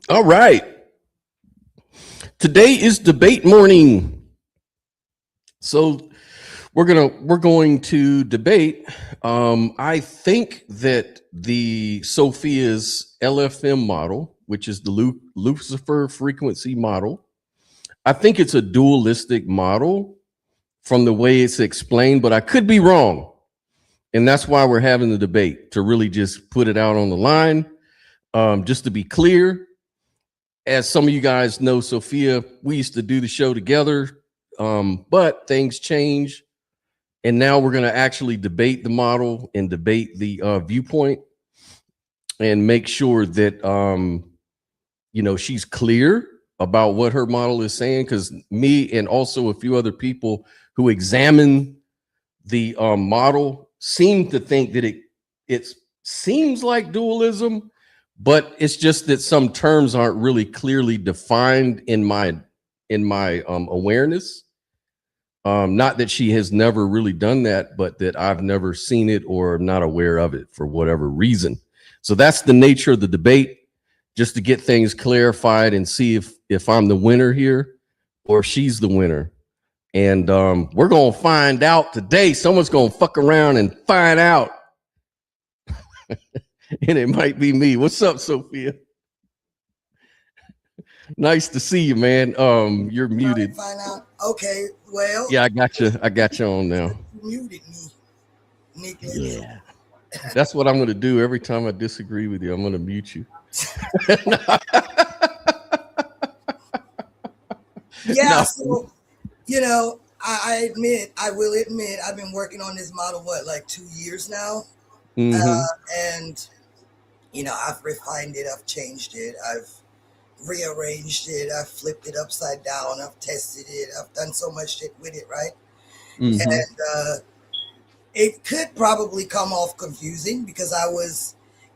All right. Today is debate morning. So we're going to debate. I think that the Sophia's LFM model, which is the Lucifer frequency model, I think it's a dualistic model from the way it's explained, but I could be wrong. And that's why we're having the debate, to really just put it out on the line. Just to be clear, as some of you guys know, Sophia, we used to do the show together, but things change. And now we're going to actually debate the model and debate the viewpoint and make sure that, she's clear about what her model is saying. Because me and also a few other people who examine the model seem to think that it seems like dualism, but it's just that some terms aren't really clearly defined in my awareness. Not that she has never really done that, but that I've never seen it or not aware of it for whatever reason. So that's the nature of the debate, just to get things clarified and see if I'm the winner here or if she's the winner. And we're gonna find out today. Someone's gonna fuck around and find out. And it might be me. What's up, Sophia? Nice to see you, man. You're muted. Find out. Okay, well. Yeah, I got you. I got you on now. You muted me, Nicholas. Yeah, that's what I'm gonna do every time I disagree with you. I'm gonna mute you. Yeah. No. So, I will admit, I've been working on this model, like 2 years now. Mm-hmm. And, I've refined it, I've changed it, I've rearranged it, I've flipped it upside down, I've tested it, I've done so much shit with it, right? Mm-hmm. And it could probably come off confusing because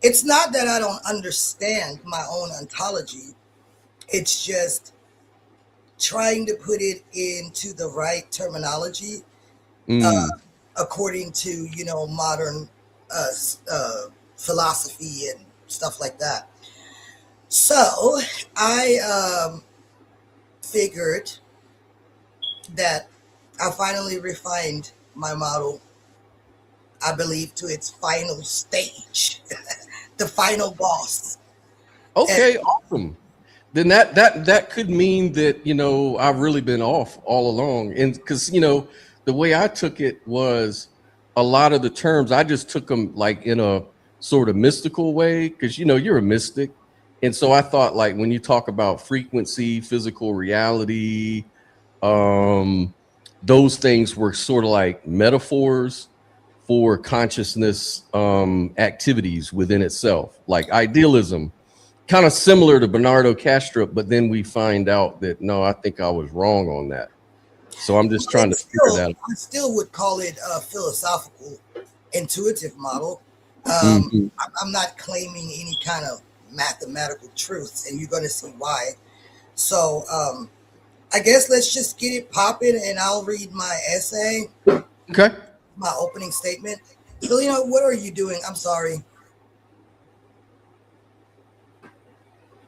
it's not that I don't understand my own ontology, it's just trying to put it into the right terminology, according to, modern philosophy and stuff like that. So I figured that I finally refined my model, I believe, to its final stage, the final boss. Okay, awesome. Then that could mean that, I've really been off all along. And because, the way I took it was a lot of the terms, I just took them like in a sort of mystical way because, you're a mystic. And so I thought, like, when you talk about frequency, physical reality, those things were sort of like metaphors for consciousness activities within itself, like idealism, kind of similar to Bernardo Kastrup. But then we find out that, no, I think I was wrong on that. So I'm just trying to figure that out. I still would call it a philosophical, intuitive model. I'm not claiming any kind of mathematical truths, and you're going to see why. So I guess let's just get it popping, and I'll read my essay. Okay. My opening statement. So, what are you doing? I'm sorry.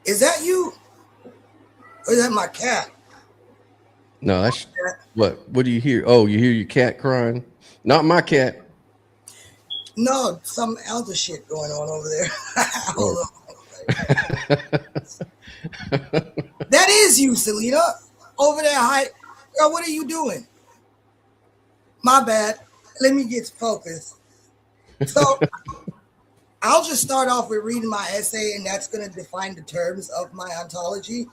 Is that you? Or is that my cat? No, that's what do you hear? Oh, you hear your cat crying? Not my cat. No, some other shit going on over there. Hold on. That is you, Selena. Over there, hi. Girl, what are you doing? My bad. Let me get focused. So I'll just start off with reading my essay, and that's going to define the terms of my ontology.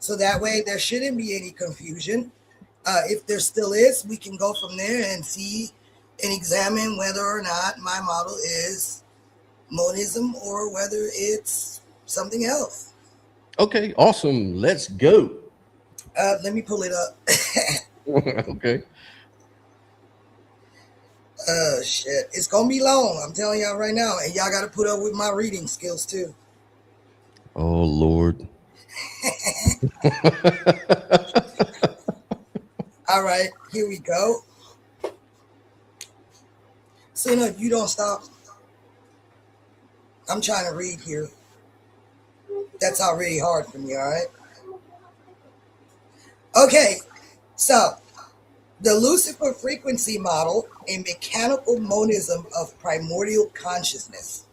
So that way there shouldn't be any confusion. If there still is, we can go from there and see and examine whether or not my model is monism or whether it's something else. Okay, awesome. Let's go. Let me pull it up. Okay. Shit. It's going to be long. I'm telling y'all right now. And y'all got to put up with my reading skills too. Oh, Lord. All right, here we go. So, if you don't stop, I'm trying to read here. That's already hard for me, all right? Okay, so the Lucifer frequency model, a mechanical monism of primordial consciousness.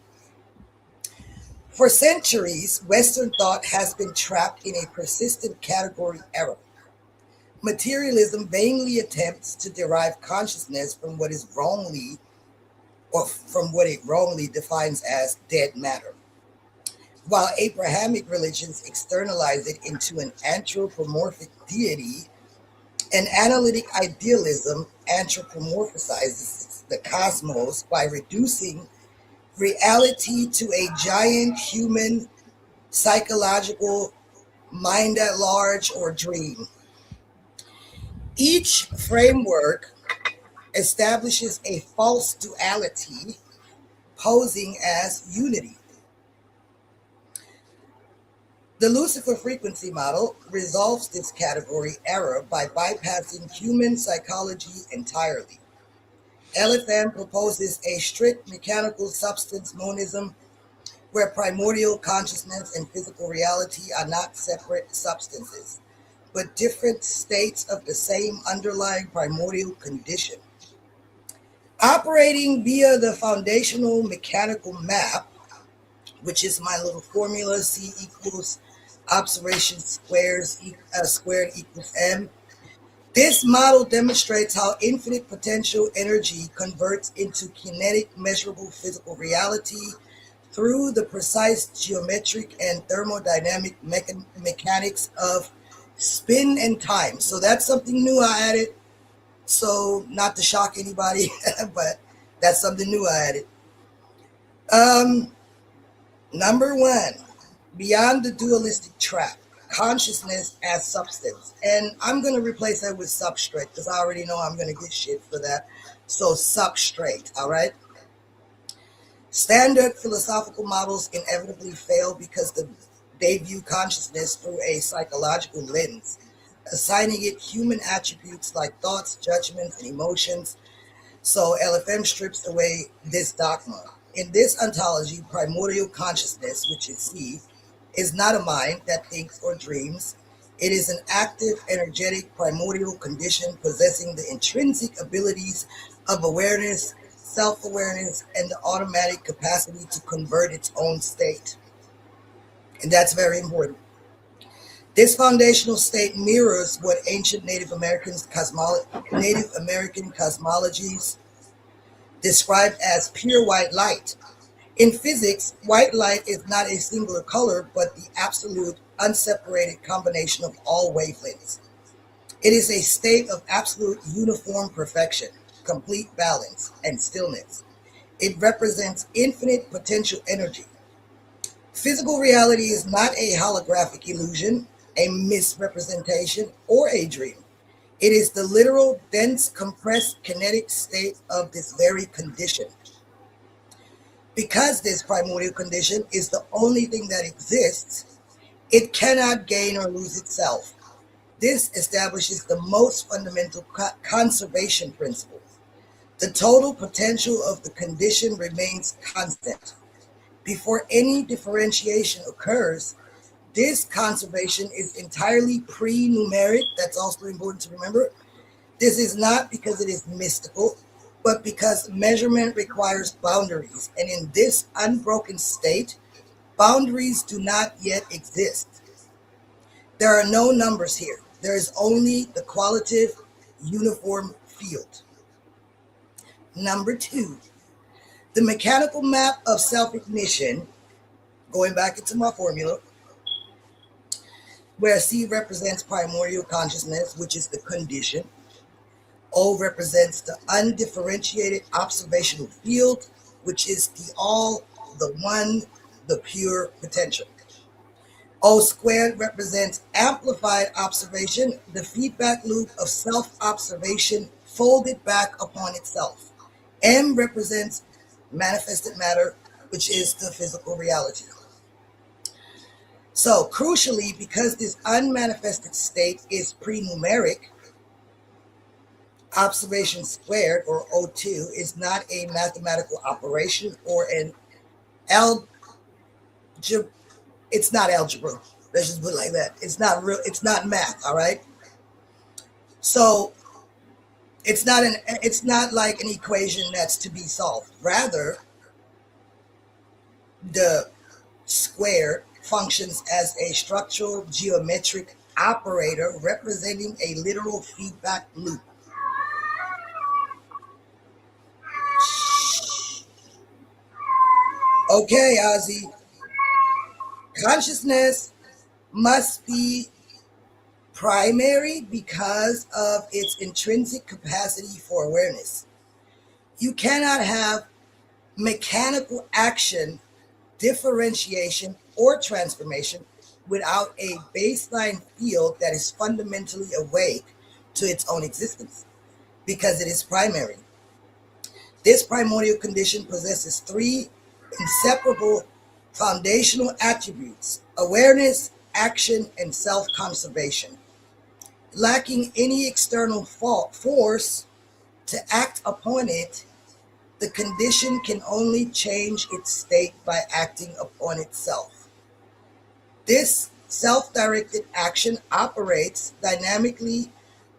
For centuries, Western thought has been trapped in a persistent category error. Materialism vainly attempts to derive consciousness from what is wrongly, or from what it wrongly defines as dead matter, while Abrahamic religions externalize it into an anthropomorphic deity. An analytic idealism anthropomorphizes the cosmos by reducing reality to a giant human psychological mind at large or dream. Each framework establishes a false duality posing as unity. The Lucifer frequency model resolves this category error by bypassing human psychology entirely. LFM proposes a strict mechanical substance monism where primordial consciousness and physical reality are not separate substances, but different states of the same underlying primordial condition. Operating via the foundational mechanical map, which is my little formula, C equals observation squared equals M. This model demonstrates how infinite potential energy converts into kinetic, measurable physical reality through the precise geometric and thermodynamic mechanics of spin and time. So that's something new I added. So not to shock anybody, but that's something new I added. Number one, beyond the dualistic trap, consciousness as substance. And I'm going to replace that with substrate because I already know I'm going to get shit for that. So substrate, all right? Standard philosophical models inevitably fail because they view consciousness through a psychological lens, assigning it human attributes like thoughts, judgments, and emotions. So LFM strips away this dogma. In this ontology, primordial consciousness, which is C, is not a mind that thinks or dreams. It is an active, energetic, primordial condition possessing the intrinsic abilities of awareness, self-awareness, and the automatic capacity to convert its own state. And that's very important. This foundational state mirrors what ancient Native American cosmologies described as pure white light. In physics, white light is not a singular color, but the absolute, unseparated combination of all wavelengths. It is a state of absolute uniform perfection, complete balance, and stillness. It represents infinite potential energy. Physical reality is not a holographic illusion, a misrepresentation, or a dream. It is the literal, dense, compressed kinetic state of this very condition. Because this primordial condition is the only thing that exists, it cannot gain or lose itself. This establishes the most fundamental conservation principle. The total potential of the condition remains constant. Before any differentiation occurs, this conservation is entirely pre-numeric. That's also important to remember. This is not because it is mystical, but because measurement requires boundaries. And in this unbroken state, boundaries do not yet exist. There are no numbers here. There is only the qualitative uniform field. Number two, the mechanical map of self-ignition, going back into my formula, where C represents primordial consciousness, which is the condition. O represents the undifferentiated observational field, which is the all, the one, the pure potential. O squared represents amplified observation, the feedback loop of self-observation folded back upon itself. M represents manifested matter, which is the physical reality. So crucially, because this unmanifested state is pre-numeric, observation squared, or O2, is not a mathematical operation or an algebraic It's not algebra. Let's just put it like that. It's not real. It's not math. All right. So it's not an. It's not like an equation that's to be solved. Rather, the square functions as a structural geometric operator representing a literal feedback loop. Okay, Ozzy. Consciousness must be primary because of its intrinsic capacity for awareness. You cannot have mechanical action, differentiation, or transformation without a baseline field that is fundamentally awake to its own existence because it is primary. This primordial condition possesses three inseparable foundational attributes: awareness, action, and self-conservation. Lacking any external force to act upon it, the condition can only change its state by acting upon itself. This self-directed action operates dynamically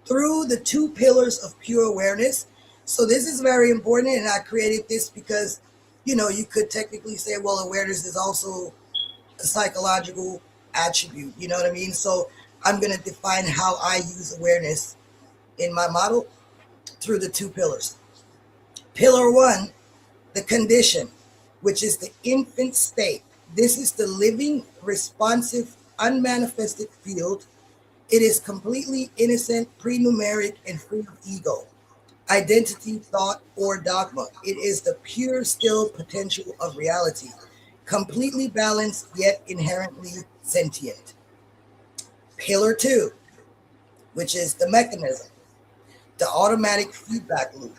through the two pillars of pure awareness. So this is very important, and I created this because, you could technically say, well, awareness is also a psychological attribute. You know what I mean? So I'm going to define how I use awareness in my model through the two pillars. Pillar one, the condition, which is the infant state. This is the living, responsive, unmanifested field. It is completely innocent, pre-numeric, and free of ego, identity, thought, or dogma. It is the pure, still potential of reality, completely balanced, yet inherently sentient. Pillar two, which is the mechanism, the automatic feedback loop.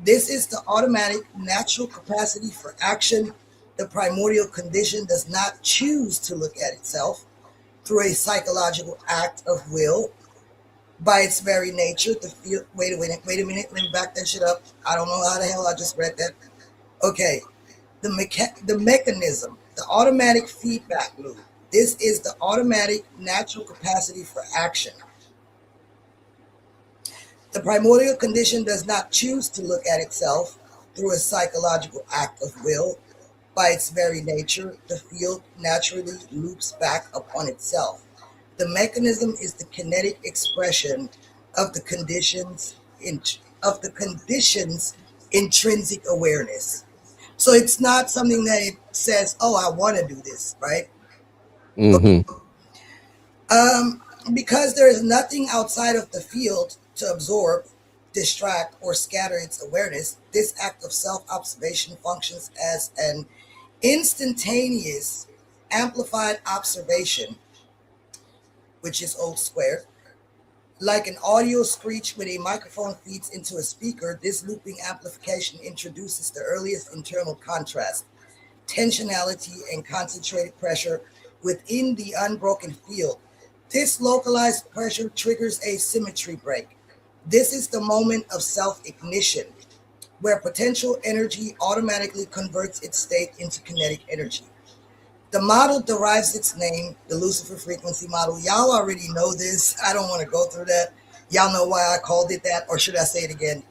This is the automatic natural capacity for action. The primordial condition does not choose to look at itself through a psychological act of will. By its very nature, the field. Wait a minute. Let me back that shit up. I don't know how the hell I just read that. Okay, the mechanism, the automatic feedback loop. This is the automatic natural capacity for action. The primordial condition does not choose to look at itself through a psychological act of will. By its very nature, the field naturally loops back upon itself. The mechanism is the kinetic expression of the condition's intrinsic awareness. So it's not something that it says, "Oh, I want to do this," right? Mm-hmm. Because there is nothing outside of the field to absorb, distract, or scatter its awareness, this act of self-observation functions as an instantaneous, amplified observation, which is O squared. Like an audio screech when a microphone feeds into a speaker, this looping amplification introduces the earliest internal contrast, tensionality, and concentrated pressure within the unbroken field. This localized pressure triggers a symmetry break. This is the moment of self-ignition, where potential energy automatically converts its state into kinetic energy. The model derives its name, the Lucifer frequency model. Y'all already know this. I don't want to go through that. Y'all know why I called it that, or should I say it again?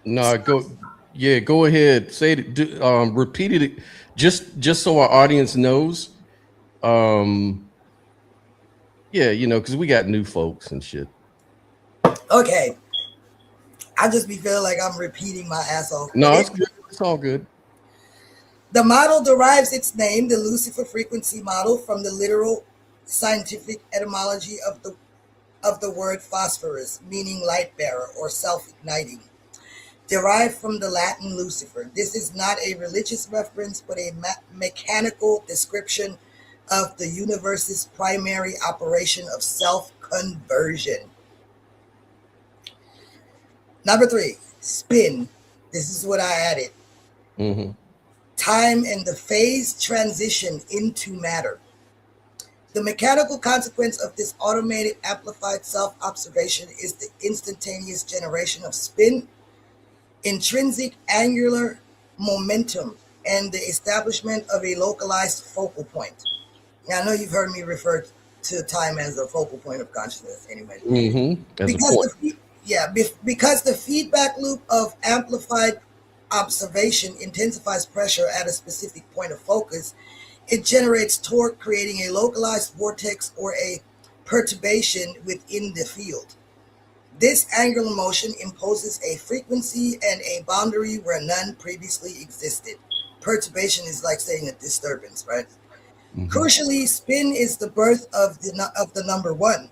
No, go ahead. Say it. Repeat it, just so our audience knows. Yeah, because we got new folks and shit. Okay. I just be feeling like I'm repeating my ass off. No, it's good. It's all good. The model derives its name, the Lucifer frequency model, from the literal scientific etymology of the word phosphorus, meaning light bearer or self-igniting, derived from the Latin Lucifer. This is not a religious reference, but a mechanical description of the universe's primary operation of self-conversion. Number three, spin. This is what I added. Mm-hmm. Time and the phase transition into matter. The mechanical consequence of this automated amplified self-observation is the instantaneous generation of spin, intrinsic angular momentum, and the establishment of a localized focal point. Now, I know you've heard me refer to time as a focal point of consciousness anyway. As a Because point. because the feedback loop of amplified observation intensifies pressure at a specific point of focus, it generates torque, creating a localized vortex or a perturbation within the field. This angular motion imposes a frequency and a boundary where none previously existed. Perturbation is like saying a disturbance, right? Crucially, spin is the birth of the number one.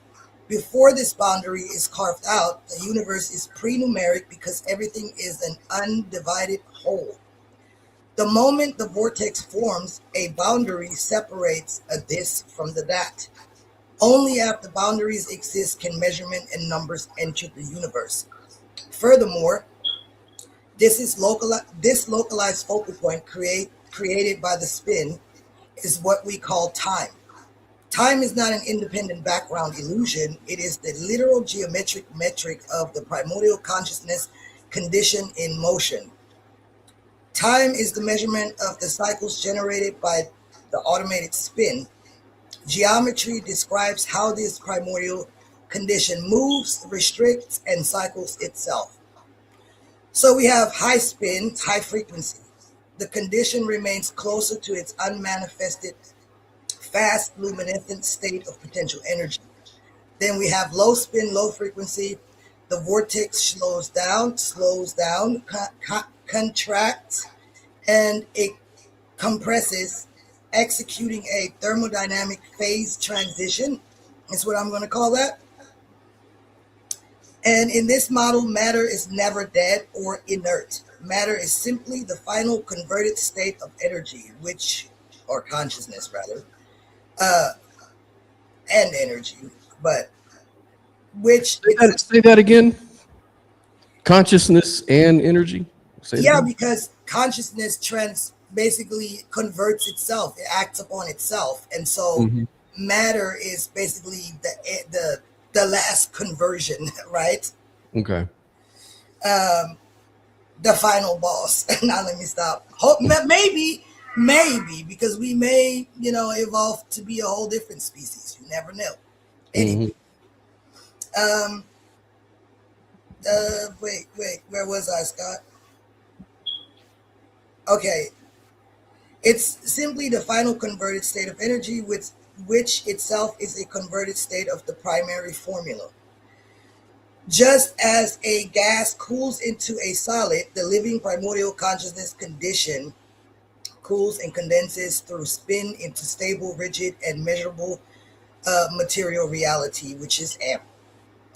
Before this boundary is carved out, the universe is pre-numeric because everything is an undivided whole. The moment the vortex forms, a boundary separates a this from the that. Only after boundaries exist can measurement and numbers enter the universe. Furthermore, this localized focal point created by the spin is what we call time. Time is not an independent background illusion. It is the literal geometric metric of the primordial consciousness condition in motion. Time is the measurement of the cycles generated by the automated spin. Geometry describes how this primordial condition moves, restricts, and cycles itself. So we have high spin, high frequency. The condition remains closer to its unmanifested, fast, luminescent state of potential energy. Then we have low spin, low frequency. The vortex slows down, contracts, and it compresses, executing a thermodynamic phase transition. That's what I'm going to call that. And in this model, matter is never dead or inert. Matter is simply the final converted state of energy, or consciousness rather, and energy, but which Say that again. Consciousness and energy. Say it again. because consciousness basically converts itself. It acts upon itself, and so matter is basically the last conversion, right? Okay. The final boss. Now let me stop. Maybe because we may evolve to be a whole different species. You never know. Anyway, wait, where was I, Scott? Okay. It's simply the final converted state of energy, which itself is a converted state of the primary formula. Just as a gas cools into a solid, the living primordial consciousness condition cools and condenses through spin into stable, rigid, and measurable material reality, which is amp.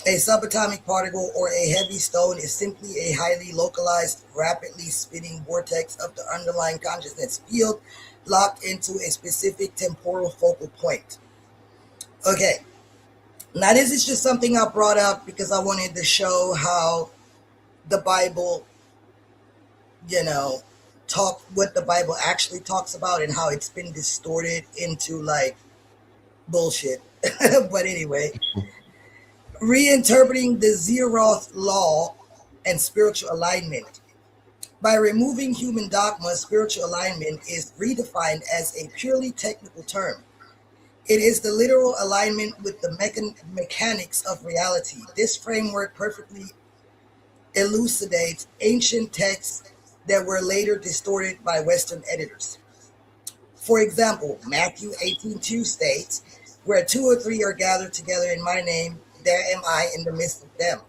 A subatomic particle or a heavy stone is simply a highly localized, rapidly spinning vortex of the underlying consciousness field locked into a specific temporal focal point. Okay, now this is just something I brought up because I wanted to show how the Bible, what the Bible actually talks about and how it's been distorted into like bullshit. But anyway, reinterpreting the Zeroth law and spiritual alignment. By removing human dogma, spiritual alignment is redefined as a purely technical term. It is the literal alignment with the mechanics of reality. This framework perfectly elucidates ancient texts that were later distorted by Western editors. For example, Matthew 18:2 states, "Where two or three are gathered together in my name, there am I in the midst of them."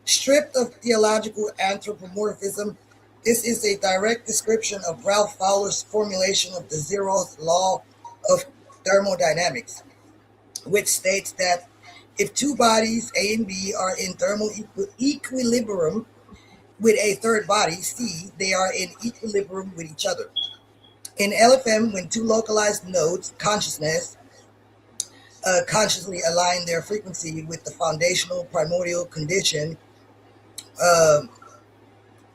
Stripped of theological anthropomorphism, this is a direct description of Ralph Fowler's formulation of the zeroth law of thermodynamics, which states that if two bodies, A and B, are in thermal equilibrium with a third body, C, they are in equilibrium with each other. In LFM, when two localized nodes, consciously align their frequency with the foundational primordial condition,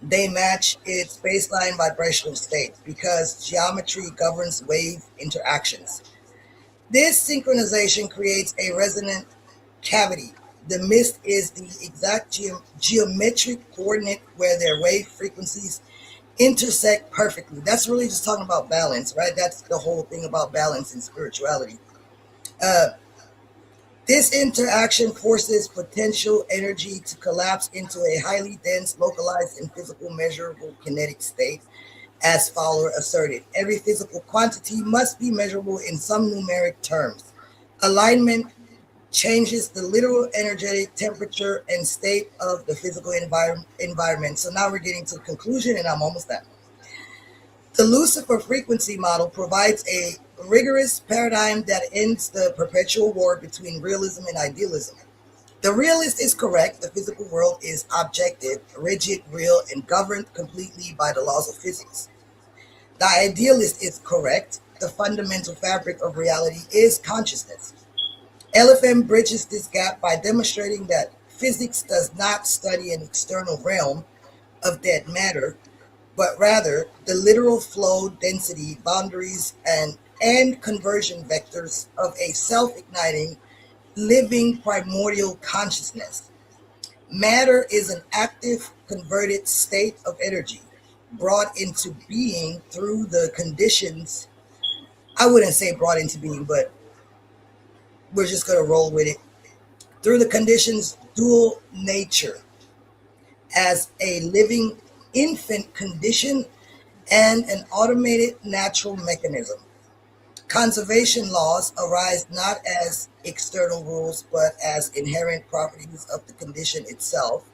they match its baseline vibrational state because geometry governs wave interactions. This synchronization creates a resonant cavity. The mist is the exact geometric coordinate where their wave frequencies intersect perfectly. That's really just talking about balance, right? That's the whole thing about balance in spirituality. Uh, this interaction forces potential energy to collapse into a highly dense, localized, and physical measurable kinetic state. As Fowler asserted, every physical quantity must be measurable in some numeric terms. Alignment changes the literal energetic temperature and state of the physical environment. So now we're getting to the conclusion, and I'm almost done. The Lucifer frequency model provides a rigorous paradigm that ends the perpetual war between realism and idealism. The realist is correct. The physical world is objective, rigid, real, and governed completely by the laws of physics. The idealist is correct. The fundamental fabric of reality is consciousness. LFM bridges this gap by demonstrating that physics does not study an external realm of dead matter, but rather the literal flow, density, boundaries, and conversion vectors of a self-igniting, living primordial consciousness. Matter is an active, converted state of energy brought into being through the conditions. I wouldn't say brought into being, but we're just going to roll with it. Through the conditions dual nature as a living infant condition and an automated natural mechanism. Conservation laws arise not as external rules but as inherent properties of the condition itself.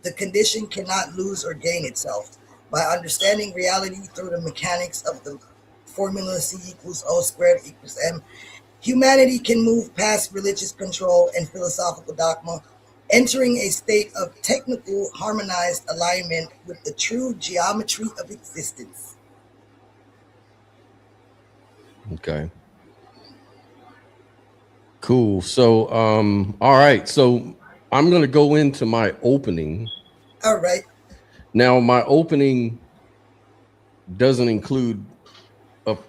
The condition cannot lose or gain itself. By understanding reality through the mechanics of the formula C equals O squared equals M, humanity can move past religious control and philosophical dogma, entering a state of technical, harmonized alignment with the true geometry of existence. Okay. Cool. So, all right. So I'm going to go into my opening. All right. Now, my opening doesn't include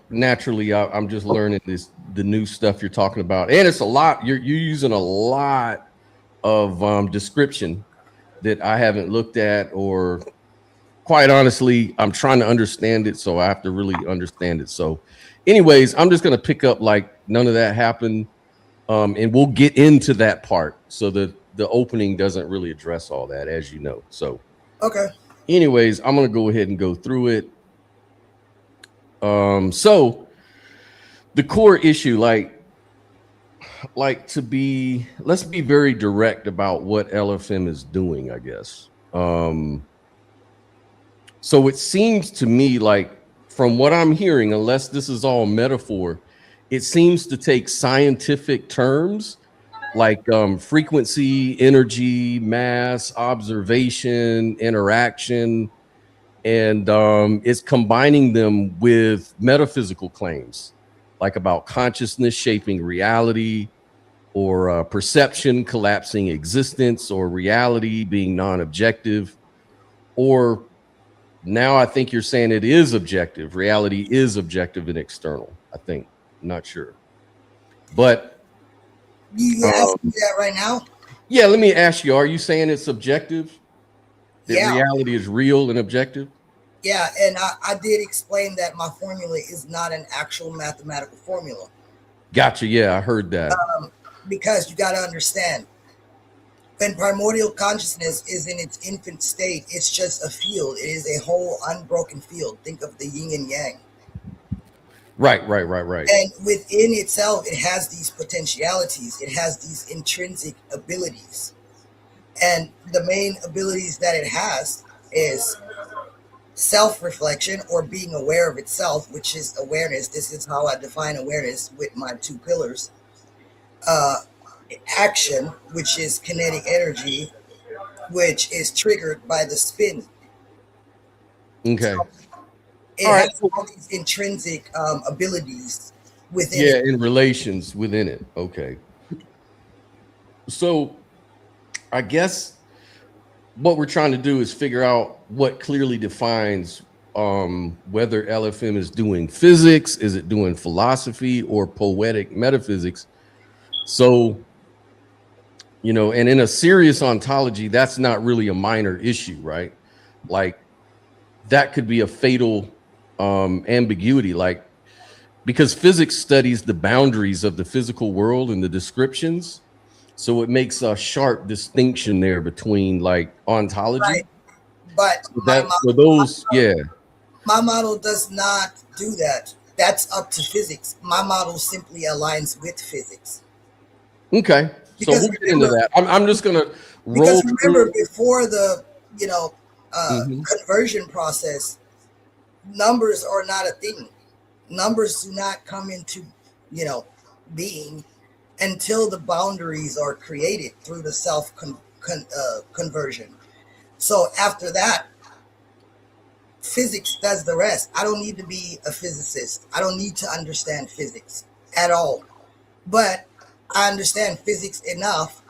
naturally. I'm just learning the new stuff you're talking about, and it's a lot. You're using a lot of description that I haven't looked at, or quite honestly, I'm trying to understand it, so I have to really understand it. So, anyways, I'm just going to pick up like none of that happened, and we'll get into that part. So the opening doesn't really address all that, as you know. So, okay. Anyways, I'm going to go ahead and go through it. So the core issue, let's be very direct about what LFM is doing, I guess. So it seems to me like, from what I'm hearing, unless this is all metaphor, it seems to take scientific terms like frequency, energy, mass, observation, interaction, and it's combining them with metaphysical claims, like about consciousness shaping reality, or perception collapsing existence, or reality being non-objective, or now I think you're saying it is objective. Reality is objective and external, I think. I'm not sure. But You asking me that right now? yeah, let me ask you, are you saying it's objective? That Yeah. reality is real and objective? Yeah, and I did explain that my formula is not an actual mathematical formula. Gotcha. Yeah, I heard that. Because you got to understand, when primordial consciousness is in its infant state, it's just a field. It is a whole unbroken field. Think of the yin and yang. Right. And within itself, it has these potentialities. It has these intrinsic abilities. And the main abilities that it has is self-reflection, or being aware of itself, which is awareness. This is how I define awareness with my two pillars. Action, which is kinetic energy, which is triggered by the spin. Okay. So it All right. has all these intrinsic abilities within Yeah, it. in relations within it. Okay. So I guess what we're trying to do is figure out what clearly defines whether LFM is doing physics, is it doing philosophy, or poetic metaphysics. So, and in a serious ontology, that's not really a minor issue, right? Like, that could be a fatal ambiguity, like, because physics studies the boundaries of the physical world and the descriptions. So it makes a sharp distinction there between like ontology. Right. But So that so those, yeah. my model does not do that. That's up to physics. My model simply aligns with physics. Okay. So Because we'll get into that. I'm just gonna roll remember, through. before the Mhm. conversion process, numbers are not a thing. Numbers do not come into being until the boundaries are created through the self conversion. So after that, physics does the rest. I don't need to be a physicist. I don't need to understand physics at all. But I understand physics enough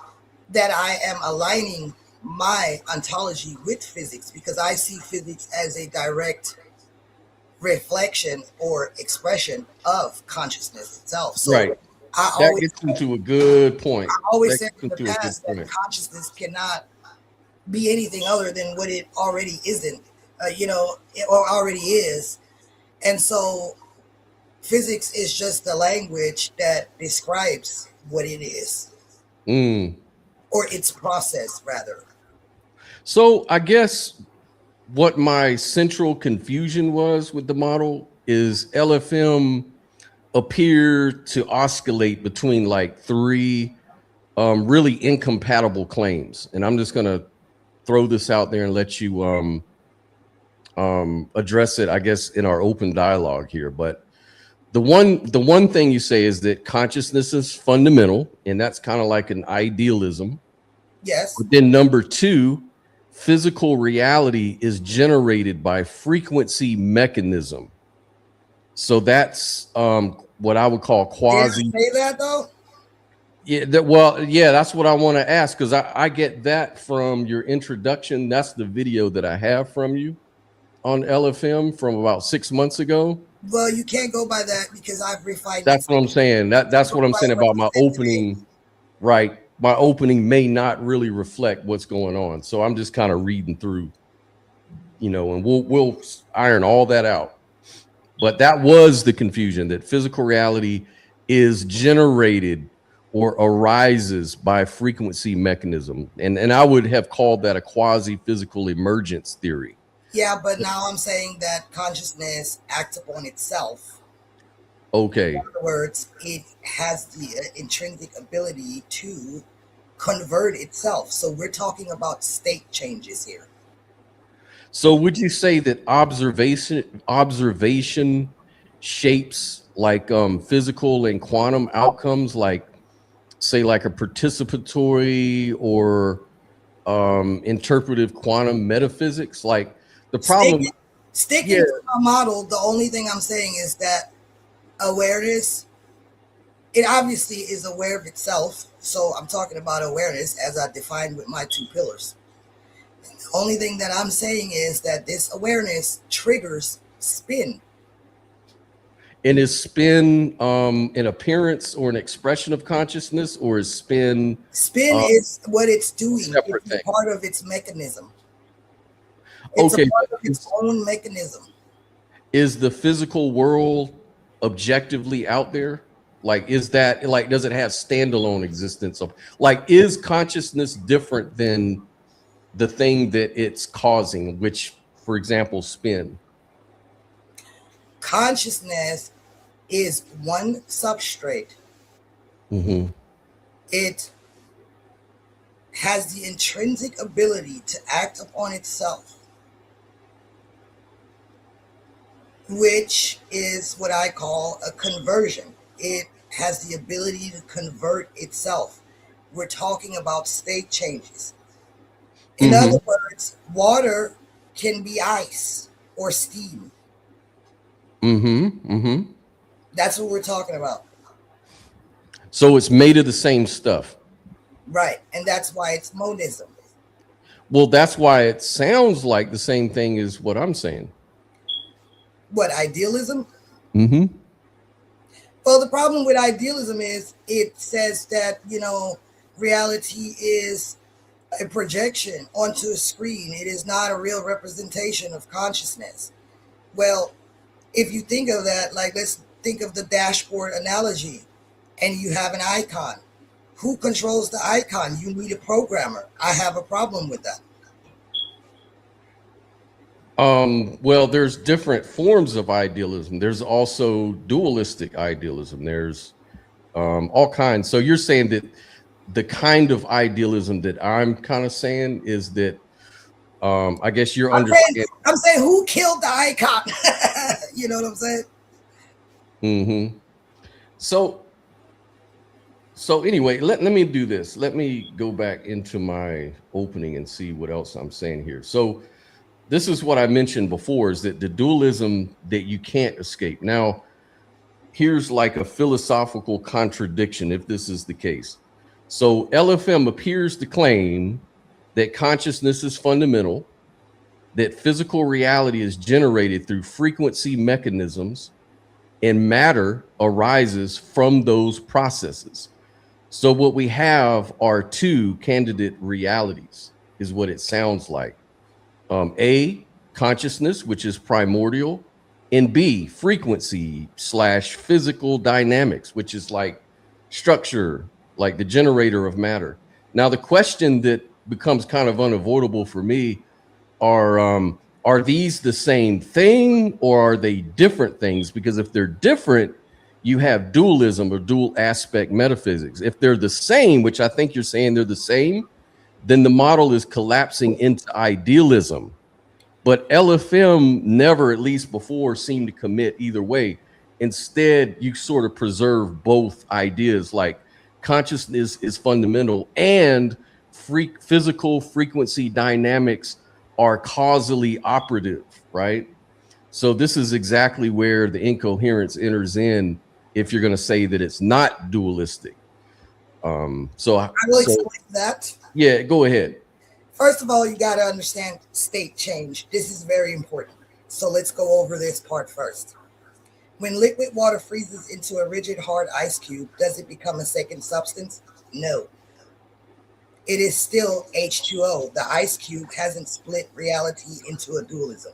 that I am aligning my ontology with physics, because I see physics as a direct reflection or expression of consciousness itself. So Right. That gets into a good point. I always That said gets in the into a good past that point. consciousness cannot be anything other than what it already isn't, or already is. And so physics is just the language that describes what it is, or its process, rather. So I guess what my central confusion was with the model is LFM appear to oscillate between like three really incompatible claims. And I'm just gonna throw this out there and let you address it, I guess, in our open dialogue here. But the one thing you say is that consciousness is fundamental, and that's kind of like an idealism. Yes. But then number two, physical reality is generated by frequency mechanism. So that's what I would call Did I quasi. say that though? Yeah, well, yeah, that's what I want to ask, because I get that from your introduction. That's the video that I have from you on LFM from about 6 months ago. Well, you can't go by that because I've refined it. That's what I'm saying. That's Go what I'm by saying what about you my said today. opening. Right, my opening may not really reflect what's going on. So I'm just kind of reading through, and we'll iron all that out. But that was the confusion, that physical reality is generated or arises by frequency mechanism. And I would have called that a quasi-physical emergence theory. Yeah, but now I'm saying that consciousness acts upon itself. Okay. In other words, it has the intrinsic ability to convert itself. So we're talking about state changes here. So would you say that observation shapes like physical and quantum outcomes, like say like a participatory or interpretive quantum metaphysics? Like the problem, Sticking yeah. to my model, the only thing I'm saying is that awareness, it obviously is aware of itself. So I'm talking about awareness as I defined with my two pillars. The only thing that I'm saying is that this awareness triggers spin. And is spin an appearance or an expression of consciousness, or is spin Spin is what it's doing. separate It's thing? part of its mechanism. It's Okay, a part of its own mechanism. is the physical world objectively out there? Like, is that like, does it have standalone existence? Of like, is consciousness different than the thing that it's causing, which, for example, spin? Consciousness is one substrate. It has the intrinsic ability to act upon itself, which is what I call a conversion. It has the ability to convert itself. We're talking about state changes. In other words, water can be ice or steam. That's what we're talking about. So it's made of the same stuff. Right. And that's why it's monism. Well, that's why it sounds like the same thing as what I'm saying. What, idealism? Well, the problem with idealism is it says that, reality is a projection onto a screen. It is not a real representation of consciousness. Well, if you think of that, like let's think of the dashboard analogy, and you have an icon. Who controls the icon? You need a programmer. I have a problem with that. Well, there's different forms of idealism. There's also dualistic idealism. There's all kinds. So you're saying that the kind of idealism that I'm kind of saying is that I guess you're understanding. I'm saying who killed the icon? You know what I'm saying? Mm-hmm. So anyway, let me do this. Let me go back into my opening and see what else I'm saying here. So this is what I mentioned before, is that the dualism that you can't escape. Now, here's like a philosophical contradiction if this is the case. So LFM appears to claim that consciousness is fundamental, that physical reality is generated through frequency mechanisms, and matter arises from those processes. So what we have are two candidate realities, is what it sounds like. A, consciousness, which is primordial, and B, frequency slash physical dynamics, which is like structure, like the generator of matter. Now, the question that becomes kind of unavoidable for me are these the same thing, or are they different things? Because if they're different, you have dualism or dual aspect metaphysics. If they're the same, which I think you're saying they're the same, then the model is collapsing into idealism. But LFM never, at least before, seemed to commit either way. Instead, you sort of preserve both ideas, like consciousness is fundamental and physical frequency dynamics are causally operative, right? So this is exactly where the incoherence enters in if you're going to say that it's not dualistic. So I will explain that. Yeah, go ahead. First of all, you got to understand state change. This is very important. So let's go over this part first. When liquid water freezes into a rigid, hard ice cube, does it become a second substance? No. It is still H2O. The ice cube hasn't split reality into a dualism.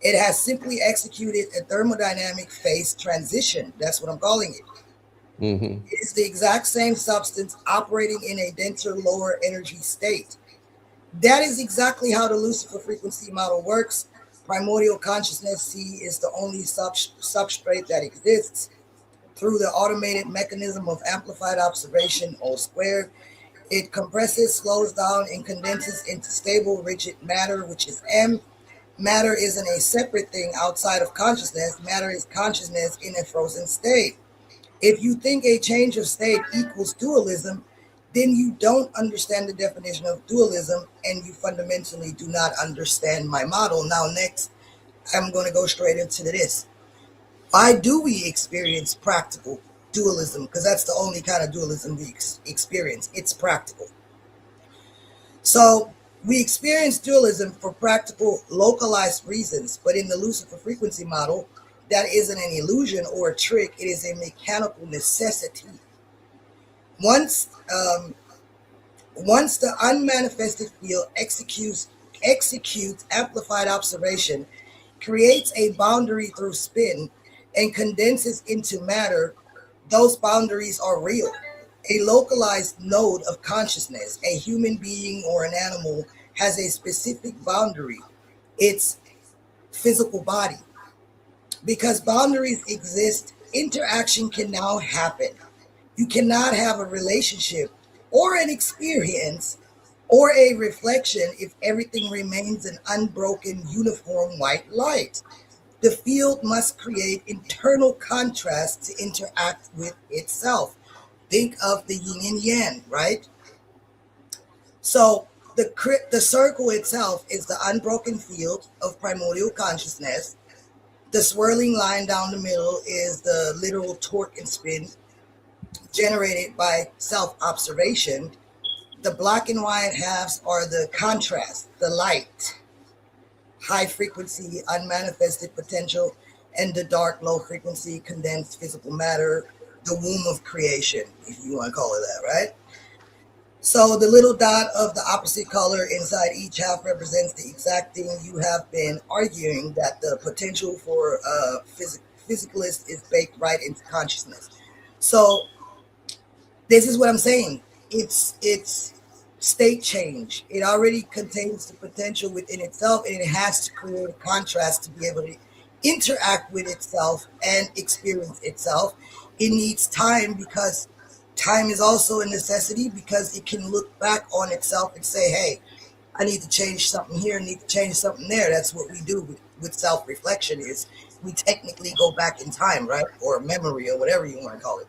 It has simply executed a thermodynamic phase transition. That's what I'm calling it. Mm-hmm. It is the exact same substance operating in a denser, lower energy state. That is exactly how the Lucifer frequency model works. Primordial consciousness, C, is the only substrate that exists. Through the automated mechanism of amplified observation, O squared, it compresses, slows down, and condenses into stable, rigid matter, which is M. Matter isn't a separate thing outside of consciousness. Matter is consciousness in a frozen state. If you think a change of state equals dualism, then you don't understand the definition of dualism, and you fundamentally do not understand my model. Now, next, I'm going to go straight into this. Why do we experience practical dualism? Because that's the only kind of dualism we experience. It's practical. So we experience dualism for practical, localized reasons, but in the Lucifer frequency model, that isn't an illusion or a trick. It is a mechanical necessity. Once the unmanifested field executes amplified observation, creates a boundary through spin, and condenses into matter, those boundaries are real. A localized node of consciousness, a human being or an animal, has a specific boundary, its physical body. Because boundaries exist, interaction can now happen. You cannot have a relationship or an experience or a reflection if everything remains an unbroken, uniform white light. The field must create internal contrast to interact with itself. Think of the yin and yang, right? So the circle itself is the unbroken field of primordial consciousness. The swirling line down the middle is the literal torque and spin generated by self-observation. The black and white halves are the contrast, the light, high frequency, unmanifested potential, and the dark, low frequency, condensed physical matter, the womb of creation, if you want to call it that, right? So the little dot of the opposite color inside each half represents the exact thing you have been arguing, that the potential for physicalist is baked right into consciousness. So this is what I'm saying. It's state change. It already contains the potential within itself, and it has to create a contrast to be able to interact with itself and experience itself. It needs time, because time is also a necessity, because it can look back on itself and say, hey, I need to change something here, I need to change something there. That's what we do with self-reflection, is we technically go back in time, right? Or memory, or whatever you want to call it.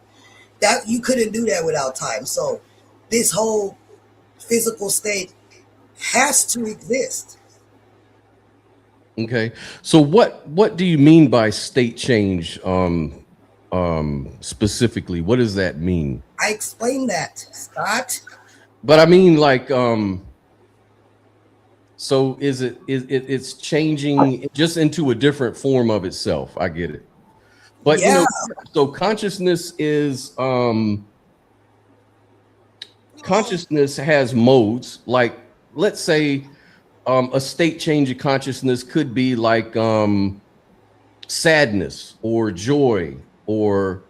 That you couldn't do that without time. So this whole physical state has to exist. Okay. So what do you mean by state change specifically? What does that mean? I explained that, Scott. But I mean like so it's changing just into a different form of itself. I get it. But you Yeah. know, so consciousness has modes. Like let's say a state change of consciousness could be like sadness or joy or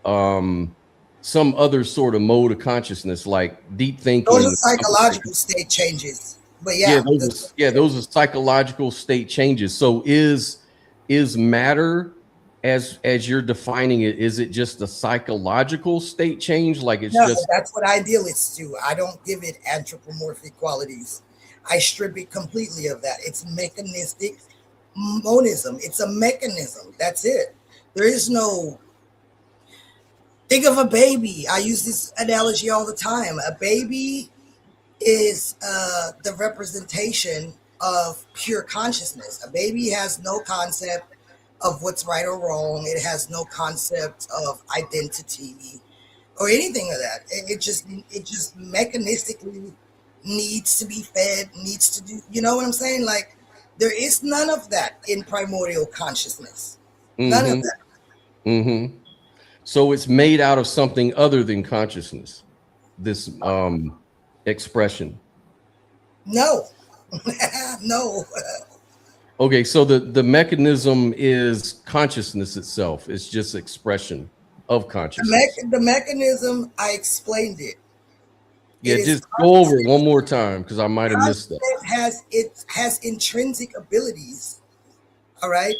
some other sort of mode of consciousness, like deep Those are thinking. psychological state changes. But Yeah, yeah, those are psychological state changes. So is matter, as you're defining it, is it just a psychological state change? Like it's no, just that's what idealists do. I don't give it anthropomorphic qualities. I strip it completely of that. It's mechanistic monism. It's a mechanism. That's it. There is no. Think of a baby. I use this analogy all the time. A baby is the representation of pure consciousness. A baby has no concept of what's right or wrong. It has no concept of identity or anything of that. It just mechanistically needs to be fed, needs to do. You know what I'm saying? Like there is none of that in primordial consciousness. None of mm-hmm, that. mm-hmm. So it's made out of something other than consciousness, this expression. No, no. Okay, so the mechanism is consciousness itself. It's just expression of consciousness. The mechanism, I explained it. Yeah, It is just go over it one more time because I might have missed that. constant, has intrinsic abilities. All right,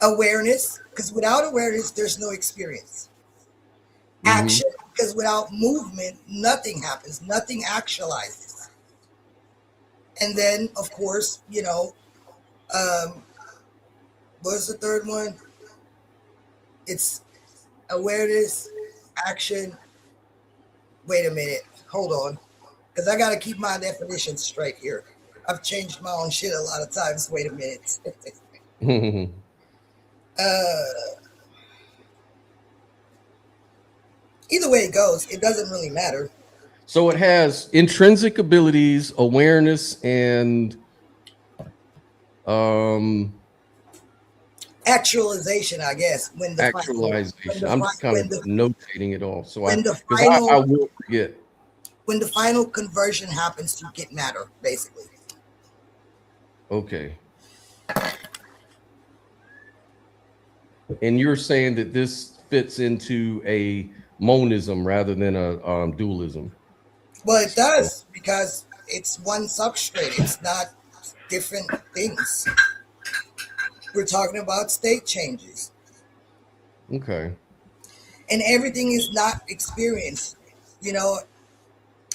awareness, because without awareness, there's no experience. Mm-hmm. Action, because without movement, nothing happens, nothing actualizes. And then, of course, um, what's the third one? It's awareness, action. Wait a minute, hold on, because I got to keep my definitions straight here. I've changed my own shit a lot of times. Wait a minute. uh, Either way it goes, it doesn't really matter. So it has intrinsic abilities, awareness, and um, Actualization, I guess, when the final, actualization. I'm just kind of notating it all, so when the because I final will forget. when the final conversion happens to get matter, basically. Okay. And you're saying that this fits into a monism rather than a dualism. Well, it does, because it's one substrate. It's not different things. We're talking about state changes, Okay. and everything is not experience. You know,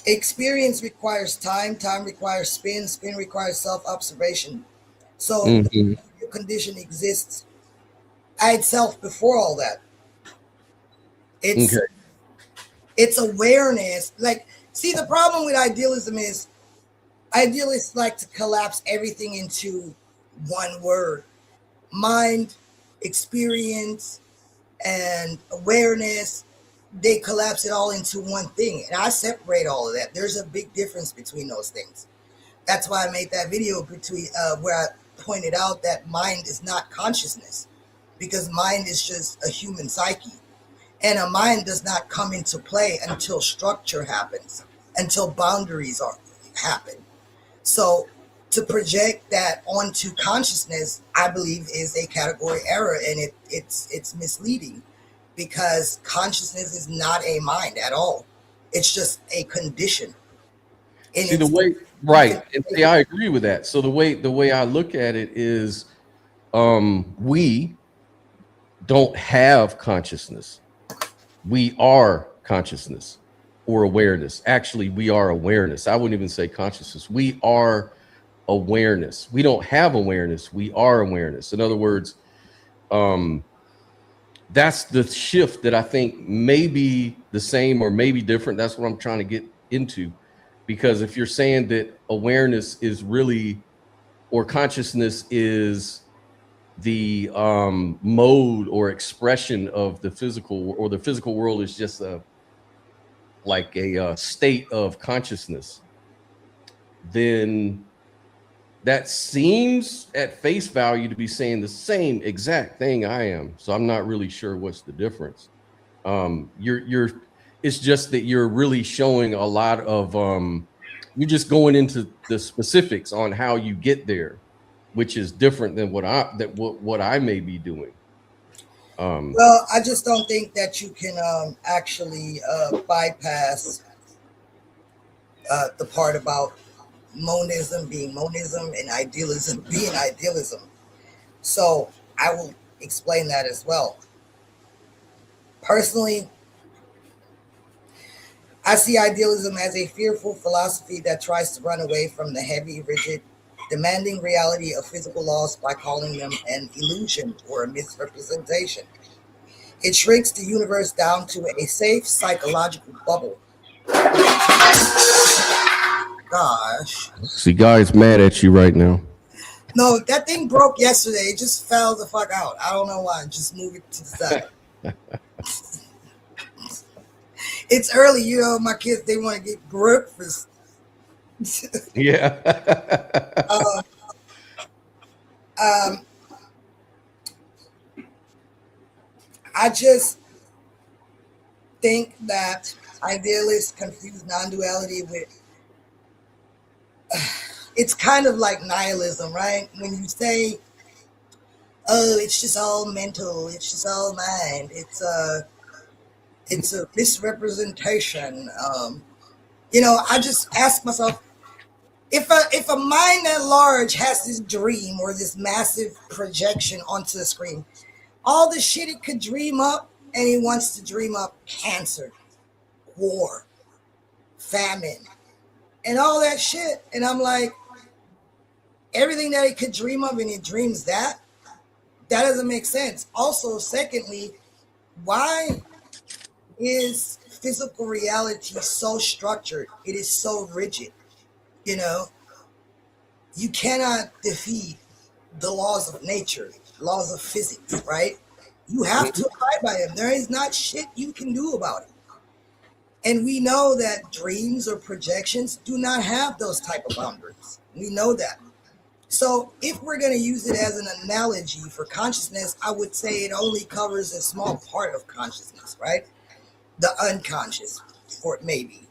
experience requires time. Time requires spin. Spin requires self-observation. So Hmm. the condition exists at itself before all that. It's Okay. it's awareness. Like, see, the problem with idealism is idealists like to collapse everything into one word: mind, experience, and awareness. They collapse it all into one thing, and I separate all of that. There's a big difference between those things. That's why I made that video between where I pointed out that mind is not consciousness, because mind is just a human psyche, and a mind does not come into play until structure happens. until boundaries happen. So to project that onto consciousness, I believe, is a category error, and it's misleading, because consciousness is not a mind at all. It's just a condition. And See the way, right? And see, I agree with that. So the way I look at it is, we don't have consciousness. We are consciousness or awareness. Actually, we are awareness. I wouldn't even say consciousness. We are awareness. We don't have awareness. We are awareness. In other words, that's the shift that I think may be the same or maybe different. That's what I'm trying to get into. Because if you're saying that awareness is really, or consciousness is the mode or expression of the physical, or the physical world is just a state of consciousness, then that seems at face value to be saying the same exact thing I am. So I'm not really sure what's the difference. It's just that you're really showing a lot of you're just going into the specifics on how you get there, which is different than what I may be doing. Well, I just don't think that you can actually bypass the part about monism being monism and idealism being idealism. So I will explain that as well. Personally, I see idealism as a fearful philosophy that tries to run away from the heavy, rigid, demanding reality of physical laws by calling them an illusion or a misrepresentation. It shrinks the universe down to a safe psychological bubble. Gosh. See, guy's mad at you right now. No, that thing broke yesterday. It just fell the fuck out. I don't know why. Just move it to the side. It's early, you know. My kids, they want to get breakfast. Yeah. I just think that idealists confuse non-duality with it's kind of like nihilism, right? When you say, oh, it's just all mental, it's just all mind, it's a misrepresentation. You know, I just ask myself, if a mind that large has this dream or this massive projection onto the screen, all the shit it could dream up, and it wants to dream up cancer, war, famine, and all that shit. And I'm like, everything that it could dream of, and it dreams that doesn't make sense. Also, secondly, why is physical reality so structured? It is so rigid. You know, you cannot defeat the laws of nature, laws of physics, right? You have to abide by them. There is not shit you can do about it. And we know that dreams or projections do not have those type of boundaries. We know that. So if we're going to use it as an analogy for consciousness, I would say it only covers a small part of consciousness, right? The unconscious, or maybe.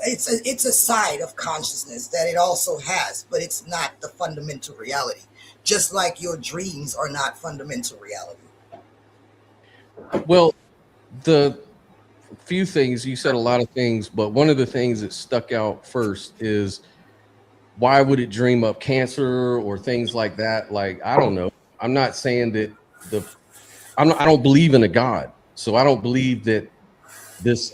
It's a side of consciousness that it also has, but it's not the fundamental reality. Just like your dreams are not fundamental reality. Well, the few things you said, a lot of things, but one of the things that stuck out first is, why would it dream up cancer or things like that? Like, I don't know. I'm not saying that I don't believe in a God, so I don't believe that this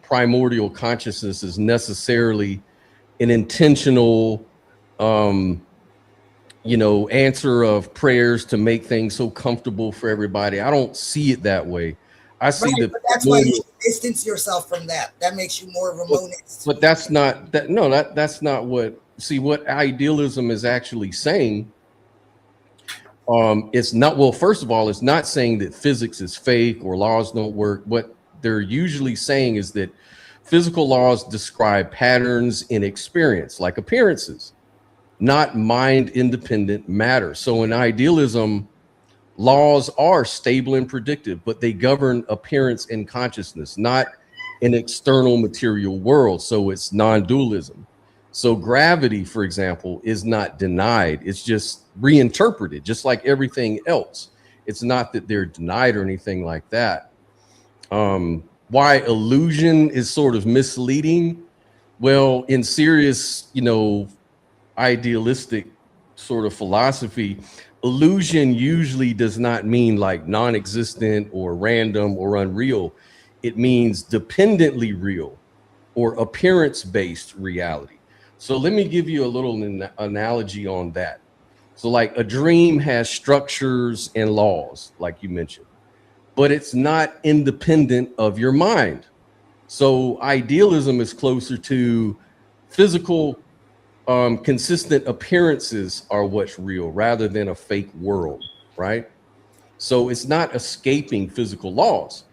primordial consciousness is necessarily an intentional answer of prayers to make things so comfortable for everybody. I don't see it that way. I see that. But that's why you should distance yourself from that. That makes you more of a monist. But that's not that. No, that's not what. See, what idealism is actually saying. It's not. Well, first of all, it's not saying that physics is fake or laws don't work. What they're usually saying is that physical laws describe patterns in experience, like appearances, not mind-independent matter. So in idealism, laws are stable and predictive, but they govern appearance and consciousness, not an external material world. So it's non-dualism. So gravity, for example, is not denied. It's just reinterpreted, just like everything else. It's not that they're denied or anything like that. Why illusion is sort of misleading? Well, in serious, idealistic sort of philosophy, illusion usually does not mean like non-existent or random or unreal. It means dependently real or appearance-based reality. So let me give you a little analogy on that. So like a dream has structures and laws, like you mentioned, but it's not independent of your mind. So idealism is closer to physical, consistent appearances are what's real rather than a fake world, right? So it's not escaping physical laws.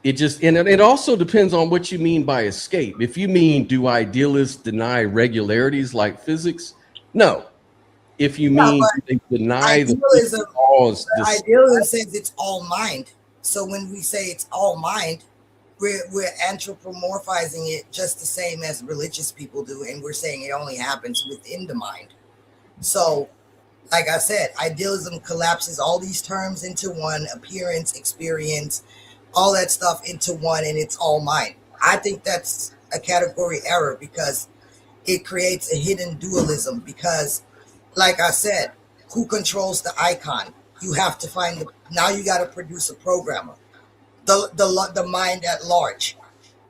It just, and it also depends on what you mean by escape. If you mean, do idealists deny regularities like physics? No. If you Yeah, mean, but do they deny the idealism, laws, idealism says it's all mind. So when we say it's all mind, we're anthropomorphizing it just the same as religious people do, and we're saying it only happens within the mind. So, like I said, idealism collapses all these terms into one: appearance, experience, all that stuff into one, and it's all mind. I think that's a category error because it creates a hidden dualism. Because, like I said, who controls the icon? You have to find the, now you got to produce a programmer, the mind at large.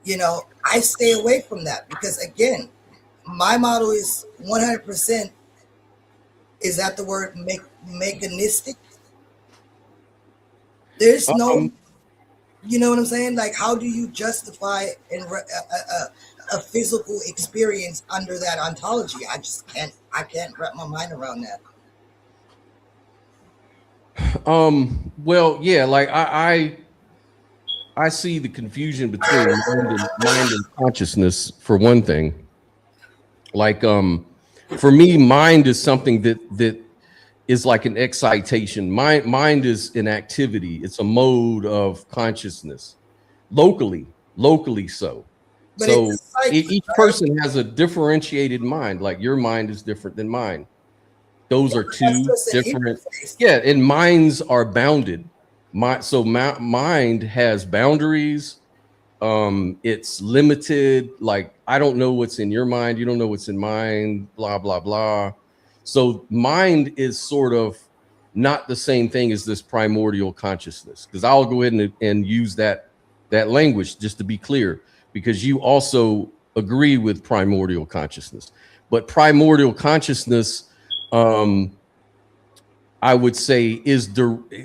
I stay away from that because, again, my model is 100%. Is that the word mechanistic? There's no, you know what I'm saying? Like, how do you justify a physical experience under that ontology? I just can't. I can't wrap my mind around that. Well, yeah, like I see the confusion between mind and consciousness for one thing. Like, for me, mind is something that is like an excitation. Mind is an activity. It's a mode of consciousness, locally so. But it's So a cycle, each right? person has a differentiated mind. Like your mind is different than mine. Those Yeah, are but that's two just an different. interface. Yeah, and minds are bounded. Mind has boundaries. It's limited. Like I don't know what's in your mind, you don't know what's in mine, blah blah blah. So mind is sort of not the same thing as this primordial consciousness, because I'll go ahead and use that language just to be clear, because you also agree with primordial consciousness. But primordial consciousness, I would say,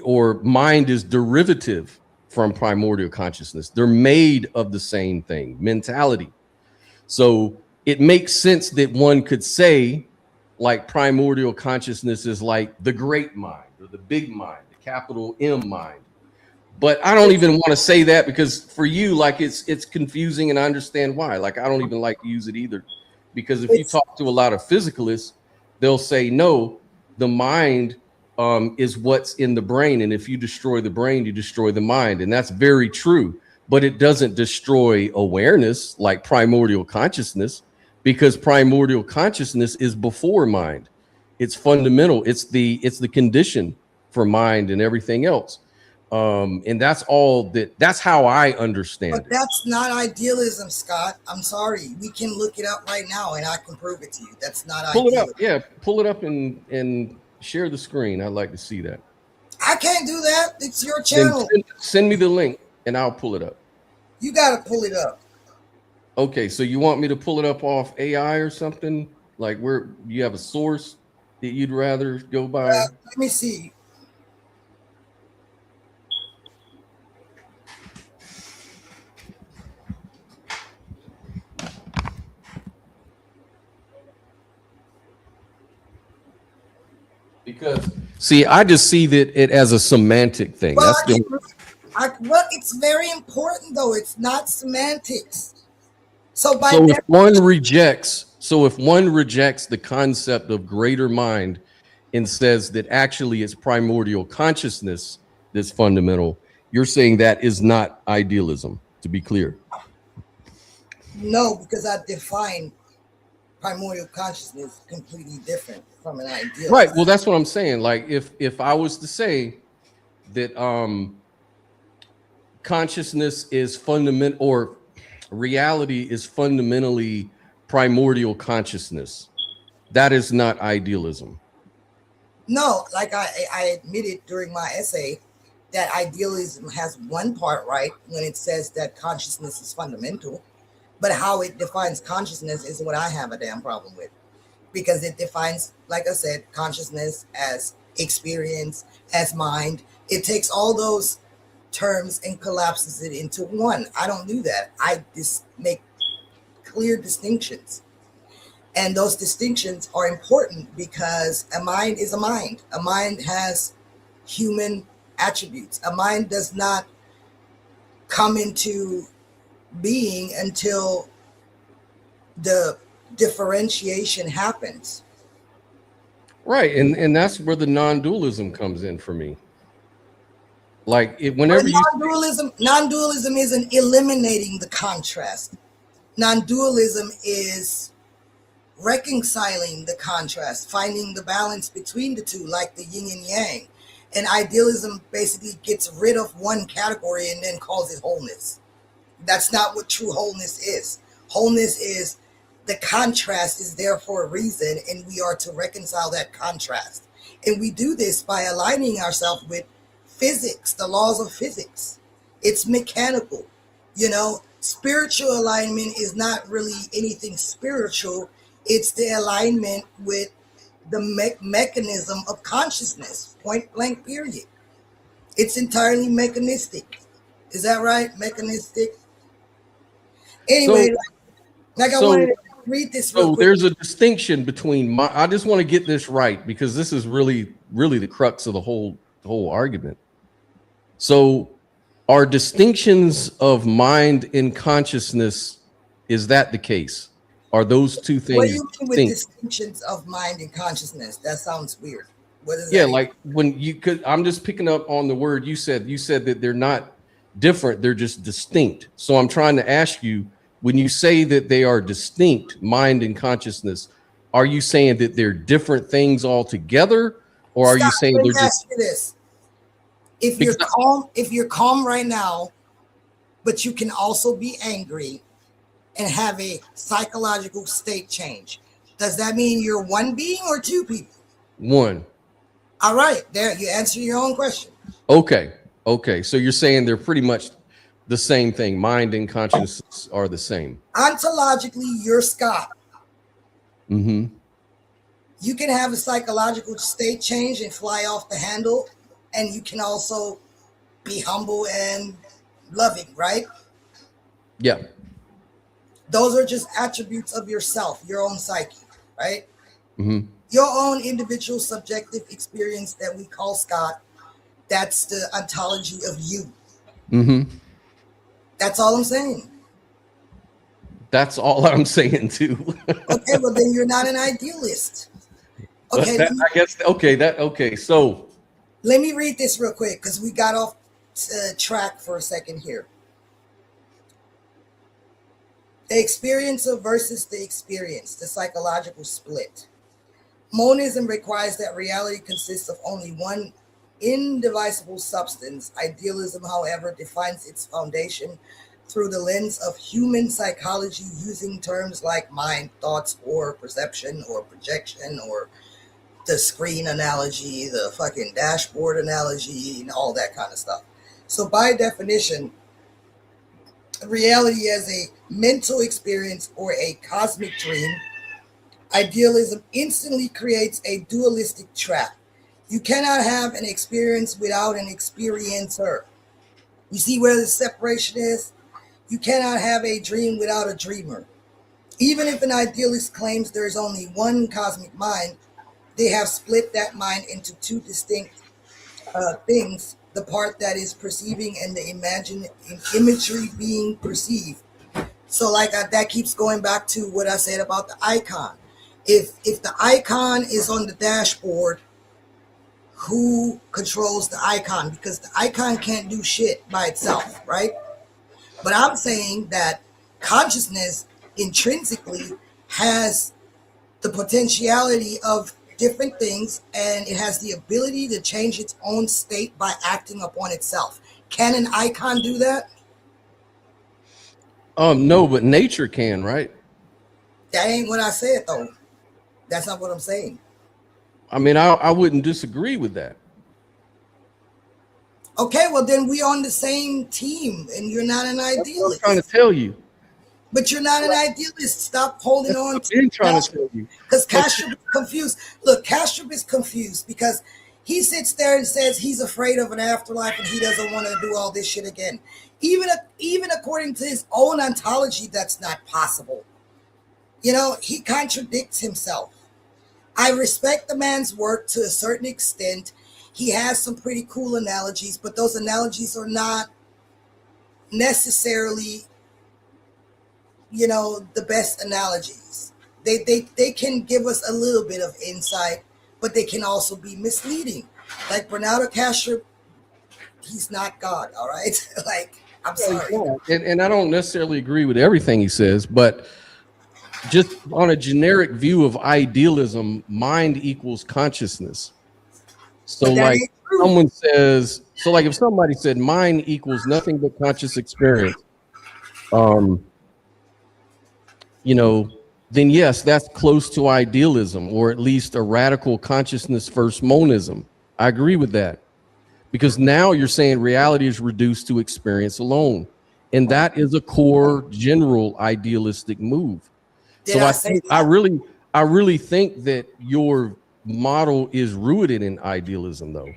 or mind is derivative from primordial consciousness. They're made of the same thing, mentality. So it makes sense that one could say, like, primordial consciousness is like the great mind or the big mind, the capital M mind. But I don't even want to say that, because for you, like, it's confusing, and I understand why. Like, I don't even like to use it either, because if you It's talk to a lot of physicalists, they'll say no, the mind is what's in the brain, and if you destroy the brain, you destroy the mind, and that's very true. But it doesn't destroy awareness like primordial consciousness, because primordial consciousness is before mind. It's fundamental. It's the condition for mind and everything else. And that's how I But understand it. that's not idealism, Scott. I'm sorry. We can look it up right now and I can prove it to you. That's not Pull it up. idealism. Yeah, pull it up and share the screen. I'd like to see that. I can't do that. It's your Then channel. send me the link and I'll pull it up. You got to pull it up. Okay, so you want me to pull it up off AI or something? Like, where you have a source that you'd rather go by? Let me see. Because see, I just see that it as a semantic thing. Well, That's the well, it's very important though. It's not semantics. So by So if one rejects the concept of greater mind and says that actually it's primordial consciousness that's fundamental, you're saying that is not idealism. to be clear. No, because I define primordial consciousness completely different from an idealist. Right. Well, that's what I'm saying. Like if I was to say that consciousness is fundamental, or reality is fundamentally primordial consciousness, that is not idealism. No, like I admitted during my essay that idealism has one part right when it says that consciousness is fundamental, but how it defines consciousness is what I have a damn problem with, because it defines, like I said, consciousness as experience, as mind. It takes all those terms and collapses it into one. I don't do that. I just make clear distinctions. And those distinctions are important because a mind is a mind. A mind has human attributes. A mind does not come into being until the differentiation happens. Right. And that's where the non-dualism comes in for me. Like whenever you non-dualism isn't eliminating the contrast. Non-dualism is reconciling the contrast, finding the balance between the two, like the yin and yang. And idealism basically gets rid of one category and then calls it wholeness. That's not what true wholeness is. Wholeness is the contrast is there for a reason, and we are to reconcile that contrast. And we do this by aligning ourselves with physics, the laws of physics. It's mechanical. Spiritual alignment is not really anything spiritual. It's the alignment with the mechanism of consciousness, point blank, period. It's entirely mechanistic. Is that right? Mechanistic. Anyway, I wanted to read this real quick. There's a distinction between I just want to get this right, because this is really, really the crux of the whole argument. So are distinctions of mind and consciousness, is that the case? Are those two things? What do you mean with distinctions of mind and consciousness? That sounds weird. What is that? Yeah, like when you could, I'm just picking up on the word you said. You said that they're not different, they're just distinct. So I'm trying to ask you, when you say that they are distinct, mind and consciousness, are you saying that they're different things altogether, or are you saying they're just this? If you're calm right now, but you can also be angry and have a psychological state change, does that mean you're one being or two people? One. All right, there you answer your own question. Okay. So you're saying they're pretty much the same thing. Mind and consciousness are the same. Ontologically, you're Scott. Mm-hmm. You can have a psychological state change and fly off the handle, and you can also be humble and loving, right? Yeah. Those are just attributes of yourself, your own psyche, right? Mm-hmm. Your own individual subjective experience that we call Scott, that's the ontology of you. Mm-hmm. That's all I'm saying. That's all I'm saying too. Okay, well then you're not an idealist. Okay, So let me read this real quick because we got off track for a second here. The experiencer versus the experience, the psychological split. Monism requires that reality consists of only one indivisible substance. Idealism, however, defines its foundation through the lens of human psychology, using terms like mind, thoughts, or perception, or projection, or the screen analogy, the fucking dashboard analogy, and all that kind of stuff. So by definition, reality as a mental experience or a cosmic dream, idealism instantly creates a dualistic trap. You cannot have an experience without an experiencer. You see where the separation is? You cannot have a dream without a dreamer. Even if an idealist claims there is only one cosmic mind, they have split that mind into two distinct things, the part that is perceiving and the imagery being perceived. So that keeps going back to what I said about the icon. If the icon is on the dashboard, who controls the icon? Because the icon can't do shit by itself, right? But I'm saying that consciousness intrinsically has the potentiality of different things, and it has the ability to change its own state by acting upon itself. Can an icon do that? No, but nature can, right? That ain't what I said, though. That's not what I'm saying. I mean, I wouldn't disagree with that. Okay, well then we on the same team, and you're not an That's what I'm idealist. trying to tell you. But you're not an idealist. Stop holding That's what on I've to been trying to tell you. because But Kastrup is confused. Look, Kastrup is confused because he sits there and says he's afraid of an afterlife and he doesn't want to do all this shit again. Even according to his own ontology, that's not possible. You know, he contradicts himself. I respect the man's work to a certain extent. He has some pretty cool analogies, but those analogies are not necessarily, you know, the best analogies. They can give us a little bit of insight, but they can also be misleading. Like Bernardo Castro, he's not God, all right? Like, I'm sorry. and I don't necessarily agree with everything he says, but just on a generic view of idealism, mind equals consciousness. So But that like ain't true. someone says, so like if somebody said mind equals nothing but conscious experience, um, you know, then yes, that's close to idealism, or at least a radical consciousness first monism. I agree with that. Because now you're saying reality is reduced to experience alone. And that is a core general idealistic move. Did So I I say think that? I really think that your model is rooted in idealism though.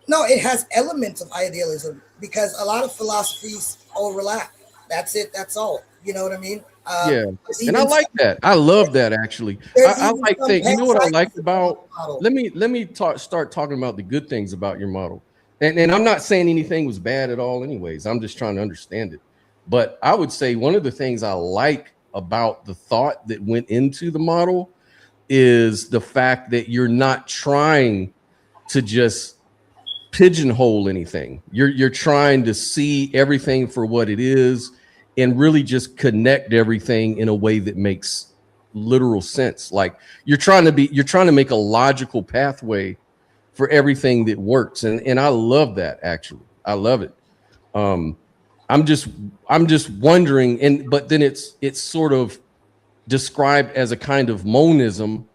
No, it has elements of idealism because a lot of philosophies overlap. That's it. That's all. You know what I mean? Yeah. There's And I even like that. I love that actually. there's I even like some that. You know what I like panpsychism on about the model. let me start talking about the good things about your model. And I'm not saying anything was bad at all anyways. I'm just trying to understand it. But I would say one of the things I like about the thought that went into the model is the fact that you're not trying to just pigeonhole anything. You're trying to see everything for what it is and really just connect everything in a way that makes literal sense. Like you're trying to make a logical pathway for everything that works. And I love that actually. I love it. Um I'm just I'm just wondering, and but then it's sort of described as a kind of monism,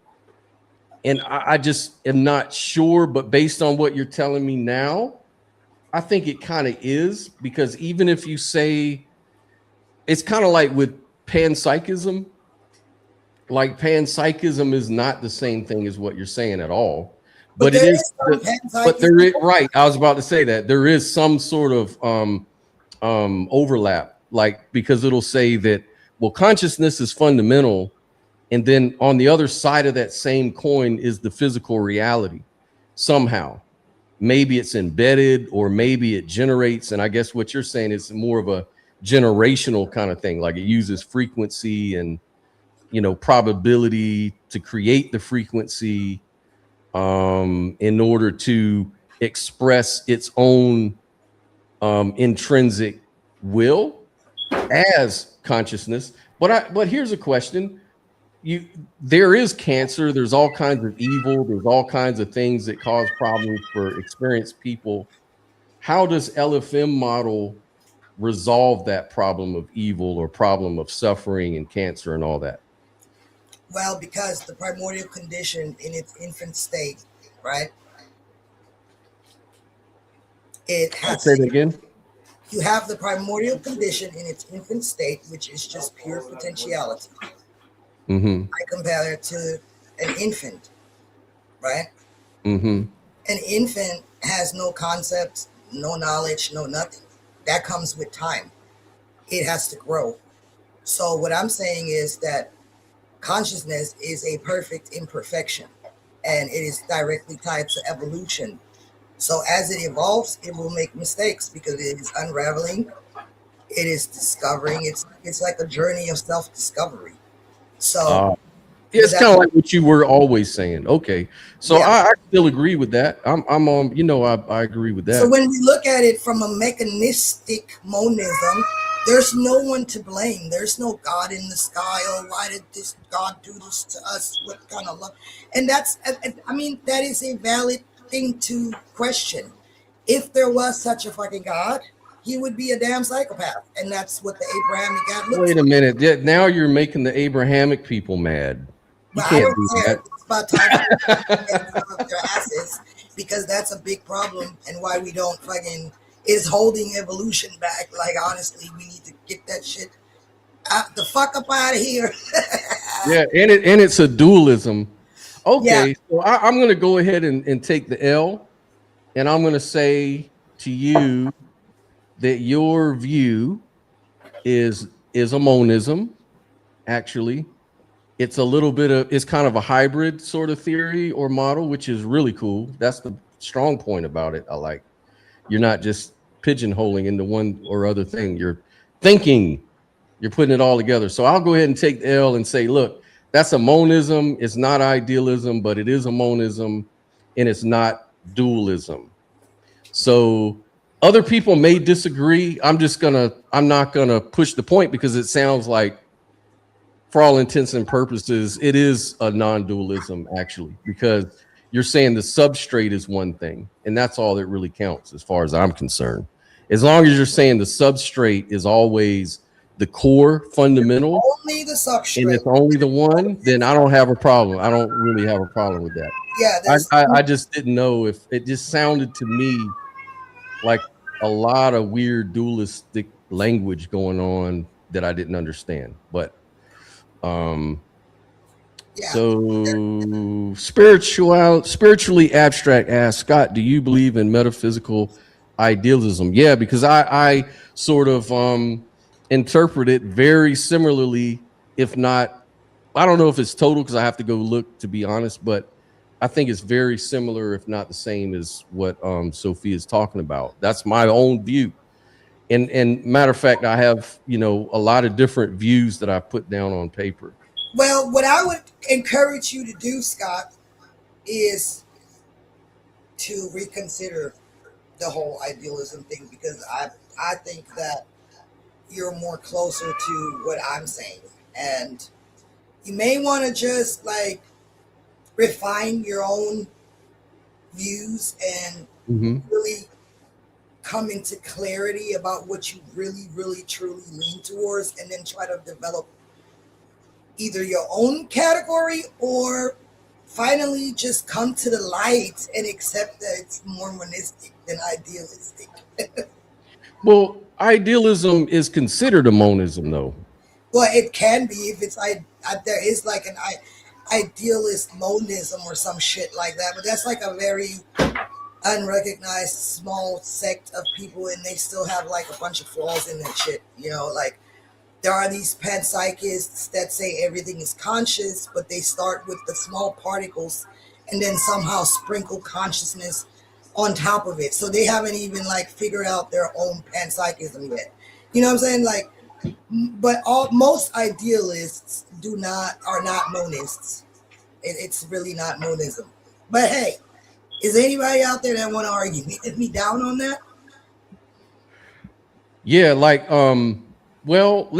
and I just am not sure, but based on what you're telling me now, I think it kind of is, because even if you say it's kind of like with panpsychism, like panpsychism is not the same thing as what you're saying at all, But but it there is is some but there panpsychism. is, right, I was about to say that there is some sort of overlap, like because it'll say that, well, consciousness is fundamental, and then on the other side of that same coin is the physical reality somehow. Maybe it's embedded or maybe it generates. And I guess what you're saying is more of a generational kind of thing. Like it uses frequency and, probability to create the frequency in order to express its own intrinsic will as consciousness. But here's a question. There is cancer, there's all kinds of evil, there's all kinds of things that cause problems for experienced people. How does LFM model resolve that problem of evil or problem of suffering and cancer and all that? Well, because the primordial condition in its infant state, right? It Say has that again. You have the primordial condition in its infant state, which is just pure potentiality. Mm-hmm. I compare it to an infant, right? Mm-hmm. An infant has no concepts, no knowledge, no nothing. That comes with time. It has to grow. So what I'm saying is that consciousness is a perfect imperfection, and it is directly tied to evolution. So as it evolves, it will make mistakes because it is unraveling, it is discovering. It's like a journey of self-discovery. So Uh, It's kind of like what you were always saying. Okay, so I still agree with that. I'm I agree with that. So when we look at it from a mechanistic monism, there's no one to blame. There's no God in the sky. Oh, why did this God do this to us? What kind of love? And that's, I mean, that is a valid thing to question. If there was such a fucking God, he would be a damn psychopath, and that's what the Abrahamic God looks like. Wait a minute. Now you're making the Abrahamic people mad. You But can't I don't do care. that. It's about time to get off their asses, because that's a big problem, and why we don't fucking is holding evolution back. Like, honestly, we need to get that shit the fuck up out of here. Yeah, and it's a dualism. Okay, Yeah. so I'm going to go ahead and take the L, and I'm going to say to you that your view is a monism. Actually, it's a little bit of, it's kind of a hybrid sort of theory or model, which is really cool. That's the strong point about it. I like, you're not just pigeonholing into one or other thing. You're thinking, you're putting it all together. So I'll go ahead and take the L and say, look, that's a monism. It's not idealism, but it is a monism, and it's not dualism. So other people may disagree. I'm not gonna push the point, because it sounds like, for all intents and purposes, it is a non-dualism, actually, because you're saying the substrate is one thing, and that's all that really counts as far as I'm concerned. As long as you're saying the substrate is always the core fundamental, Only the substrate, and it's only the one, then I don't have a problem. I don't really have a problem with that. Yeah, I just didn't know, if it just sounded to me like a lot of weird dualistic language going on that I didn't understand. But so spiritually abstract asks, Scott, do you believe in metaphysical idealism? Yeah, because I sort of interpret it very similarly, if not, I don't know if it's total, because I have to go look, to be honest, but I think it's very similar, if not the same, as what Sophia is talking about. That's my own view. And matter of fact, I have, a lot of different views that I put down on paper. Well, what I would encourage you to do, Scott, is to reconsider the whole idealism thing, because I think that you're more closer to what I'm saying, and you may want to just like refine your own views and really come into clarity about what you really, really, truly lean towards, and then try to develop either your own category, or finally just come to the light and accept that it's more monistic than idealistic. Well, idealism is considered a monism, though. Well, it can be if it's there is like an idealist monism or some shit like that, but that's like a very unrecognized small sect of people, and they still have like a bunch of flaws in that shit. Like, there are these panpsychists that say everything is conscious, but they start with the small particles and then somehow sprinkle consciousness on top of it. So they haven't even like figured out their own panpsychism yet. You know what I'm saying? Like, but most idealists are not monists. It's really not monism. But hey, is anybody out there that want to argue me down on that? Yeah, like well,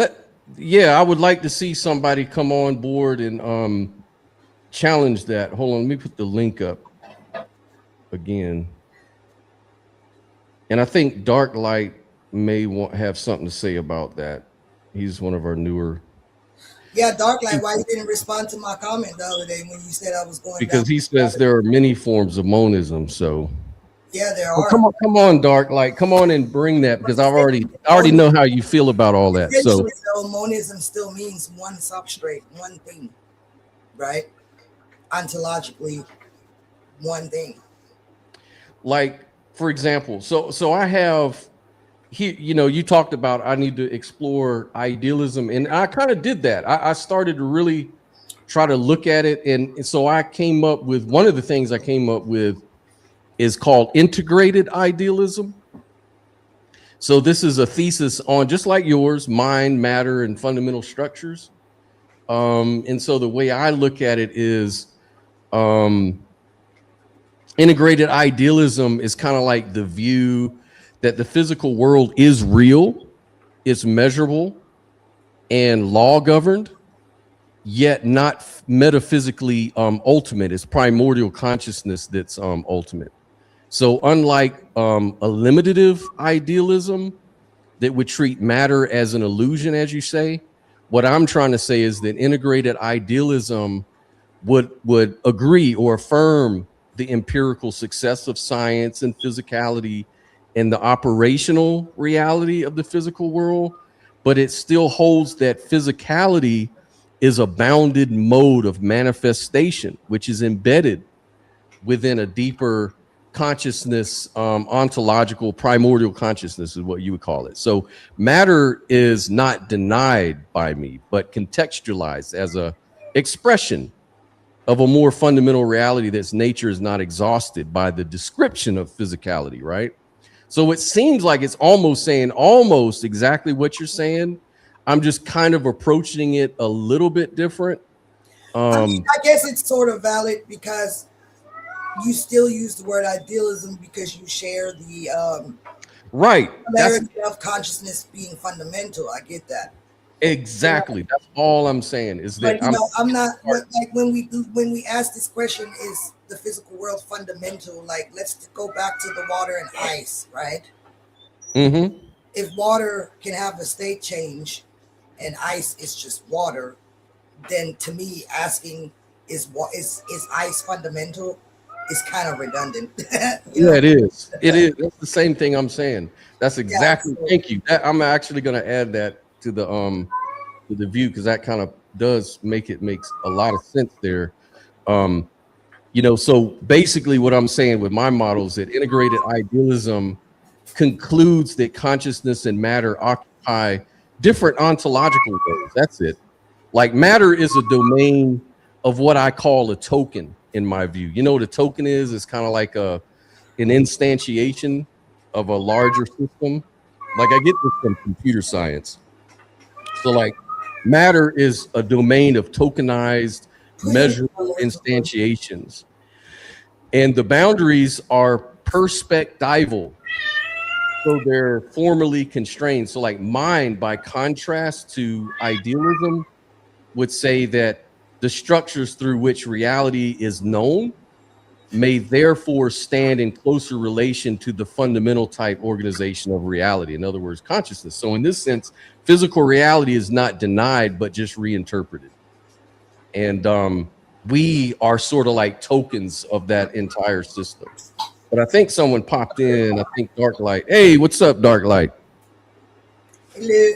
I would like to see somebody come on board and challenge that. Hold on, let me put the link up again. And I think Dark Light may have something to say about that. He's one of our newer. Yeah, Dark Light, why you didn't respond to my comment the other day when you said I was going because he says there are many forms of monism, so yeah, there are. Come on, Dark Light, come on and bring that, because I already know how you feel about all that. So monism still means one substrate, one thing, right? Ontologically, one thing. Like, for example, so I have here, you talked about I need to explore idealism, and I kind of did that. I started to really try to look at it, and so I came up with, one of the things I came up with is called integrated idealism. So this is a thesis on, just like yours, mind, matter, and fundamental structures. And so the way I look at it is integrated idealism is kind of like the view that the physical world is real, it's measurable, and law governed, yet not metaphysically ultimate. It's primordial consciousness that's ultimate. So unlike a limitative idealism that would treat matter as an illusion, as you say, what I'm trying to say is that integrated idealism would agree or affirm the empirical success of science and physicality and the operational reality of the physical world, but it still holds that physicality is a bounded mode of manifestation, which is embedded within a deeper consciousness, ontological primordial consciousness is what you would call it. So matter is not denied by me, but contextualized as a expression of a more fundamental reality that's nature is not exhausted by the description of physicality, right? So it seems like it's almost saying almost exactly what you're saying. I'm just kind of approaching it a little bit different. I mean, I guess it's sort of valid because you still use the word idealism because you share the right polarity of consciousness being fundamental. I get that. Exactly. Yeah. That's all I'm saying is that but, I'm not like when we ask this question, is the physical world fundamental? Like, let's go back to the water and ice, right? Mm-hmm. If water can have a state change and ice is just water, then to me asking is ice fundamental is kind of redundant. Yeah, it is. It is. That's the same thing I'm saying. That's exactly. Yeah, thank you. I'm actually going to add that to the view because that kind of does makes a lot of sense there. So basically, what I'm saying with my model is that integrated idealism concludes that consciousness and matter occupy different ontological roles. That's it. Like matter is a domain of what I call a token in my view. You know what a token is? It's kind of like an instantiation of a larger system. Like I get this from computer science. So like matter is a domain of tokenized, measurable instantiations. And the boundaries are perspectival. So they're formally constrained. So like mind, by contrast to idealism, would say that the structures through which reality is known may therefore stand in closer relation to the fundamental type organization of reality. In other words, consciousness. So in this sense, physical reality is not denied, but just reinterpreted. And we are sort of like tokens of that entire system. But I think someone popped in. I think Dark Light. Hey, what's up, Dark Light? Hello.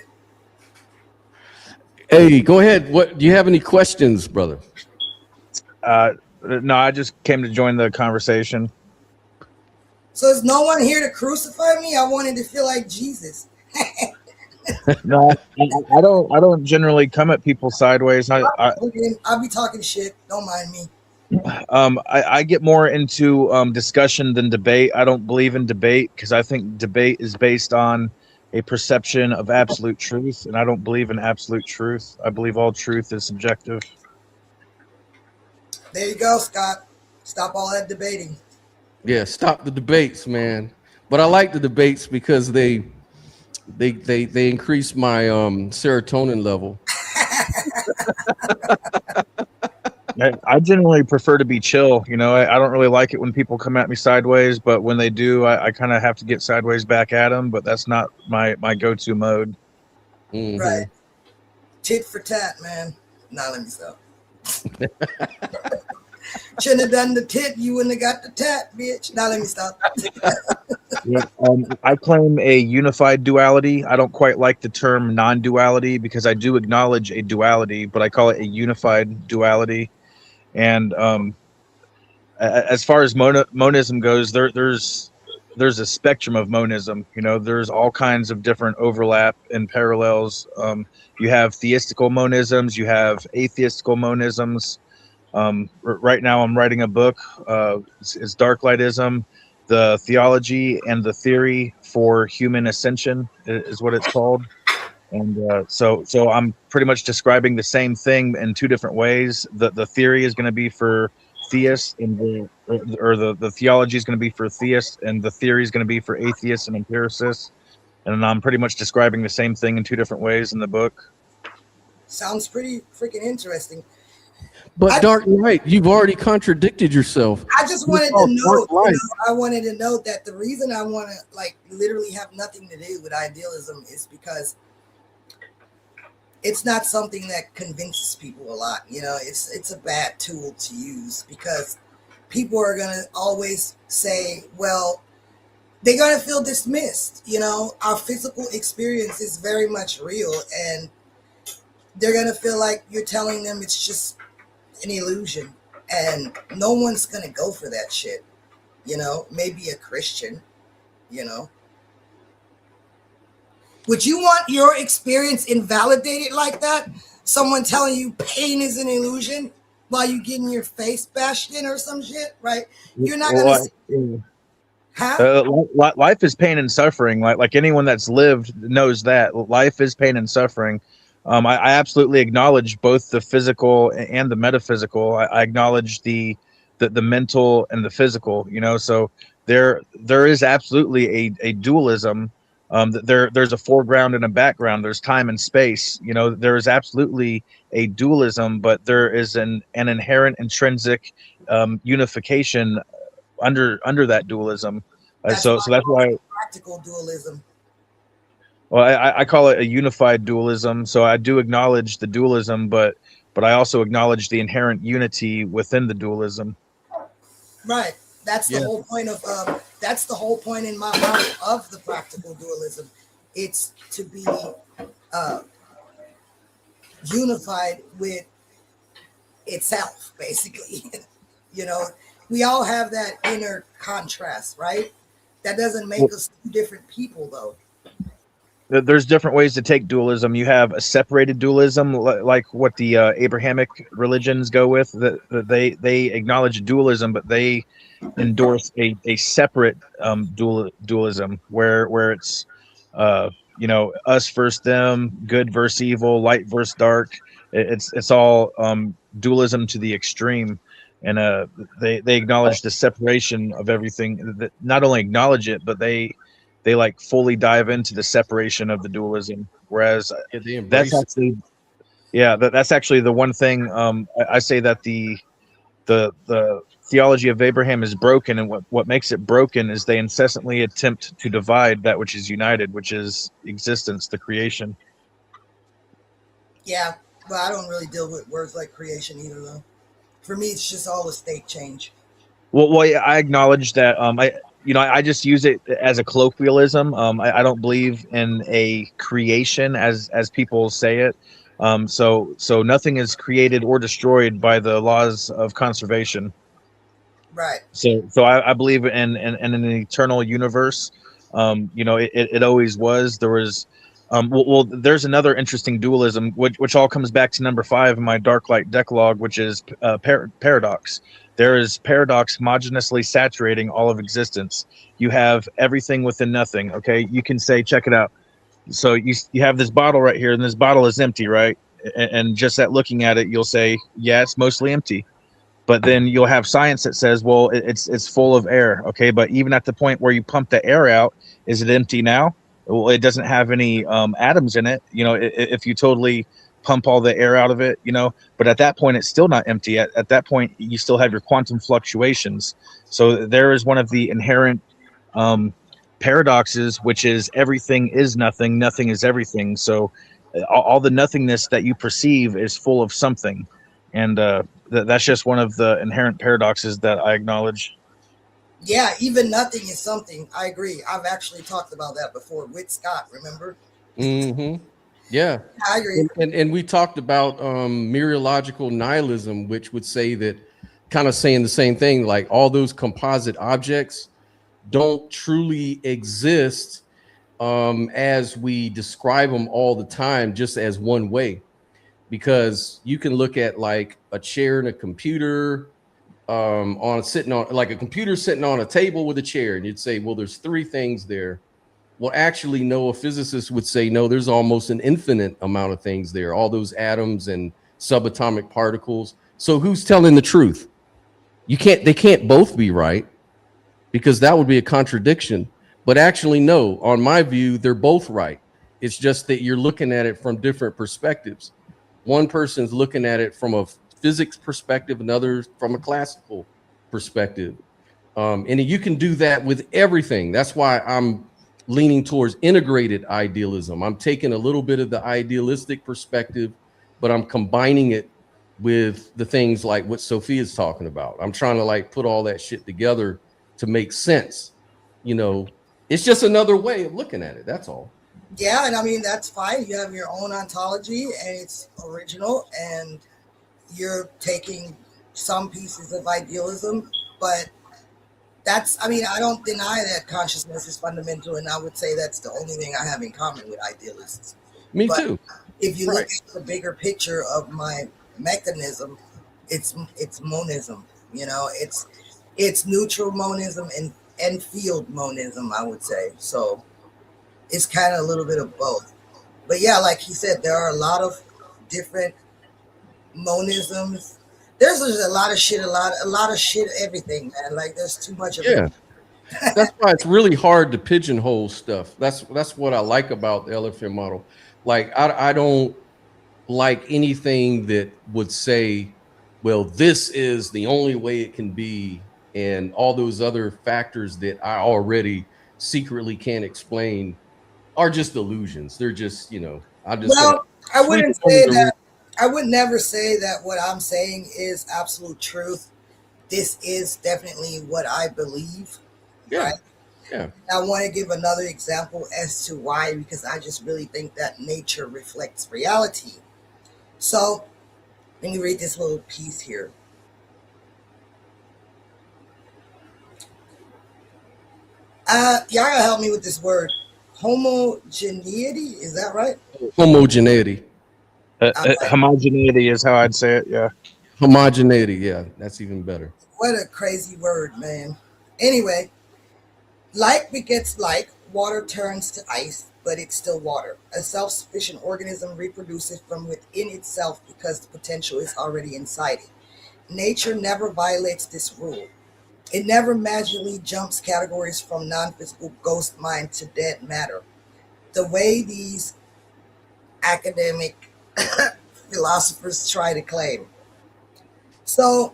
Hey, go ahead. What do you have any questions, brother? No, I just came to join the conversation. So is no one here to crucify me? I wanted to feel like Jesus. No, I don't generally come at people sideways. I'll be talking shit. Don't mind me. I get more into discussion than debate. I don't believe in debate because I think debate is based on a perception of absolute truth, and I don't believe in absolute truth. I believe all truth is subjective. There you go, Scott. Stop all that debating. Yeah, stop the debates, man. But I like the debates because they increase my serotonin level. I generally prefer to be chill. I don't really like it when people come at me sideways, but when they do, I kind of have to get sideways back at them. But that's not my go-to mode. Mm-hmm. Right. Tit for tat, man. Now let me stop. Shouldn't have done the tit. You wouldn't have got the tat, bitch. Now let me stop. Yeah, I claim a unified duality. I don't quite like the term non-duality because I do acknowledge a duality, but I call it a unified duality. And as far as monism goes, there's a spectrum of monism. There's all kinds of different overlap and parallels. You have theistical monisms, you have atheistical monisms. Right now I'm writing a book. It's Dark Lightism, the theology and the theory for human ascension is what it's called. And so I'm pretty much describing the same thing in two different ways. The theory is going to be for theists, and the theology is going to be for theists, and the theory is going to be for atheists and empiricists. And I'm pretty much describing the same thing in two different ways in the book. Sounds pretty freaking interesting. But Dark Knight, you've already contradicted yourself. I just wanted to note, I wanted to note that the reason I want to like literally have nothing to do with idealism is because it's not something that convinces people a lot. You know, it's a bad tool to use because people are going to always say, well, they're going to feel dismissed. You know, our physical experience is very much real, and they're going to feel like you're telling them it's just an illusion, and no one's going to go for that shit. You know, maybe a Christian, you know. Would you want your experience invalidated like that? Someone telling you pain is an illusion while you getting your face bashed in or some shit, right? You're not gonna. Life is pain and suffering. Like anyone that's lived knows that life is pain and suffering. I absolutely acknowledge both the physical and the metaphysical. I acknowledge the mental and the physical. You know, so there is absolutely a dualism. There's a foreground and a background. There's time and space. You know, there is absolutely a dualism, but there is an inherent intrinsic unification under that dualism. So that's why practical dualism. Well, I call it a unified dualism. So I do acknowledge the dualism, but I also acknowledge the inherent unity within the dualism. Right. That's the whole point of that's the whole point in my mind of the practical dualism. It's to be unified with itself, basically. You know, we all have that inner contrast, right? That doesn't make us two different people, though. There's different ways to take dualism. You have a separated dualism, like what the Abrahamic religions go with. That they acknowledge dualism, but they endorse a separate dualism where it's us versus them, good versus evil, light versus dark. It's all dualism to the extreme, and they acknowledge the separation of everything. That not only acknowledge it, but they like fully dive into the separation of the dualism. Whereas that's actually that's actually the one thing I say that the theology of Abraham is broken, and what makes it broken is they incessantly attempt to divide that which is united, which is existence, the creation. Yeah, but I don't really deal with words like creation either, though. For me, it's just all a state change. Well, yeah, I acknowledge that. I just use it as a colloquialism. I don't believe in a creation as people say it. So nothing is created or destroyed by the laws of conservation. Right. So I believe in an eternal universe. It always was. There was. There's another interesting dualism, which all comes back to number 5 in my Dark Light Decalogue, which is paradox. There is paradox homogeneously saturating all of existence. You have everything within nothing. Okay, you can say, check it out. So you have this bottle right here, and this bottle is empty, right? And just at looking at it, you'll say, yeah, it's mostly empty. But then you'll have science that says, well, it's full of air. Okay, but even at the point where you pump the air out, is it empty now? Well, it doesn't have any atoms in it. You know, if you totally pump all the air out of it, but at that point, it's still not empty. At that point, you still have your quantum fluctuations. So there is one of the inherent paradoxes, which is everything is nothing, nothing is everything. So all the nothingness that you perceive is full of something. And that's just one of the inherent paradoxes that I acknowledge. Yeah, even nothing is something. I agree. I've actually talked about that before with Scott, remember? Mm-hmm. Yeah. I agree. And we talked about mereological nihilism, which would say that, kind of saying the same thing, like all those composite objects don't truly exist as we describe them all the time, just as one way. Because you can look at like a chair and a computer, sitting on like a computer sitting on a table with a chair, and you'd say, well, there's 3 things there. Well, actually, no, a physicist would say no, there's almost an infinite amount of things there, all those atoms and subatomic particles. So who's telling the truth? They can't both be right, because that would be a contradiction. But actually, no, on my view, they're both right. It's just that you're looking at it from different perspectives. One person's looking at it from a physics perspective, another from a classical perspective. And you can do that with everything. That's why I'm leaning towards integrated idealism. I'm taking a little bit of the idealistic perspective, but I'm combining it with the things like what Sophia's talking about. I'm trying to like put all that shit together to make sense. You know, it's just another way of looking at it. That's all. Yeah, and I mean, that's fine. You have your own ontology and it's original, and you're taking some pieces of idealism, but that's, I mean, I don't deny that consciousness is fundamental, and I would say that's the only thing I have in common with idealists. Me But too. if you Right. look at the bigger picture of my mechanism, it's monism. You know, it's neutral monism and field monism, I would say. So it's kind of a little bit of both. But yeah, like he said, there are a lot of different monisms. There's just a lot of shit, a lot of shit, everything, man. Like there's too much of it. Yeah. That's why it's really hard to pigeonhole stuff. That's what I like about the LFM model. Like I don't like anything that would say, well, this is the only way it can be, and all those other factors that I already secretly can't explain are just illusions. They're just, you know, Well, I sweep wouldn't them say under the that. I would never say that what I'm saying is absolute truth. This is definitely what I believe, Yeah, right? yeah. I want to give another example as to why, because I just really think that nature reflects reality. So let me read this little piece here. Y'all gotta help me with this word. Homogeneity, is that right? Homogeneity. Homogeneity is how I'd say it. Yeah. Homogeneity, yeah, that's even better. What a crazy word, man. Anyway, like begets like, water turns to ice, but it's still water. A self-sufficient organism reproduces from within itself because the potential is already inside it. Nature never violates this rule. It never magically jumps categories from non-physical ghost mind to dead matter, the way these academic philosophers try to claim. So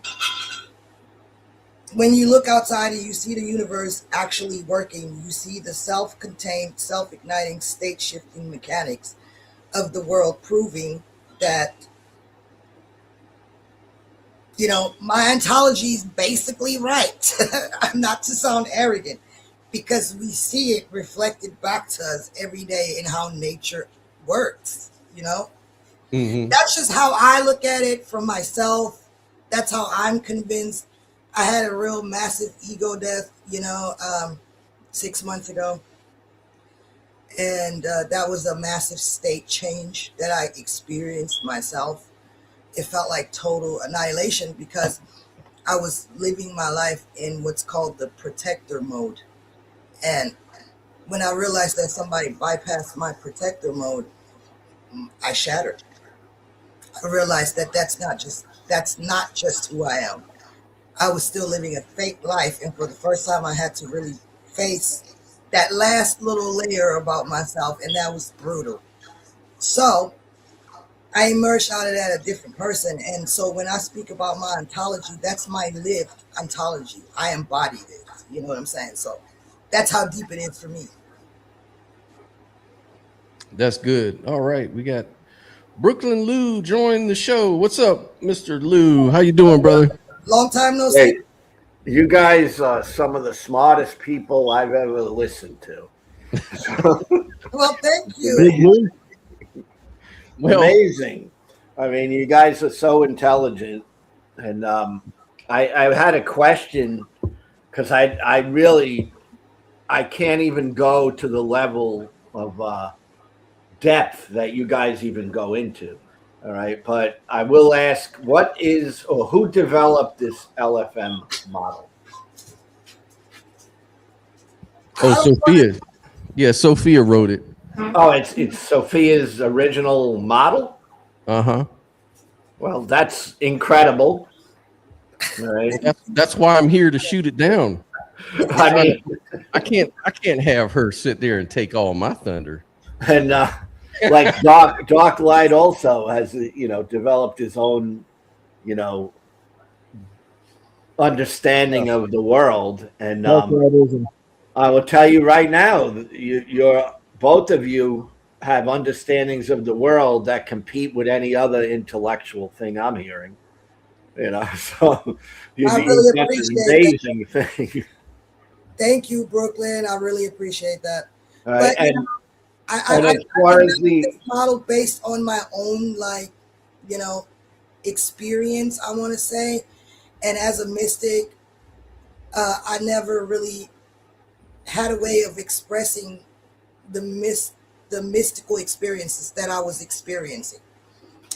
when you look outside and you see the universe actually working, you see the self-contained, self-igniting, state-shifting mechanics of the world, proving that, you know, my ontology is basically right. Not to sound arrogant, because we see it reflected back to us every day in how nature works, you know? Mm-hmm. That's just how I look at it from myself. That's how I'm convinced. I had a real massive ego death, you know, 6 months ago. And that was a massive state change that I experienced myself. It felt like total annihilation because I was living my life in what's called the protector mode. And when I realized that somebody bypassed my protector mode, I shattered. I realized that that's not just who I am. I was still living a fake life, and for the first time I had to really face that last little layer about myself, and that was brutal. So I emerged out of that a different person. And so when I speak about my ontology, that's my lived ontology. I embody it. You know what I'm saying? So that's how deep it is for me. That's good. All right, we got Brooklyn Lou join the show. What's up, Mr. Lou? How you doing, brother? Long time no Hey, see. you guys are some of the smartest people I've ever listened to. Well, thank you. Big Lou. Well, Amazing. I mean, you guys are so intelligent. And I had a question because I really, I can't even go to the level of depth that you guys even go into. All right. But I will ask, what is, or who developed this LFM model? oh, Sophia. Yeah, Sophia wrote it. Oh, it's Sophia's original model. Uh-huh. Well, that's incredible. All right. That's why I'm here to shoot it down. I mean, I can't have her sit there and take all my thunder. and like Doc Light also has developed his own understanding of the world, and I will tell you right now, you're both of you have understandings of the world that compete with any other intellectual thing I'm hearing. So I really that's an appreciate amazing thing. Thank you, Brooklyn. I really appreciate that. But I as far as this model based on my own experience, I want to say, and as a mystic, I never really had a way of expressing the mystical experiences that I was experiencing,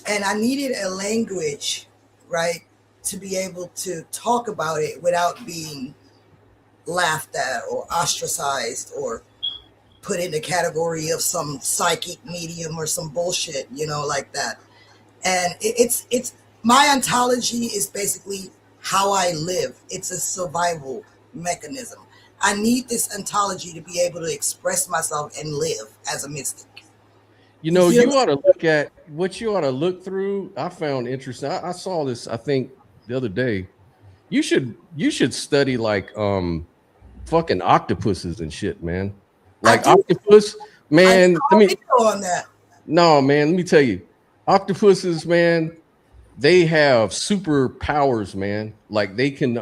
and I needed a language, right, to be able to talk about it without being laughed at or ostracized or put in the category of some psychic medium or some bullshit, like that. And it's my ontology is basically how I live. It's a survival mechanism. I need this ontology to be able to express myself and live as a mystic. You ought to look at what you ought to look through. I found interesting. I saw this, I think, the other day. You should study like fucking octopuses and shit, man. Like octopus, man. Let me on that. No, man. Let me tell you, octopuses, man. They have superpowers, man. Like they can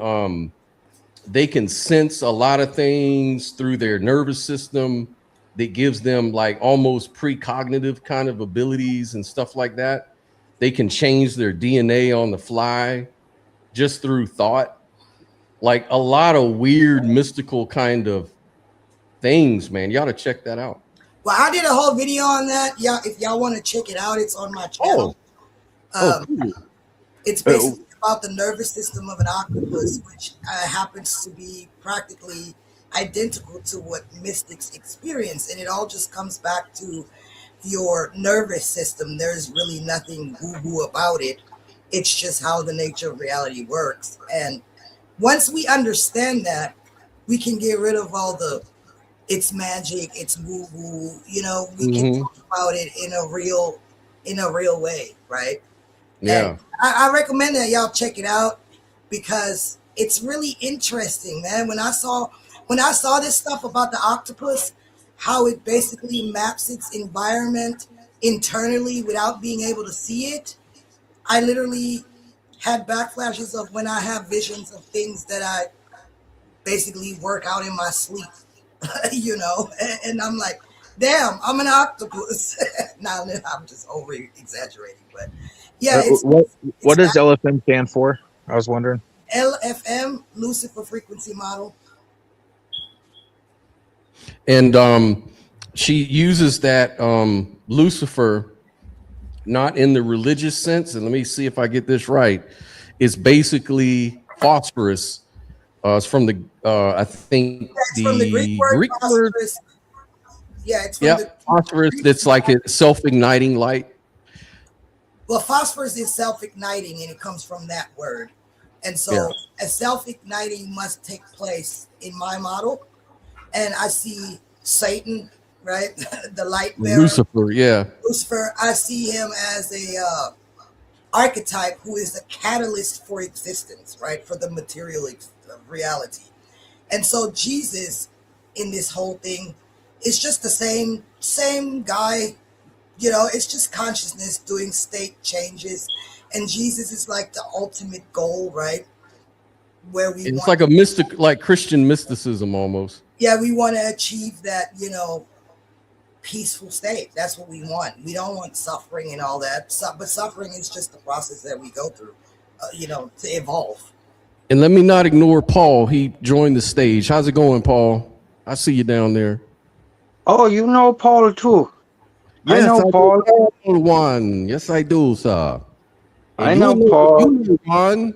sense a lot of things through their nervous system that gives them like almost precognitive kind of abilities and stuff like that. They can change their DNA on the fly just through thought. Like a lot of weird mystical kind of things, man. You ought to check that out. Well, I did a whole video on that. Yeah, if y'all want to check it out, it's on my channel. Cool. It's basically about the nervous system of an octopus, which happens to be practically identical to what mystics experience. And it all just comes back to your nervous system. There's really nothing woo-woo about it. It's just how the nature of reality works. And once we understand that, we can get rid of all the it's magic, it's woo-woo, we can talk about it in a real way, right? Yeah. And I recommend that y'all check it out because it's really interesting, man. When I saw this stuff about the octopus, how it basically maps its environment internally without being able to see it, I literally had backflashes of when I have visions of things that I basically work out in my sleep, and I'm like, damn, I'm an octopus. Now I'm just over exaggerating, but yeah. What does LFM stand for? I was wondering. LFM, Lucifer Frequency Model. And she uses that Lucifer not in the religious sense, and let me see if I get this right. It's basically phosphorus. It's from the I think from the Greek word phosphorus. Yeah, it's from the phosphorus. That's like a self-igniting light. Well, phosphorus is self-igniting, and it comes from that word. And so a self-igniting must take place in my model. And I see Satan, right? The light bearer. Lucifer, yeah. Lucifer, I see him as a archetype who is the catalyst for existence, right? For the material reality. And so Jesus in this whole thing is just the same guy. It's just consciousness doing state changes. And Jesus is like the ultimate goal, right? Where it's like a mystic, like Christian mysticism almost. Yeah, we want to achieve that, peaceful state. That's what we want. We don't want suffering and all that. But suffering is just the process that we go through, to evolve. And let me not ignore Paul. He joined the stage. How's it going, Paul? I see you down there. Oh, you know Paul too. Yes, I know Paul. One. Yes, I do, sir. And I know Paul. Juan.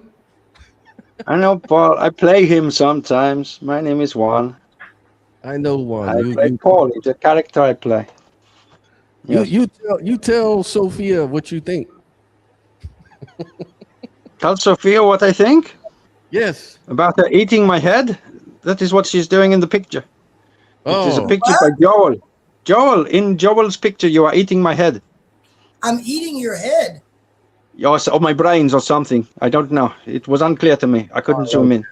I know Paul. I play him sometimes. My name is Juan. I know one. I play Paul. It's a character I play. Yes. You tell Sophia what you think. Tell Sophia what I think Yes. about her eating my head. That is what she's doing in the picture. It is a Oh, picture by Joel. Joel, in Joel's picture, you are eating my head. I'm eating your head. Yes, or my brains or something. I don't know. It was unclear to me. I couldn't zoom in.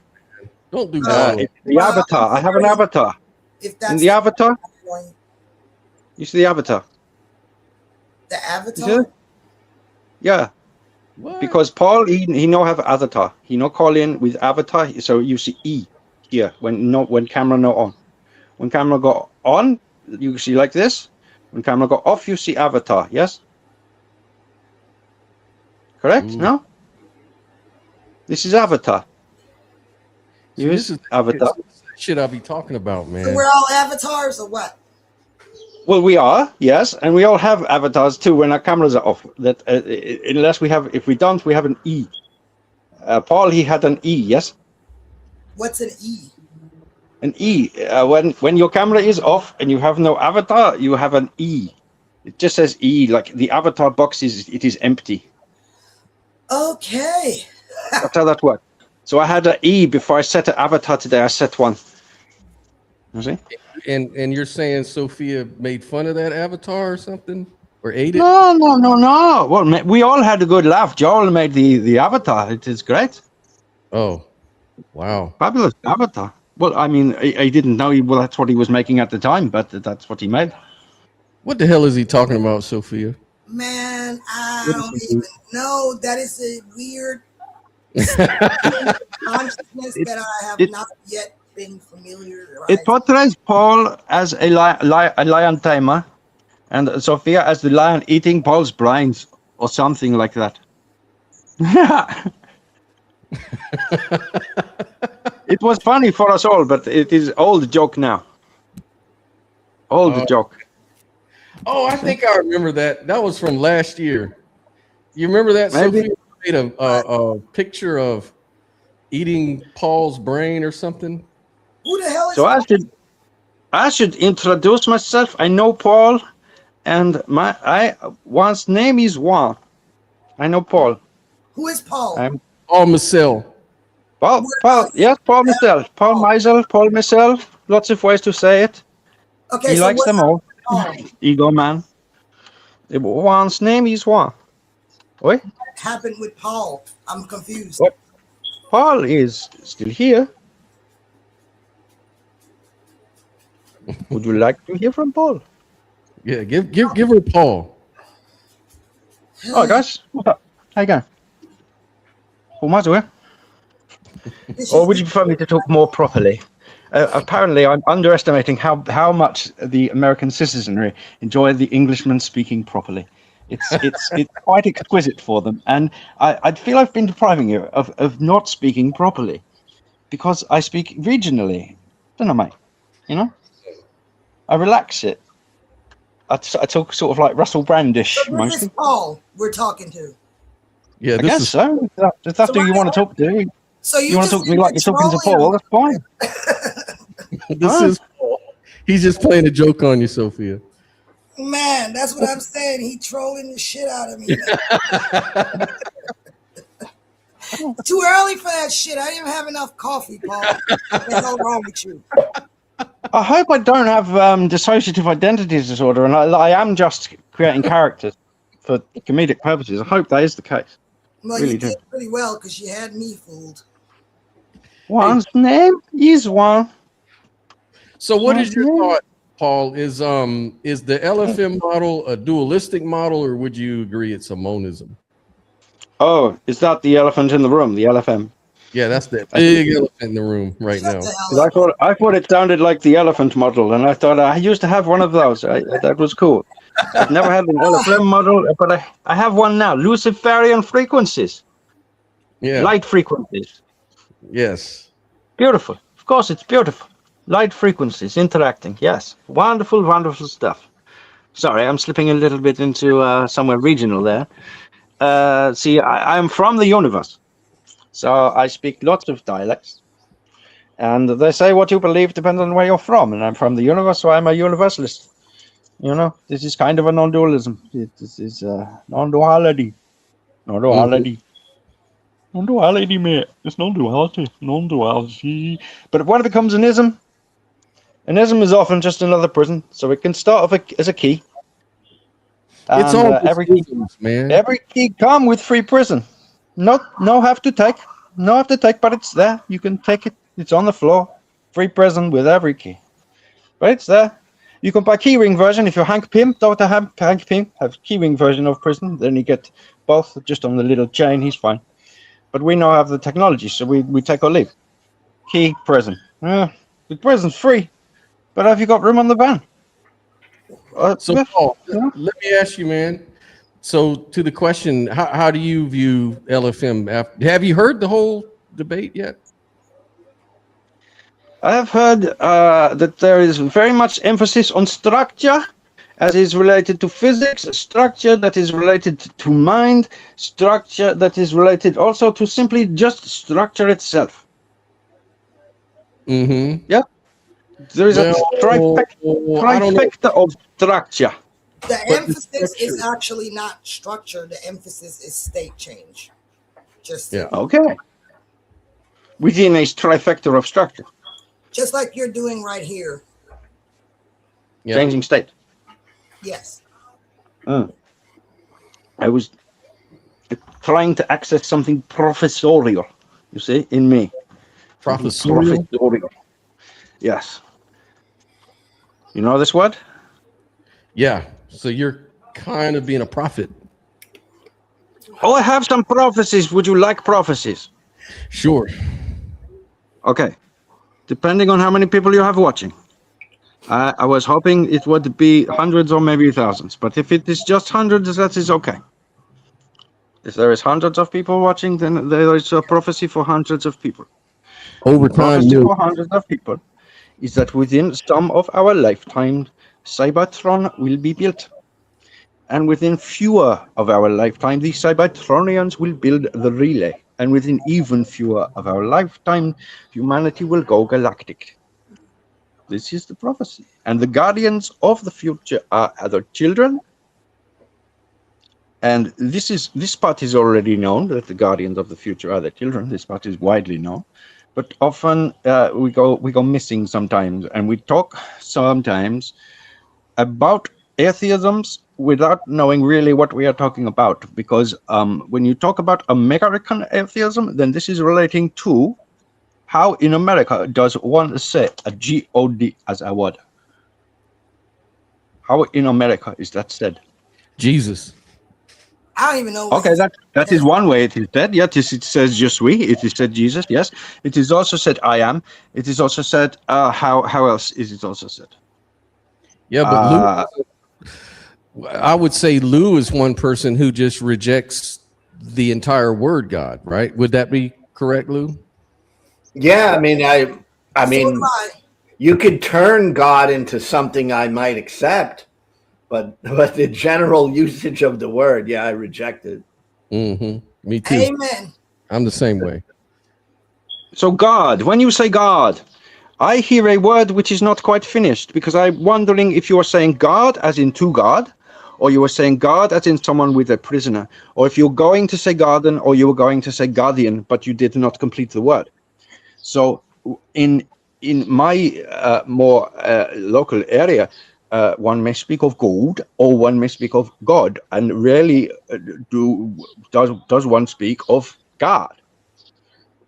don't do that. It's the avatar. I have an avatar. If In that's the avatar, point, you see the avatar. the You see avatar. it? Yeah, What? because Paul he no have avatar. He no call in with avatar. So you see E here when camera no on. When camera go on, you see like this. When camera go off, you see avatar. Yes. Correct? Ooh. No? This is avatar. See, Use this is avatar. shit I be talking about, man. So we're all avatars or what? Well, we are, yes, and we all have avatars too when our cameras are off. That unless we have, if we don't, we have an E. Paul, he had an E, yes, What's an E? an E. When your camera is off and you have no avatar, you have an E. It just says E, like the avatar box is empty. Okay. That's how that works. So I had an E before I set an avatar today. I set one. You see? And you're saying Sophia made fun of that avatar or something, or ate it? No. Well, we all had a good laugh. Joel made the avatar. It is great. Oh, wow. Fabulous avatar. Well, I mean, I didn't know well, that's what he was making at the time, but that's what he made. What the hell is he talking about, Sophia? Man, I don't even know. That is a weird consciousness that I have not yet been familiar. It portrays Paul as a lion tamer, and Sophia as the lion eating Paul's brains, or something like that. It was funny for us all, but it is old joke now. Old joke. Oh, I think I remember that. That was from last year. You remember that? Maybe. Sophia made a picture of eating Paul's brain or something. Who the hell is So I should introduce myself. I know Paul, and one's name is Juan. I know Paul. Who is Paul? I'm Paul Marcel. Paul. Yes, Paul myself. Paul Meisel. Paul myself. Lots of ways to say it. Okay, He so likes them all. Paul? Ego man. One's name is Juan. What Happened with Paul? I'm confused. What? Paul is still here. Would you like to hear from Paul? Yeah, give her Paul. Oh, guys, what's up? How you going? All my way. Or would you prefer me to talk more properly? Apparently, I'm underestimating how much the American citizenry enjoy the Englishman speaking properly. It's quite exquisite for them, and I feel I've been depriving you of not speaking properly because I speak regionally. Don't know, mate. You know, I relax it. I talk sort of like Russell Brandish So this mostly. is Paul we're talking to. Yeah, I guess so. If that's who you want to talk to. So You want to talk to me like you're talking to Paul? That's fine. This is Paul. He's just playing a joke on you, Sophia. Man, that's what I'm saying. He trolling the shit out of me. Too early for that shit. I didn't even have enough coffee, Paul. What the hell wrong with you? I hope I don't have dissociative identity disorder, and I am just creating characters for comedic purposes. I hope that is the case. Well, Really you do. did pretty well because you had me fooled. One's name is Juan. So, what is your thought, Paul? Is the LFM model a dualistic model, or would you agree it's a monism? Oh, is that the elephant in the room? The LFM. Yeah, that's that big elephant in the room right now. Shut the hell 'Cause up. I thought it sounded like the elephant model, and I thought I used to have one of those. That was cool. I've never had an LFM model, but I have one now. Luciferian frequencies, Yeah. light frequencies. Yes. Beautiful. Of course, it's beautiful. Light frequencies interacting. Yes. Wonderful, wonderful stuff. Sorry, I'm slipping a little bit into somewhere regional there. See, I'm from the universe. So I speak lots of dialects. And they say what you believe depends on where you're from. And I'm from the universe, so I'm a universalist. You know, this is kind of a non-dualism. This is non-duality. Non-duality. Non-duality, mate. It's non-duality. Non-duality. But what becomes an ism? An ism is often just another prison. So it can start off as a key. It's And, all every isms, man. Every key come with free prison. No have to take. No have to take, but it's there. You can take it. It's on the floor. Free prison with every key. But it's there. You can buy keyring version. If you're Hank Pym, Dr. Hank Pym, have keyring version of prison. Then you get both just on the little chain. He's fine. But we now have the technology, so we take or leave. Key prison. The prison's free. But have you got room on the van? So, Paul, let me ask you, man. So, to the question, how do you view LFM? Have you heard the whole debate yet? I have heard that there is very much emphasis on structure, as is related to physics, structure that is related to mind, structure that is related also to simply just structure itself. Mm-hmm. Yep. There is a trifecta of structure. The emphasis is actually not structure. The emphasis is state change. Okay. Within a trifecta of structure. Just like you're doing right here. Yep. Changing state. Yes. I was trying to access something professorial, you see, in me. Professorial? Yes. You know this word? Yeah. So you're kind of being a prophet. Oh, I have some prophecies. Would you like prophecies? Sure. Okay. Depending on how many people you have watching. I was hoping it would be hundreds or maybe thousands. But if it is just hundreds, that is okay. If there is hundreds of people watching, then there is a prophecy for hundreds of people. Over time, for hundreds of people is that within some of our lifetime, Cybertron will be built. And within fewer of our lifetime, the Cybertronians will build the relay. And within even fewer of our lifetime, humanity will go galactic. This is the prophecy. And the guardians of the future are other children. And this part is already known, that the guardians of the future are the children. This part is widely known. But often we go missing sometimes, and we talk sometimes about atheisms without knowing really what we are talking about. Because when you talk about American atheism, then this is relating to how in America does one say a God as a word? How in America is that said? Jesus. I don't even know. Okay, that is one way it is said. Yes, it says Je suis. It is said Jesus. Yes, it is also said I am. It is also said how else is it also said? Yeah, but Lou, I would say Lou is one person who just rejects the entire word God, right? Would that be correct, Lou? Yeah, I mean, you could turn God into something I might accept. But the general usage of the word, yeah, I reject it. Mm-hmm. Me too. Amen. I'm the same way. So God, when you say God, I hear a word which is not quite finished, because I'm wondering if you are saying God as in to God, or you are saying God as in someone with a prisoner, or if you're going to say garden, or you were going to say guardian, but you did not complete the word. So in my more local area, one may speak of God, or one may speak of God, and rarely does one speak of God.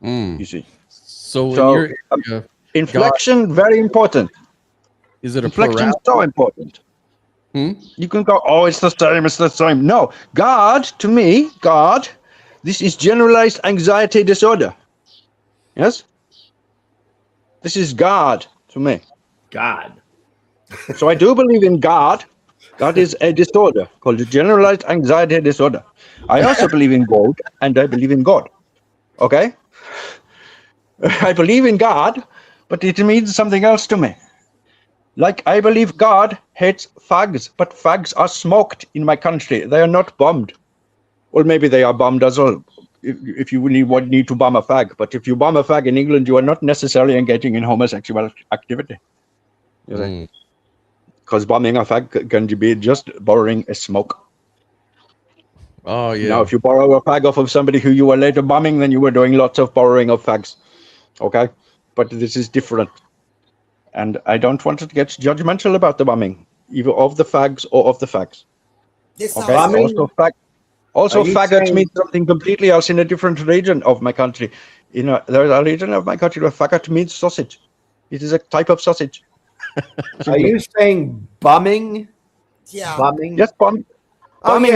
You see. So in your area, inflection God, very important. Is it inflection is so important? You can go, oh, it's the same, it's the same. No, God, to me, God, this is generalized anxiety disorder. Yes? This is God to me. God. So I do believe in God. God is a disorder called generalized anxiety disorder. I also believe in God, and I believe in God. Okay? I believe in God, but it means something else to me. Like I believe God hates fags, but fags are smoked in my country. They are not bombed. Well, maybe they are bombed as well. if you need to bomb a fag. But if you bomb a fag in England, you are not necessarily engaging in homosexual activity. Because bombing a fag can be just borrowing a smoke. Oh yeah. Now, if you borrow a fag off of somebody who you were later bombing, then you were doing lots of borrowing of fags. Okay, but this is different, and I don't want to get judgmental about the bombing, either of the fags or of the fags. Okay. Also, faggots mean something completely else in a different region of my country. There's a region of my country where faggot means sausage. It is a type of sausage. Are you saying bumming? Yeah. Bumming? Yes, bumming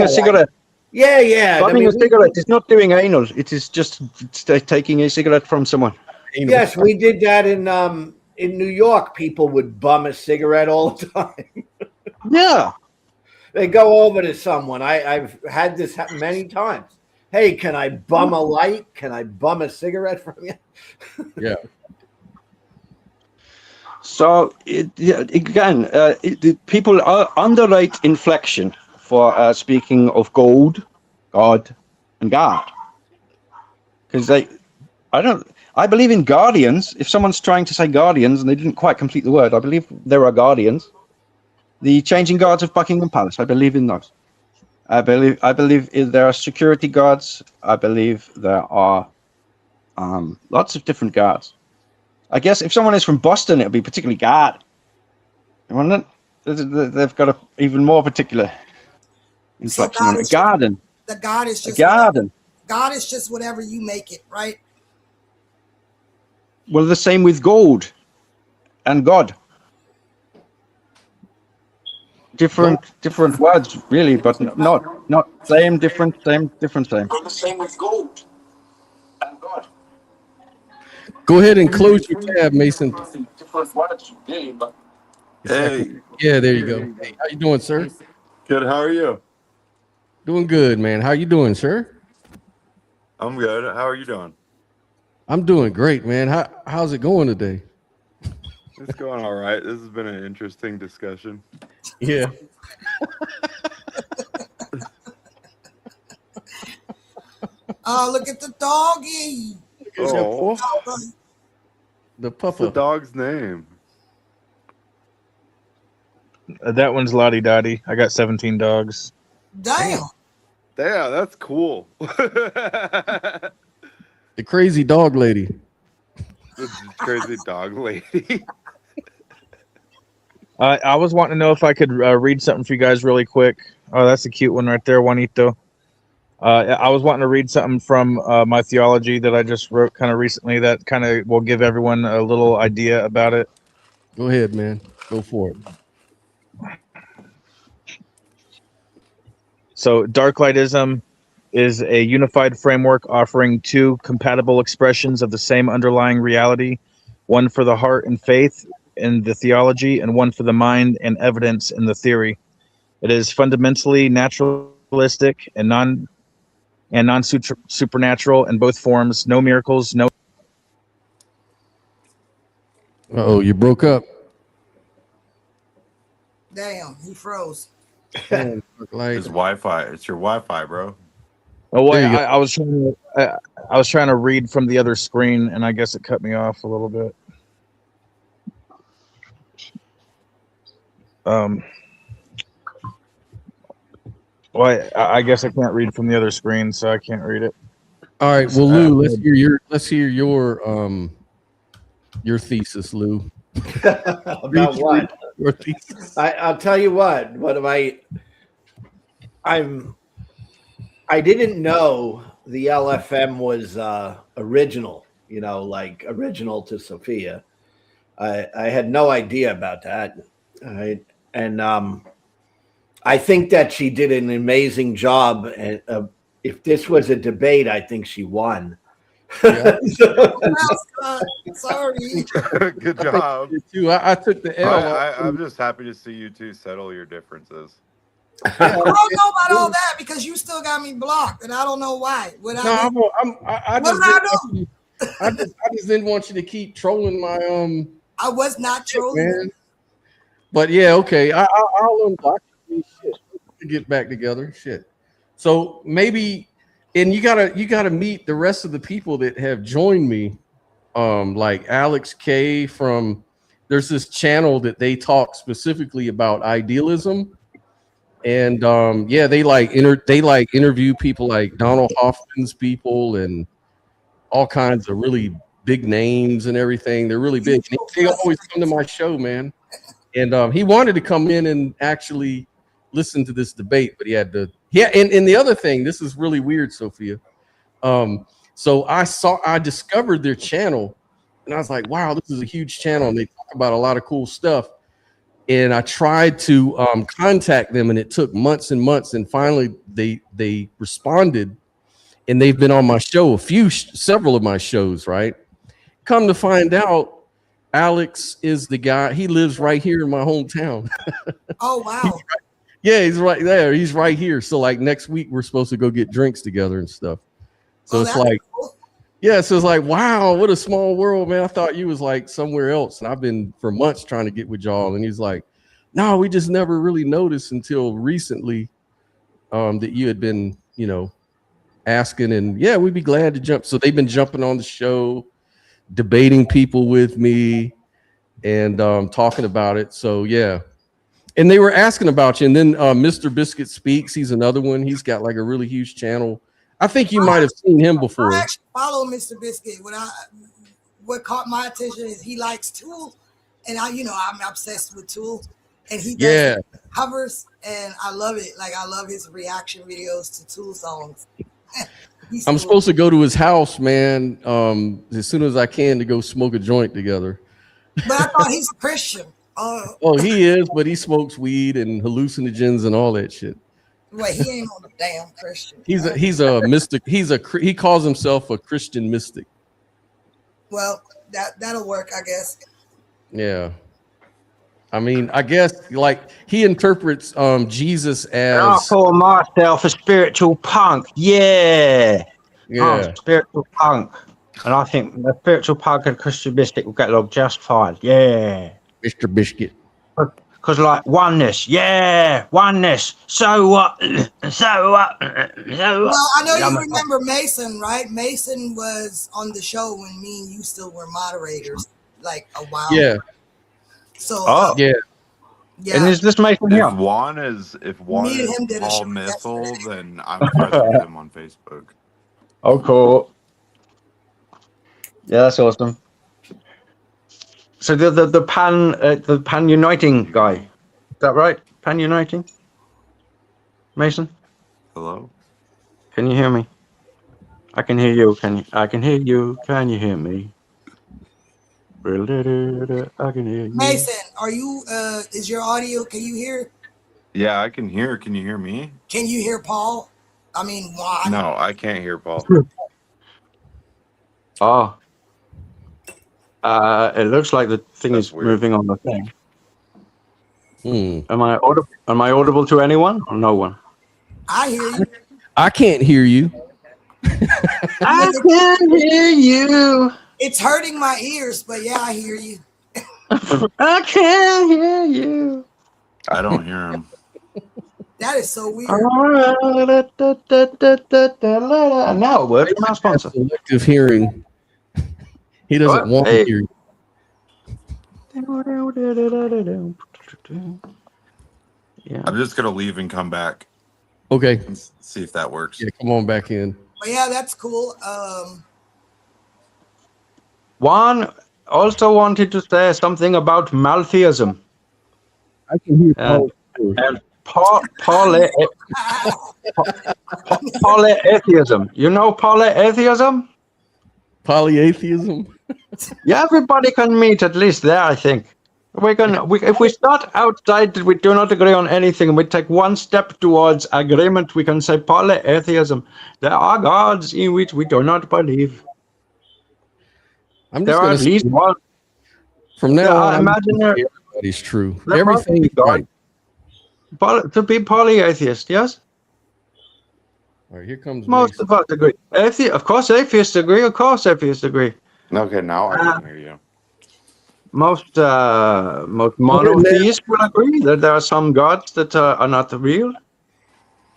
a cigarette. Yeah. Bumming a cigarette is not doing anal. It is just taking a cigarette from someone. Yes, we did that in New York. People would bum a cigarette all the time. Yeah. They go over to someone. I've had this happen many times. Hey, can I bum a light? Can I bum a cigarette from you? Yeah. So people underrate inflection for speaking of God, and God, because I believe in guardians. If someone's trying to say guardians and they didn't quite complete the word, I believe there are guardians. The changing guards of Buckingham Palace, I believe in those. I believe there are security guards. I believe there are lots of different guards. I guess if someone is from Boston, it'll be particularly guard. They've got a even more particular inflection on a garden. The God is just a garden. God is just whatever you make it, right? Well, the same with gold and God. Different words, really, but not same, different, same, different, same. The same with gold and God. Go ahead and close your tab, Mason. Different words, really, but Hey. Yeah, there you go. Hey, how you doing, sir? Good. How are you? Doing good, man. How you doing, sir? I'm good. How are you doing? I'm doing great, man. How's it going today? It's going all right. This has been an interesting discussion. Yeah. Oh, look at the doggy. Oh, The what's the puppa. dog's name? That one's Lottie Dottie. I got 17 dogs. Damn. Yeah, that's cool. The crazy dog lady. The crazy dog lady. I was wanting to know if I could read something for you guys really quick. Oh, that's a cute one right there, Juanito. I was wanting to read something from my theology that I just wrote kind of recently that kind of will give everyone a little idea about it. Go ahead, man. Go for it. So, Dark Lightism is a unified framework offering two compatible expressions of the same underlying reality, one for the heart and faith in the theology, and one for the mind and evidence in the theory. It is fundamentally naturalistic and non-supernatural in both forms. No miracles, no. Uh-oh, you broke up. Damn, he froze. It's Wi-Fi. It's your Wi-Fi, bro. Oh, well, There you go. I was trying to read from the other screen, and I guess it cut me off a little bit. Well, I guess I can't read from the other screen, so I can't read it. All right. Well, Lou, let's hear your thesis, Lou. About what? Your thesis. I'll tell you what. I didn't know the LFM was original. Like original to Sophia. I had no idea about that. I think that she did an amazing job. And if this was a debate, I think she won. Yeah. Sorry. Good job. I took the L. I'm just happy to see you two settle your differences. I don't know about all that because you still got me blocked, and I don't know why. I just didn't want you to keep trolling my I was not trolling. man. But yeah, okay. I'll unblock you. Shit. To get back together. Shit. So maybe And you gotta meet the rest of the people that have joined me. Like Alex K from, there's this channel that they talk specifically about idealism. And yeah, they interview people like Donald Hoffman's people and all kinds of really big names and everything. They're really big. They always come to my show, man. And he wanted to come in and actually listen to this debate, but he had to. Yeah, and the other thing, this is really weird, Sophia. So I discovered their channel, and I was like, wow, this is a huge channel, and they talk about a lot of cool stuff. And I tried to contact them, and it took months and months, and finally they responded, and they've been on my show, several of my shows, right? Come to find out, Alex is the guy. He lives right here in my hometown. Oh, wow. He's right there. He's right here. So like next week, we're supposed to go get drinks together and stuff. So it's like, cool. Yeah, so it's like, wow, what a small world, man. I thought you was like somewhere else. And I've been for months trying to get with y'all. And he's like, no, we just never really noticed until recently that you had been, asking. And yeah, we'd be glad to jump. So they've been jumping on the show, debating people with me and talking about it. So yeah. And they were asking about you. And then Mr. Biscuit Speaks. He's another one. He's got like a really huge channel. I think you might have seen him before. I actually follow Mr. Biscuit. What caught my attention is he likes Tool. And I'm obsessed with Tool. And he does covers. And I love it. Like, I love his reaction videos to Tool songs. I'm supposed to go to his house, man, as soon as I can to go smoke a joint together. But I thought he's a Christian. Oh, he is, but he smokes weed and hallucinogens and all that shit. Wait, he ain't on the damn Christian. He's a mystic. He calls himself a Christian mystic. Well, that'll work, I guess. Yeah. I mean, I guess like he interprets Jesus as I call myself a spiritual punk. Yeah. I'm a spiritual punk. And I think the spiritual punk and Christian mystic will get along just fine. Yeah. Mr. Biscuit. Because like oneness, oneness. So what? So what? Well, I know you remember Mason, right? Mason was on the show when me and you still were moderators, like a while. Yeah. So yeah. And is this Mason here? If Juan is Paul Missile, then I'm friends with him on Facebook. Oh, cool. Yeah, that's awesome. So the pan uniting guy, is that right? Pan uniting, Mason. Hello. Can you hear me? I can hear you. I can hear you. Can you hear me? I can hear you. Mason, are you? Is your audio? Can you hear? Yeah, I can hear. Can you hear me? Can you hear Paul? I mean, Juan. No, I can't hear Paul. Oh. It looks like the thing is moving on the thing. Am I audible to anyone or no one? I hear you. I can't hear you. I can hear you. It's hurting my ears, but yeah, I hear you. I can hear you. I don't hear him. That is so weird. Now it works. My sponsor. Selective hearing. He doesn't want to hear you. Yeah. I'm just gonna leave and come back. Okay. Let's see if that works. Yeah, come on back in. But yeah, that's cool. Juan also wanted to say something about maltheism. I can hear Paul. And polyatheism. You know polyatheism? Polyatheism? Yeah, everybody can meet at least there, I think. If we start outside, we do not agree on anything, and we take one step towards agreement, we can say polyatheism. There are gods in which we do not believe. There are at least one. From now on, imaginary. Everybody's true. Everything's right. To be polyatheist, yes? All right, here comes most of us agree. Of course, atheists agree. Of course, atheists agree. Okay, now I can hear you. Most monotheists will agree that there are some gods that are not real.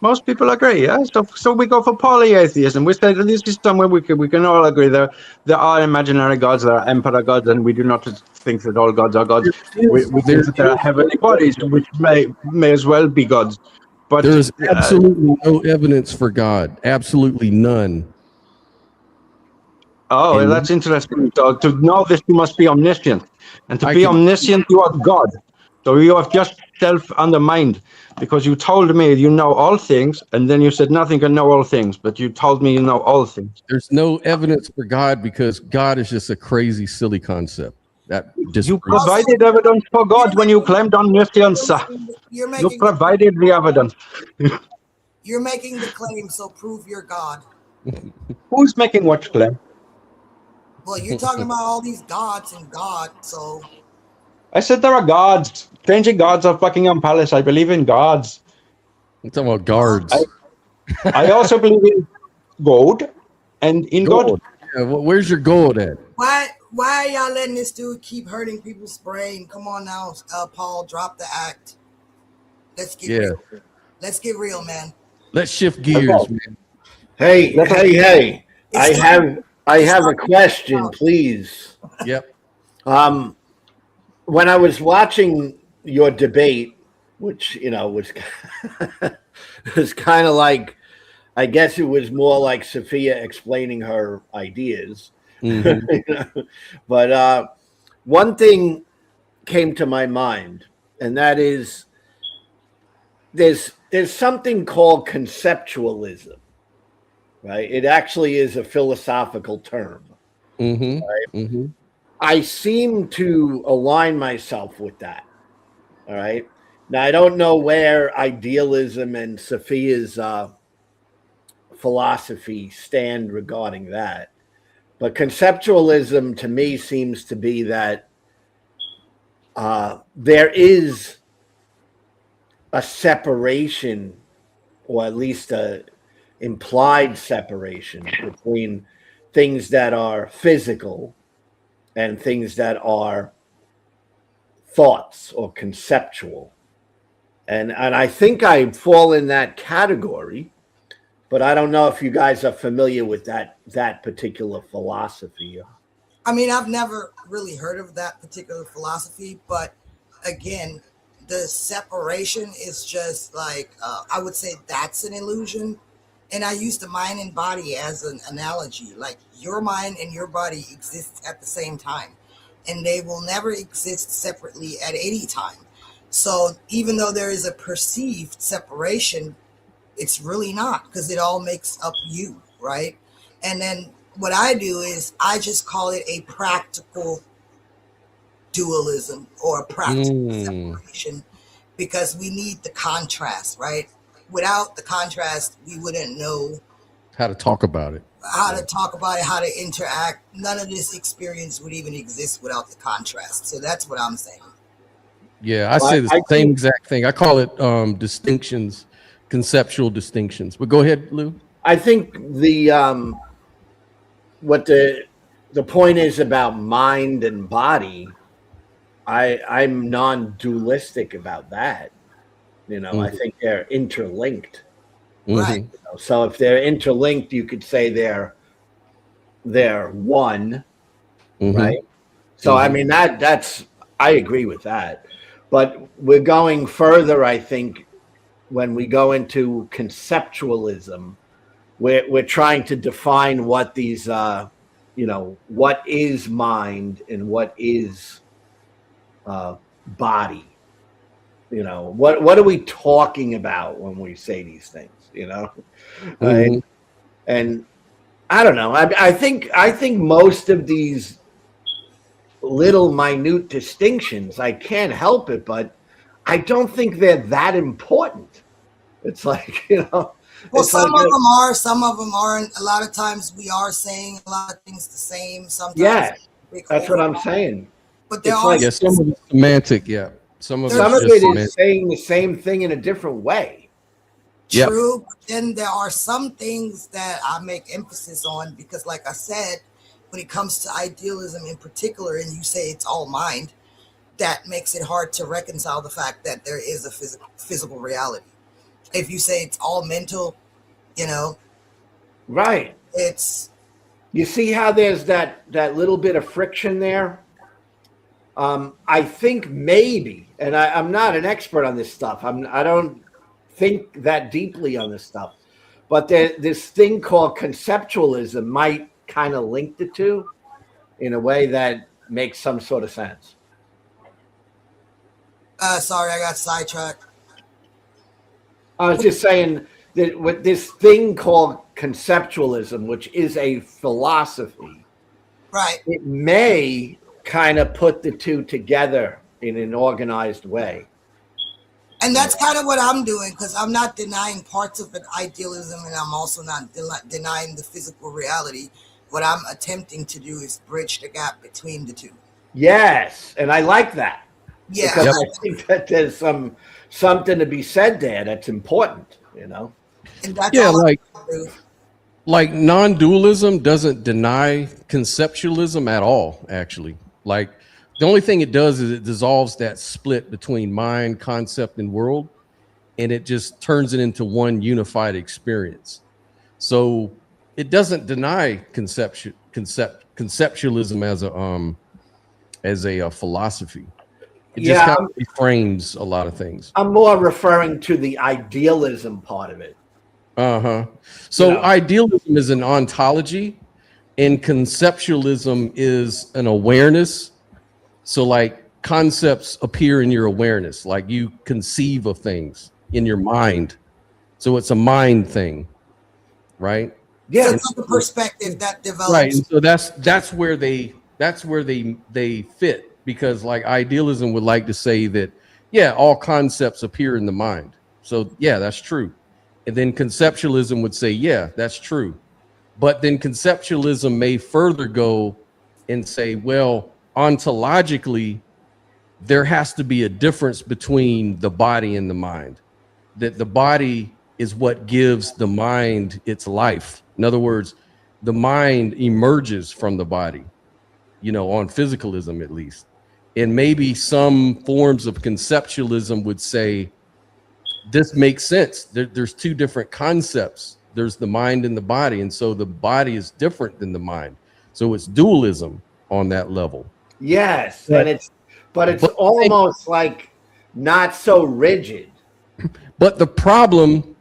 Most people agree, yeah. So we go for polytheism. We say that this is somewhere we can all agree there are imaginary gods, there are emperor gods, and we do not think that all gods are gods. We think that there are heavenly bodies, which may as well be gods. But there is absolutely no evidence for God. Absolutely none. Oh, and that's interesting. So to know this, you must be omniscient. And to be omniscient, you are God. So you have just self-undermined, because you told me you know all things, and then you said nothing can know all things, but you told me you know all things. There's no evidence for God because God is just a crazy, silly concept. That you provided evidence for God when you claimed omniscience. You provided the evidence. You're making the claim, so prove you're God. Who's making what claim? Well, you're talking about all these gods and God, so. I said there are gods. Changing gods of Buckingham Palace. I believe in gods. I'm talking about guards. I also believe in gold and in gold. God. Yeah, well, where's your gold at? Why are y'all letting this dude keep hurting people's brain? Come on now, Paul, drop the act. Let's get real. Let's get real, man. Let's shift gears, man. Hey. I have a question, please. Yep. When I was watching your debate, which was was kind of like, I guess it was more like Sophia explaining her ideas. Mm-hmm. But one thing came to my mind, and that is there's something called conceptualism, right? It actually is a philosophical term. Mm-hmm. Right? Mm-hmm. I seem to align myself with that. All right. Now, I don't know where idealism and Sophia's philosophy stand regarding that. But conceptualism to me seems to be that there is a separation, or at least a implied separation between things that are physical and things that are thoughts or conceptual. And I think I fall in that category, but I don't know if you guys are familiar with that particular philosophy. I mean, I've never really heard of that particular philosophy, but again, the separation is just like, I would say that's an illusion. And I use the mind and body as an analogy. Like, your mind and your body exist at the same time, and they will never exist separately at any time. So even though there is a perceived separation, it's really not, because it all makes up you, right? And then what I do is I just call it a practical dualism or a practical separation, because we need the contrast, right? Without the contrast, we wouldn't know how to talk about it. How to interact. None of this experience would even exist without the contrast. So that's what I'm saying. Yeah, I say the same exact thing. I call it distinctions, conceptual distinctions. But go ahead, Lou. I think what the point is about mind and body, I'm non-dualistic about that. I think they're interlinked. Right. So if they're interlinked, you could say they're one, right? So I mean that's I agree with that. But we're going further, I think, when we go into conceptualism. We're trying to define what these what is mind and what is body. What are we talking about when we say these things? Right? And I don't know. I think most of these little minute distinctions, I can't help it, but I don't think they're that important. It's like, well, some of them are, some of them aren't. A lot of times we are saying a lot of things the same. Sometimes, yeah, that's what I'm saying. But there are some of it's semantic. Yeah, some of it is saying the same thing in a different way. True, yep. But then there are some things that I make emphasis on, because, like I said, when it comes to idealism in particular, and you say it's all mind, that makes it hard to reconcile the fact that there is a physical reality. if you say it's all mental, you know, Right. it's. You see how there's that little bit of friction there? I think maybe, and I'm not an expert on this stuff. I don't think that deeply on this stuff, but this thing called conceptualism might kind of link the two in a way that makes some sort of sense. Sorry, I got sidetracked. I was just saying that with this thing called conceptualism, which is a philosophy, Right. it may kind of put the two together in an organized way. And that's kind of what I'm doing, because I'm not denying parts of an idealism, and I'm also not denying the physical reality. What I'm attempting to do is bridge the gap between the two. Yes, and I like that. Yeah. Because I think that there's something to be said there that's important, you know? And that's Yeah, all like non-dualism doesn't deny conceptualism at all, actually. Like the only thing it does is it dissolves that split between mind, concept, and world, and it just turns it into one unified experience. So it doesn't deny conceptualism as a philosophy. It just kind of reframes a lot of things. I'm more referring to the idealism part of it. So idealism is an ontology, and conceptualism is an awareness. So like concepts appear in your awareness, like you conceive of things in your mind. So it's a mind thing, right? Yeah, so it's like a perspective that develops. Right, and so that's where they fit, because like idealism would like to say that, yeah, all concepts appear in the mind. So yeah, that's true. And then conceptualism would say, yeah, that's true. But then conceptualism may further go and say, well, ontologically, there has to be a difference between the body and the mind, that the body is what gives the mind its life. In other words, the mind emerges from the body, you know, on physicalism at least. And maybe some forms of conceptualism would say, this makes sense. There's two different concepts. There's the mind and the body. And so the body is different than the mind. So it's dualism on that level. Yes. But it's almost like not so rigid. But the problem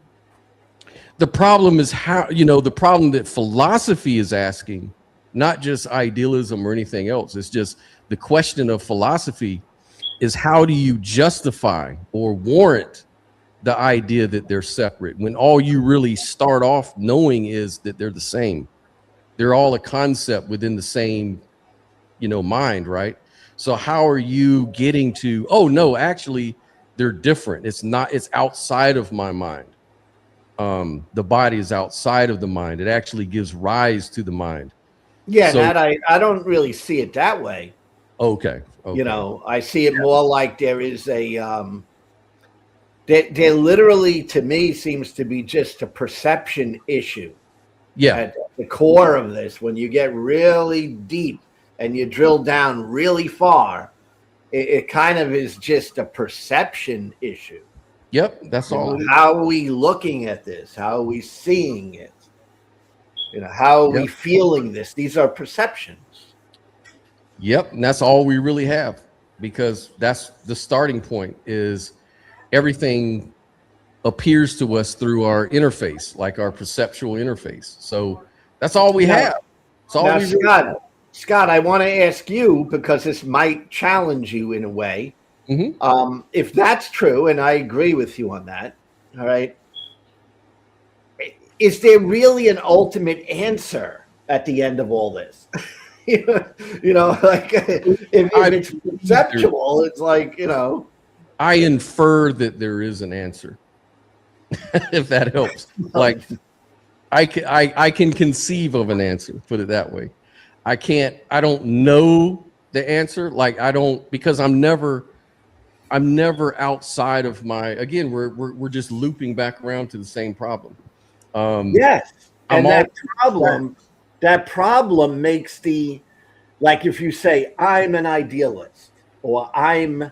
is how, you know, the problem that philosophy is asking, not just idealism or anything else. It's just the question of philosophy is, how do you justify or warrant the idea that they're separate when all you really start off knowing is that they're the same? They're all a concept within the same, you know, mind, right? So how are you getting to, oh no, actually they're different. It's not, it's outside of my mind. The body is outside of the mind. It actually gives rise to the mind. Yeah, so, I don't really see it that way. Okay. You know, I see it more like there is a there literally, to me, seems to be just a perception issue. Yeah. At the core of this, when you get really deep and you drill down really far, it kind of is just a perception issue. Yep, that's all. How are we looking at this? How are we seeing it? You know, how are we feeling this? These are perceptions. Yep, and that's all we really have, because that's the starting point. Is everything appears to us through our interface, like our perceptual interface. So that's all we have. That's all we really have. Scott, I want to ask you, because this might challenge you in a way. Mm-hmm. If that's true, and I agree with you on that, all right, is there really an ultimate answer at the end of all this? You know, like if it's perceptual, it's like, you know. I infer that there is an answer, if that helps. Like I can conceive of an answer, put it that way. I don't know the answer. Like because I'm never outside of my, again, we're just looping back around to the same problem. Yes. And that problem makes the, like if you say I'm an idealist, or I'm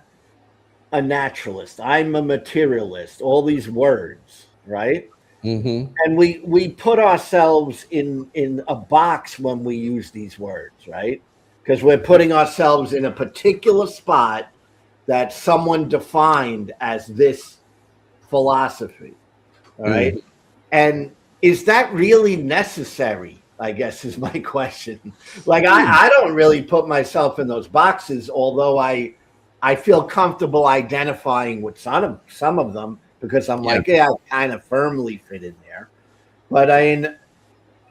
a naturalist. I'm a materialist. All these words, right? Mm-hmm. And we put ourselves in a box when we use these words, right? Because we're putting ourselves in a particular spot that someone defined as this philosophy, all right? Mm-hmm. And is that really necessary? I guess is my question. Like I don't really put myself in those boxes, although I feel comfortable identifying with some of them because I'm like, yeah, I kind of firmly fit in there. But I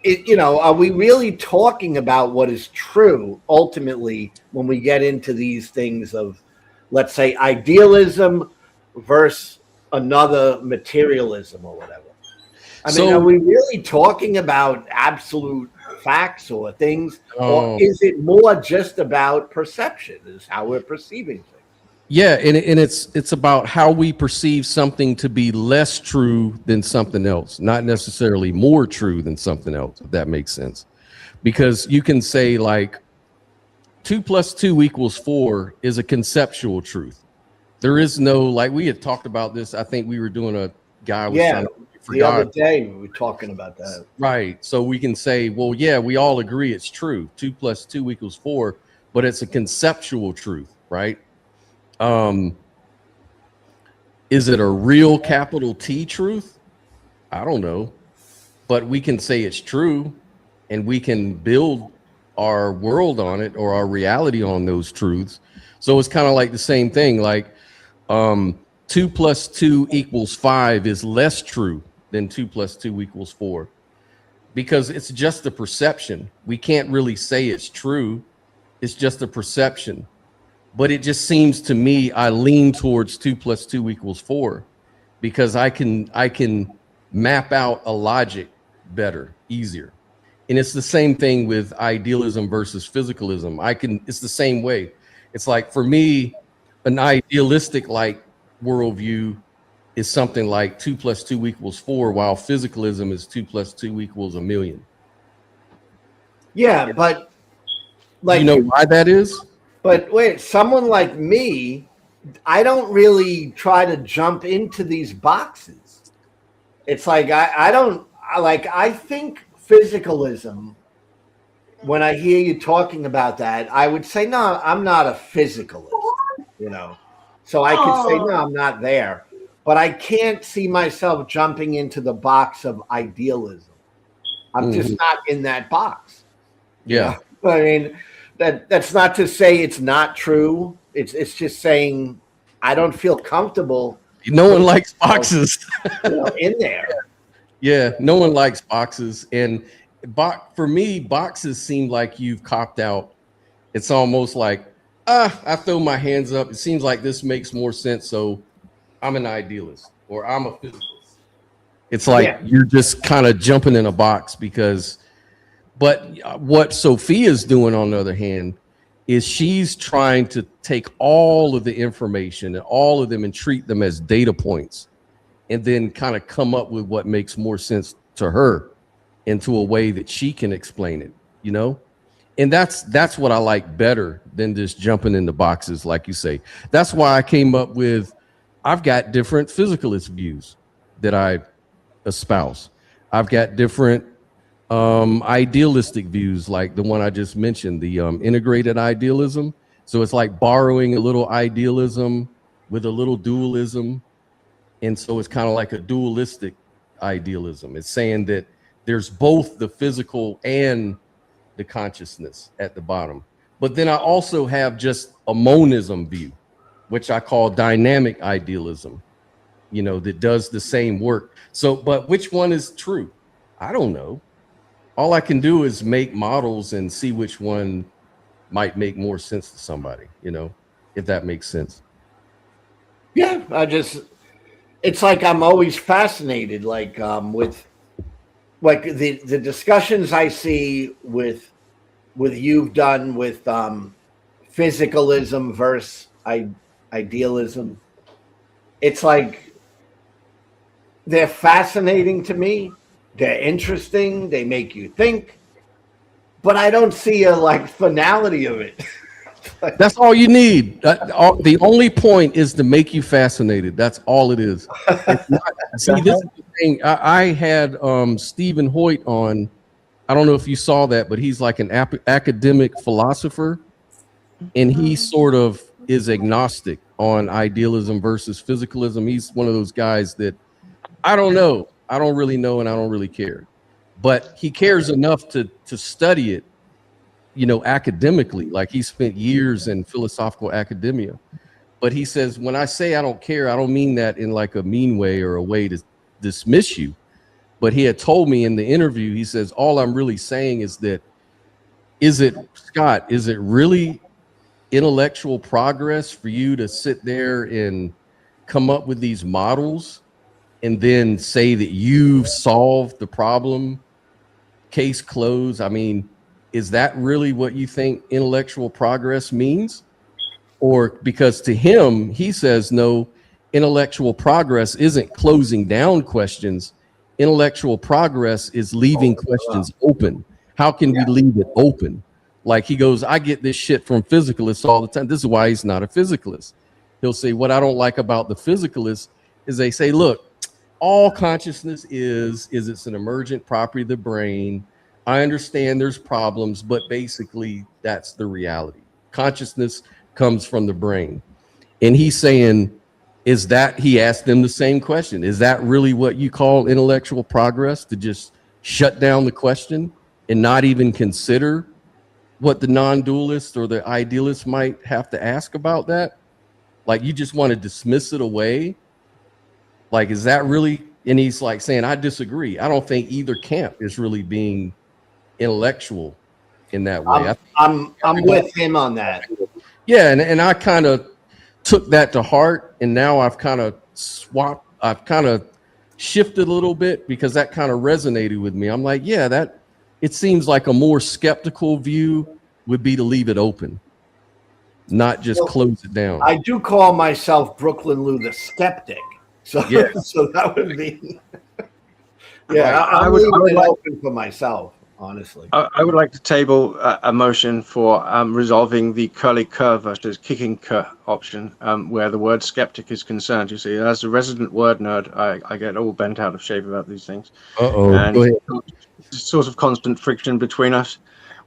mean, are we really talking about what is true ultimately when we get into these things of, let's say, idealism versus another materialism or whatever? I mean, are we really talking about absolute facts or things, or is it more just about perception, is how we're perceiving things? Yeah, and it's about how we perceive something to be less true than something else, not necessarily more true than something else, if that makes sense. Because you can say like 2 + 2 = 4 is a conceptual truth. There is no, like we had talked about this. I think we were doing a guy was trying to the other day we were talking about that. Right. So we can say, well, yeah, we all agree it's true. 2 + 2 = 4, but it's a conceptual truth, right? Is it a real capital T truth? I don't know, but we can say it's true, and we can build our world on it or our reality on those truths. So it's kind of like the same thing. Like 2 + 2 = 5 is less true than 2 + 2 = 4 because it's just a perception. We can't really say it's true. It's just a perception. But it just seems to me I lean towards 2 + 2 = 4 because I can map out a logic better, easier. And it's the same thing with idealism versus physicalism. It's the same way. It's like for me, an idealistic like worldview is something like 2 + 2 = 4, while physicalism is 2 + 2 = 1,000,000. Yeah, but like, you know why that is? But wait, someone like me, I don't really try to jump into these boxes. It's like I think physicalism, when I hear you talking about that, I would say, no, I'm not a physicalist, So I could say, no, I'm not there. But I can't see myself jumping into the box of idealism. I'm just not in that box. Yeah. I mean, that's not to say it's not true. It's just saying I don't feel comfortable. No one likes boxes. In there. Yeah, no one likes boxes. And for me, boxes seem like you've copped out. It's almost like, I throw my hands up. It seems like this makes more sense. So I'm an idealist or I'm a physicalist. It's like you're just kind of jumping in a box but what Sophia's doing, on the other hand, is she's trying to take all of the information and all of them and treat them as data points and then kind of come up with what makes more sense to her into a way that she can explain it, And that's what I like better than just jumping into boxes, like you say. That's why I came up with, I've got different physicalist views that I espouse. I've got different idealistic views, like the one I just mentioned, the integrated idealism. So it's like borrowing a little idealism with a little dualism. And so it's kind of like a dualistic idealism. It's saying that there's both the physical and the consciousness at the bottom. But then I also have just a monism view, which I call dynamic idealism, that does the same work. So, but which one is true? I don't know. All I can do is make models and see which one might make more sense to somebody, if that makes sense. Yeah, it's like I'm always fascinated, like with like the discussions I see with you've done with physicalism versus idealism. It's like they're fascinating to me. They're interesting. They make you think, but I don't see a finality of it. That's all you need. The only point is to make you fascinated. That's all it is. It's not, see, this is the thing. I had Stephen Hoyt on. I don't know if you saw that, but he's like an academic philosopher, and he sort of is agnostic on idealism versus physicalism. He's one of those guys that I don't know. I don't really know, and I don't really care. But he cares enough to study it, you know, academically. Like he spent years in philosophical academia. But he says, when I say I don't care, I don't mean that in like a mean way or a way to dismiss you. But he had told me in the interview, he says, all I'm really saying is that, Scott, is it really intellectual progress for you to sit there and come up with these models and then say that you've solved the problem, case closed? I mean, is that really what you think intellectual progress means? Or because to him, he says, no, intellectual progress isn't closing down questions. Intellectual progress is leaving questions open. How can we leave it open? Like he goes, I get this shit from physicalists all the time. This is why he's not a physicalist. He'll say, what I don't like about the physicalists is they say, look, all consciousness is it's an emergent property of the brain. I understand there's problems, but basically that's the reality. Consciousness comes from the brain. And he's saying, is that, he asked them the same question, is that really what you call intellectual progress, to just shut down the question and not even consider what the non-dualist or the idealist might have to ask about that? Like you just want to dismiss it away? Like, is that really? And he's like saying, I disagree. I don't think either camp is really being intellectual in that way. I'm with him on that. Yeah, and I kind of took that to heart, and now I've kind of shifted a little bit because that kind of resonated with me. I'm like, yeah, that it seems like a more skeptical view would be to leave it open, not just close it down. I do call myself Brooklyn Lou the skeptic. So, yeah. So that would be, yeah, I'm leaving it open for myself, honestly. I would like to table a motion for resolving the curly cur versus kicking cur option, where the word skeptic is concerned. You see, as a resident word nerd, I get all bent out of shape about these things. And go ahead. Sort of constant friction between us,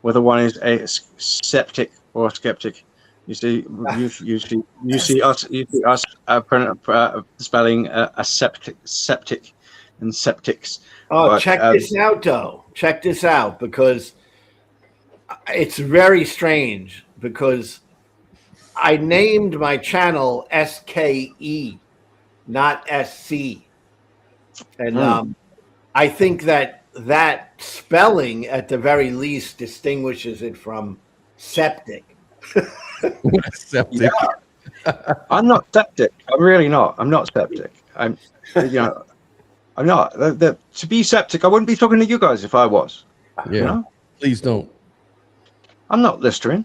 whether one is a septic or a skeptic. You see us spelling a septic and septics. Oh, but, check this out, though. Check this out, because it's very strange, because I named my channel SKE, not SC. And I think that spelling, at the very least, distinguishes it from septic. Septic. Yeah. I'm not septic. I'm really not. I'm not septic. I'm not. To be septic, I wouldn't be talking to you guys if I was. Yeah. You know? Please don't. I'm not Listerine.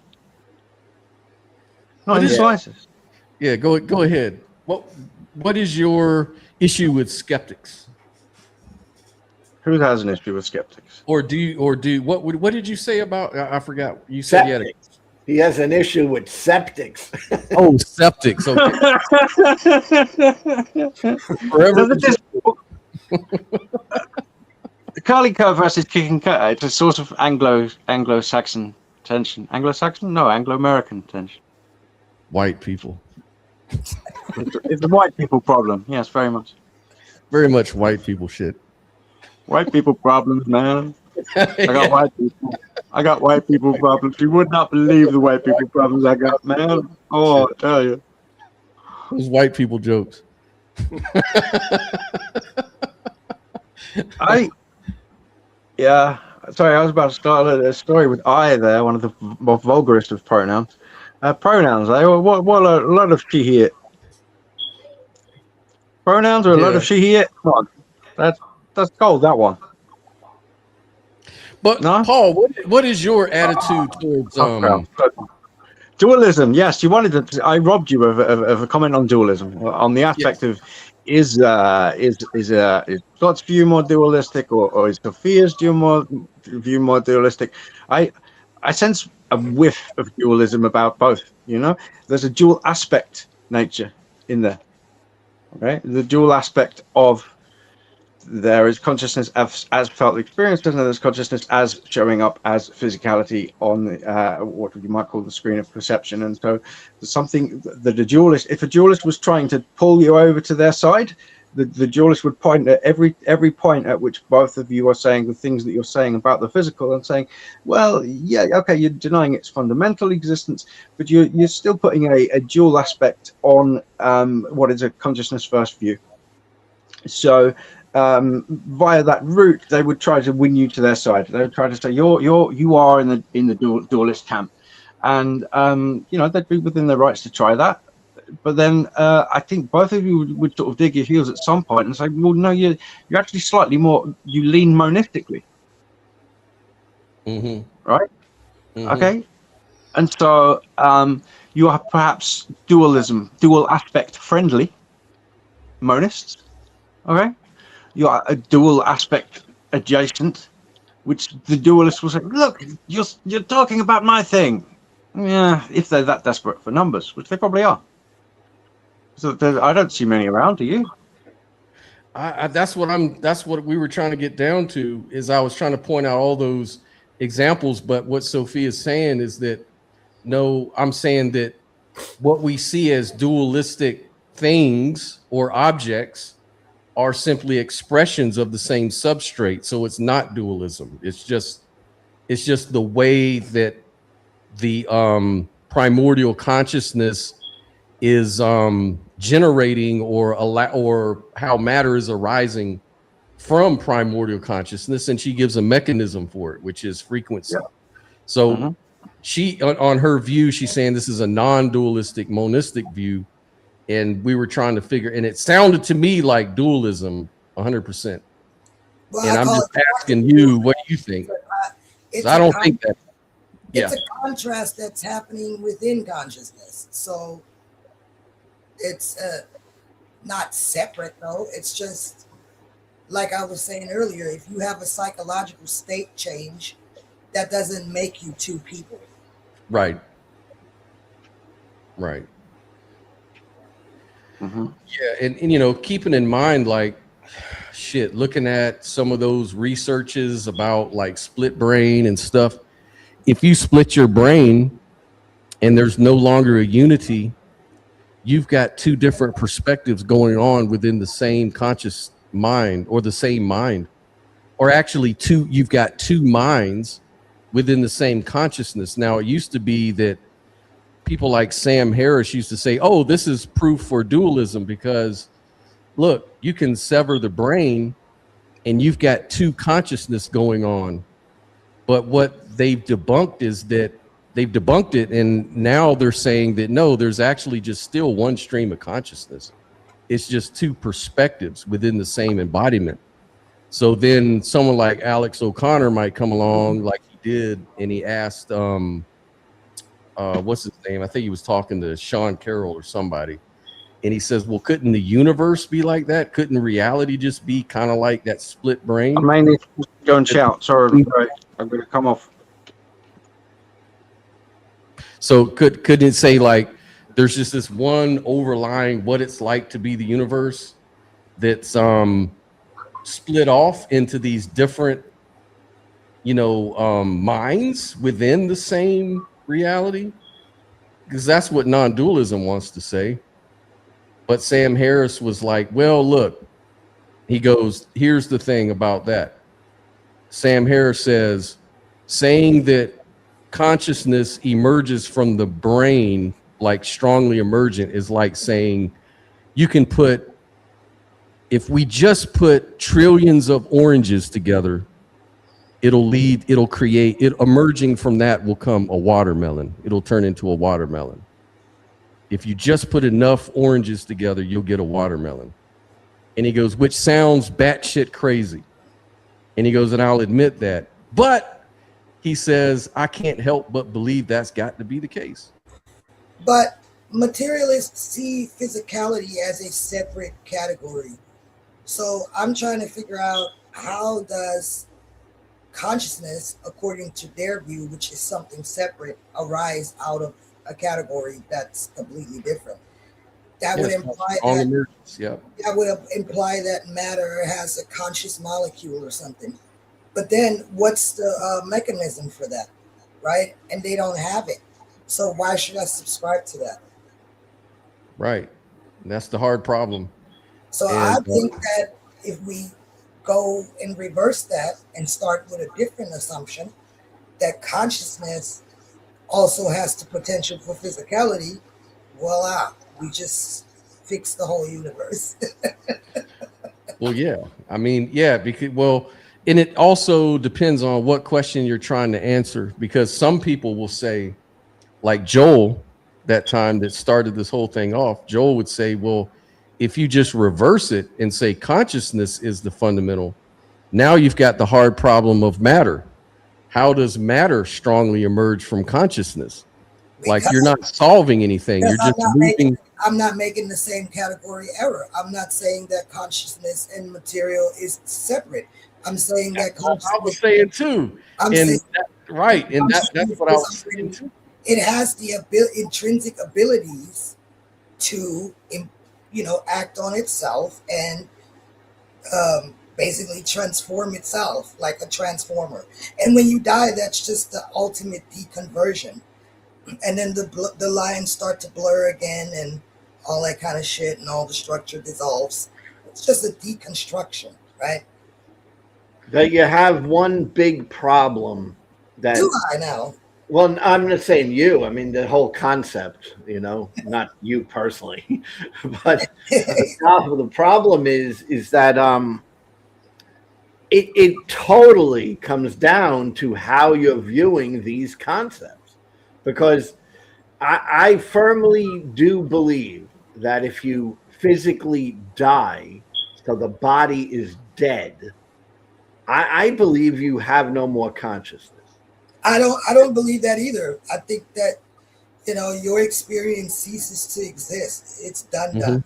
Not in the slightest. Yeah, go ahead. What is your issue with skeptics? Who has an issue with skeptics? What did you say about? I forgot. You said you had he has an issue with septics. Oh, septics. Okay. Forever. The curly cur versus kicking cur. It's a sort of Anglo-Saxon tension. Anglo-Saxon? No, Anglo-American tension. White people. It's a white people problem. Yes, very much. Very much white people shit. White people problems, man. I got white people problems. You would not believe the white people problems I got, man. Oh, I tell you. Those white people jokes. Sorry, I was about to start a story with I there, one of the more vulgarest of pronouns. Pronouns, what a lot of she here. Pronouns are a lot of she here. Come on, that's gold, that one. But no? Paul, what is your attitude towards dualism? Yes, you wanted to. I robbed you of a comment on dualism, on the aspect of is Scott's view more dualistic, or is Sophia's view more dualistic? I sense a whiff of dualism about both. You know, there's a dual aspect nature in there. Okay, the dual aspect of there is consciousness as felt experience, and there's consciousness as showing up as physicality on what you might call the screen of perception. And so there's something that a dualist, if a dualist was trying to pull you over to their side, the dualist would point at every point at which both of you are saying the things that you're saying about the physical and saying, well, yeah, okay, you're denying its fundamental existence, but you're still putting a dual aspect on what is a consciousness first view. So via that route, they would try to win you to their side. They would try to say you are in the dualist camp, and you know, they'd be within their rights to try that. But then I think both of you would sort of dig your heels at some point and say, well, no, you're actually slightly more, you lean monistically, right? Okay, and so you are perhaps dual aspect friendly monists. Okay, you are a dual aspect adjacent, which the dualist will say, look, you're talking about my thing. Yeah, if they're that desperate for numbers, which they probably are. So I don't see many around. Do you? That's what we were trying to get down to. Is I was trying to point out all those examples, but what Sophia is saying is that no, I'm saying that what we see as dualistic things or objects are simply expressions of the same substrate. So it's not dualism. It's just the way that the primordial consciousness is generating or how matter is arising from primordial consciousness, and she gives a mechanism for it, which is frequency. Yeah. So she on her view, she's saying this is a non-dualistic monistic view, and we were trying to figure, and it sounded to me like dualism 100%. Well, and I'm just asking you, what do you think? So I don't think that. Yeah, it's a contrast that's happening within consciousness. So it's not separate, though. It's just like I was saying earlier, if you have a psychological state change, that doesn't make you two people. Right. Yeah, and you know, keeping in mind, like, shit, looking at some of those researches about like split brain and stuff, if you split your brain and there's no longer a unity, you've got two different perspectives going on within the same conscious mind, or the same mind, or actually you've got two minds within the same consciousness. Now, it used to be that people like Sam Harris used to say, oh, this is proof for dualism because look, you can sever the brain and you've got two consciousness going on. But what they've debunked is that they've debunked it, and now they're saying that no, there's actually just still one stream of consciousness. It's just two perspectives within the same embodiment. So then someone like Alex O'Connor might come along like he did, and he asked, what's his name? I think he was talking to Sean Carroll or somebody. And he says, well, couldn't the universe be like that? Couldn't reality just be kind of like that split brain? I may need to go and shout. Sorry, I'm going to come off. So could it say like there's just this one overlying what it's like to be the universe that's split off into these different, you know, minds within the same reality? Because that's what non-dualism wants to say. But Sam Harris was like, well, look, he goes, here's the thing about that. Sam Harris says, saying that consciousness emerges from the brain, like strongly emergent, is like saying you can put, if we just put trillions of oranges together, it'll create, emerging from that will come a watermelon. It'll turn into a watermelon. If you just put enough oranges together, you'll get a watermelon. And he goes, which sounds batshit crazy. And he goes, and I'll admit that. But he says, I can't help but believe that's got to be the case. But materialists see physicality as a separate category. So I'm trying to figure out, how does consciousness, according to their view, which is something separate, arise out of a category that's completely different. That would imply that that would imply that matter has a conscious molecule or something. But then what's the mechanism for that, right? And they don't have it. So why should I subscribe to that? Right. That's the hard problem. So I think that if we go and reverse that and start with a different assumption, that consciousness also has the potential for physicality, voila, we just fix the whole universe. Well, yeah. I mean, yeah, because, well, and it also depends on what question you're trying to answer, because some people will say, like Joel, that time that started this whole thing off, Joel would say, well, if you just reverse it and say consciousness is the fundamental, now you've got the hard problem of matter. How does matter strongly emerge from consciousness? Like, you're not solving anything. You're just moving. I'm not making the same category error. I'm not saying that consciousness and material is separate. I'm saying that consciousness. I was saying too. Right. And that's what I was saying too. It has the intrinsic abilities to, act on itself and basically transform itself like a transformer. And when you die, that's just the ultimate deconversion. And then the lines start to blur again and all that kind of shit, and all the structure dissolves. It's just a deconstruction, right? That you have one big problem. That do I now? Well, I'm not saying you. I mean, the whole concept, not you personally. But the problem is that it totally comes down to how you're viewing these concepts. Because I firmly do believe that if you physically die, so the body is dead, I believe you have no more consciousness. I don't believe that either. I think that your experience ceases to exist. It's done.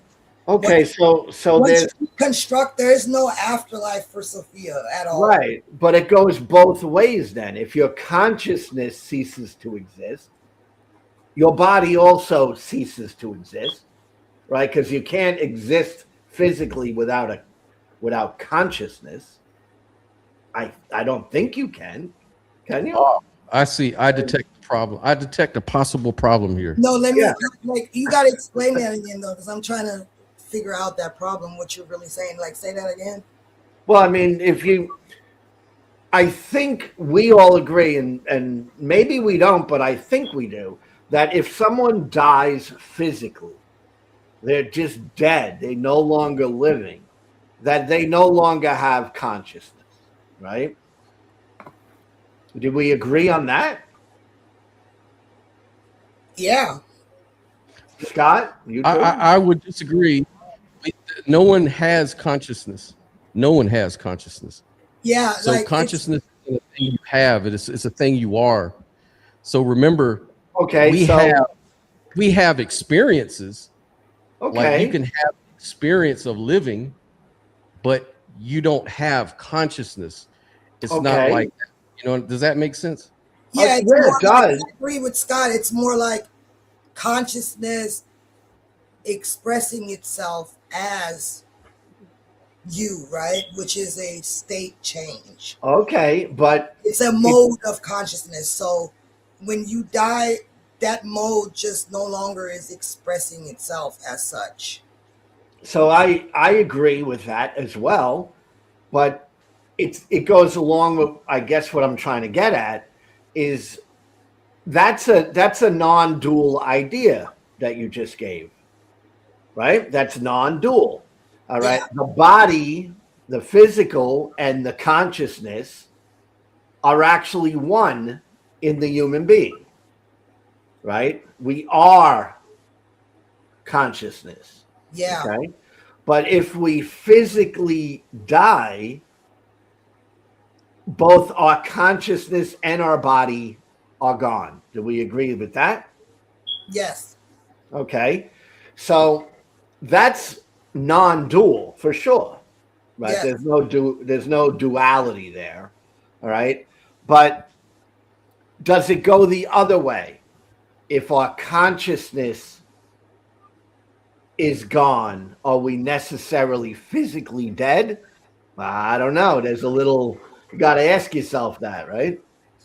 Okay, so there's construct. There is no afterlife for Sophia at all. Right, but it goes both ways. Then, if your consciousness ceases to exist, your body also ceases to exist, right? Because you can't exist physically without consciousness. I don't think you can you? Oh, I see. I detect the problem. I detect a possible problem here. No, let me you got to explain that again though, because I'm trying to figure out that problem. What you're really saying? Like, say that again. Well, I mean, I think we all agree, and maybe we don't, but I think we do, that if someone dies physically, they're just dead, they're no longer living, that they no longer have consciousness, right? Do we agree on that? Yeah. Scott, you do? I would disagree. No one has consciousness. No one has consciousness. Yeah. So consciousness is a thing you have. It's a thing you are. So remember, we have experiences. Okay. Like, you can have experience of living, but you don't have consciousness. It's not like that. Does that make sense? Yeah, it does. I agree with Scott. It's more like consciousness expressing itself as you, right? Which is a state change. Okay, but it's a mode of consciousness. So when you die, that mode just no longer is expressing itself as such. So I agree with that as well, but it goes along with, I guess, what I'm trying to get at is that's a non-dual idea that you just gave, right? That's non-dual. All right. Yeah. The body, the physical, and the consciousness are actually one in the human being, right? We are consciousness. Yeah. Okay. But if we physically die, both our consciousness and our body are gone. Do we agree with that? Yes. Okay. So that's non-dual for sure, right? Yes. There's no duality there. All right. But does it go the other way? If our consciousness is gone, are we necessarily physically dead? I don't know. There's a little, you got to ask yourself that, right?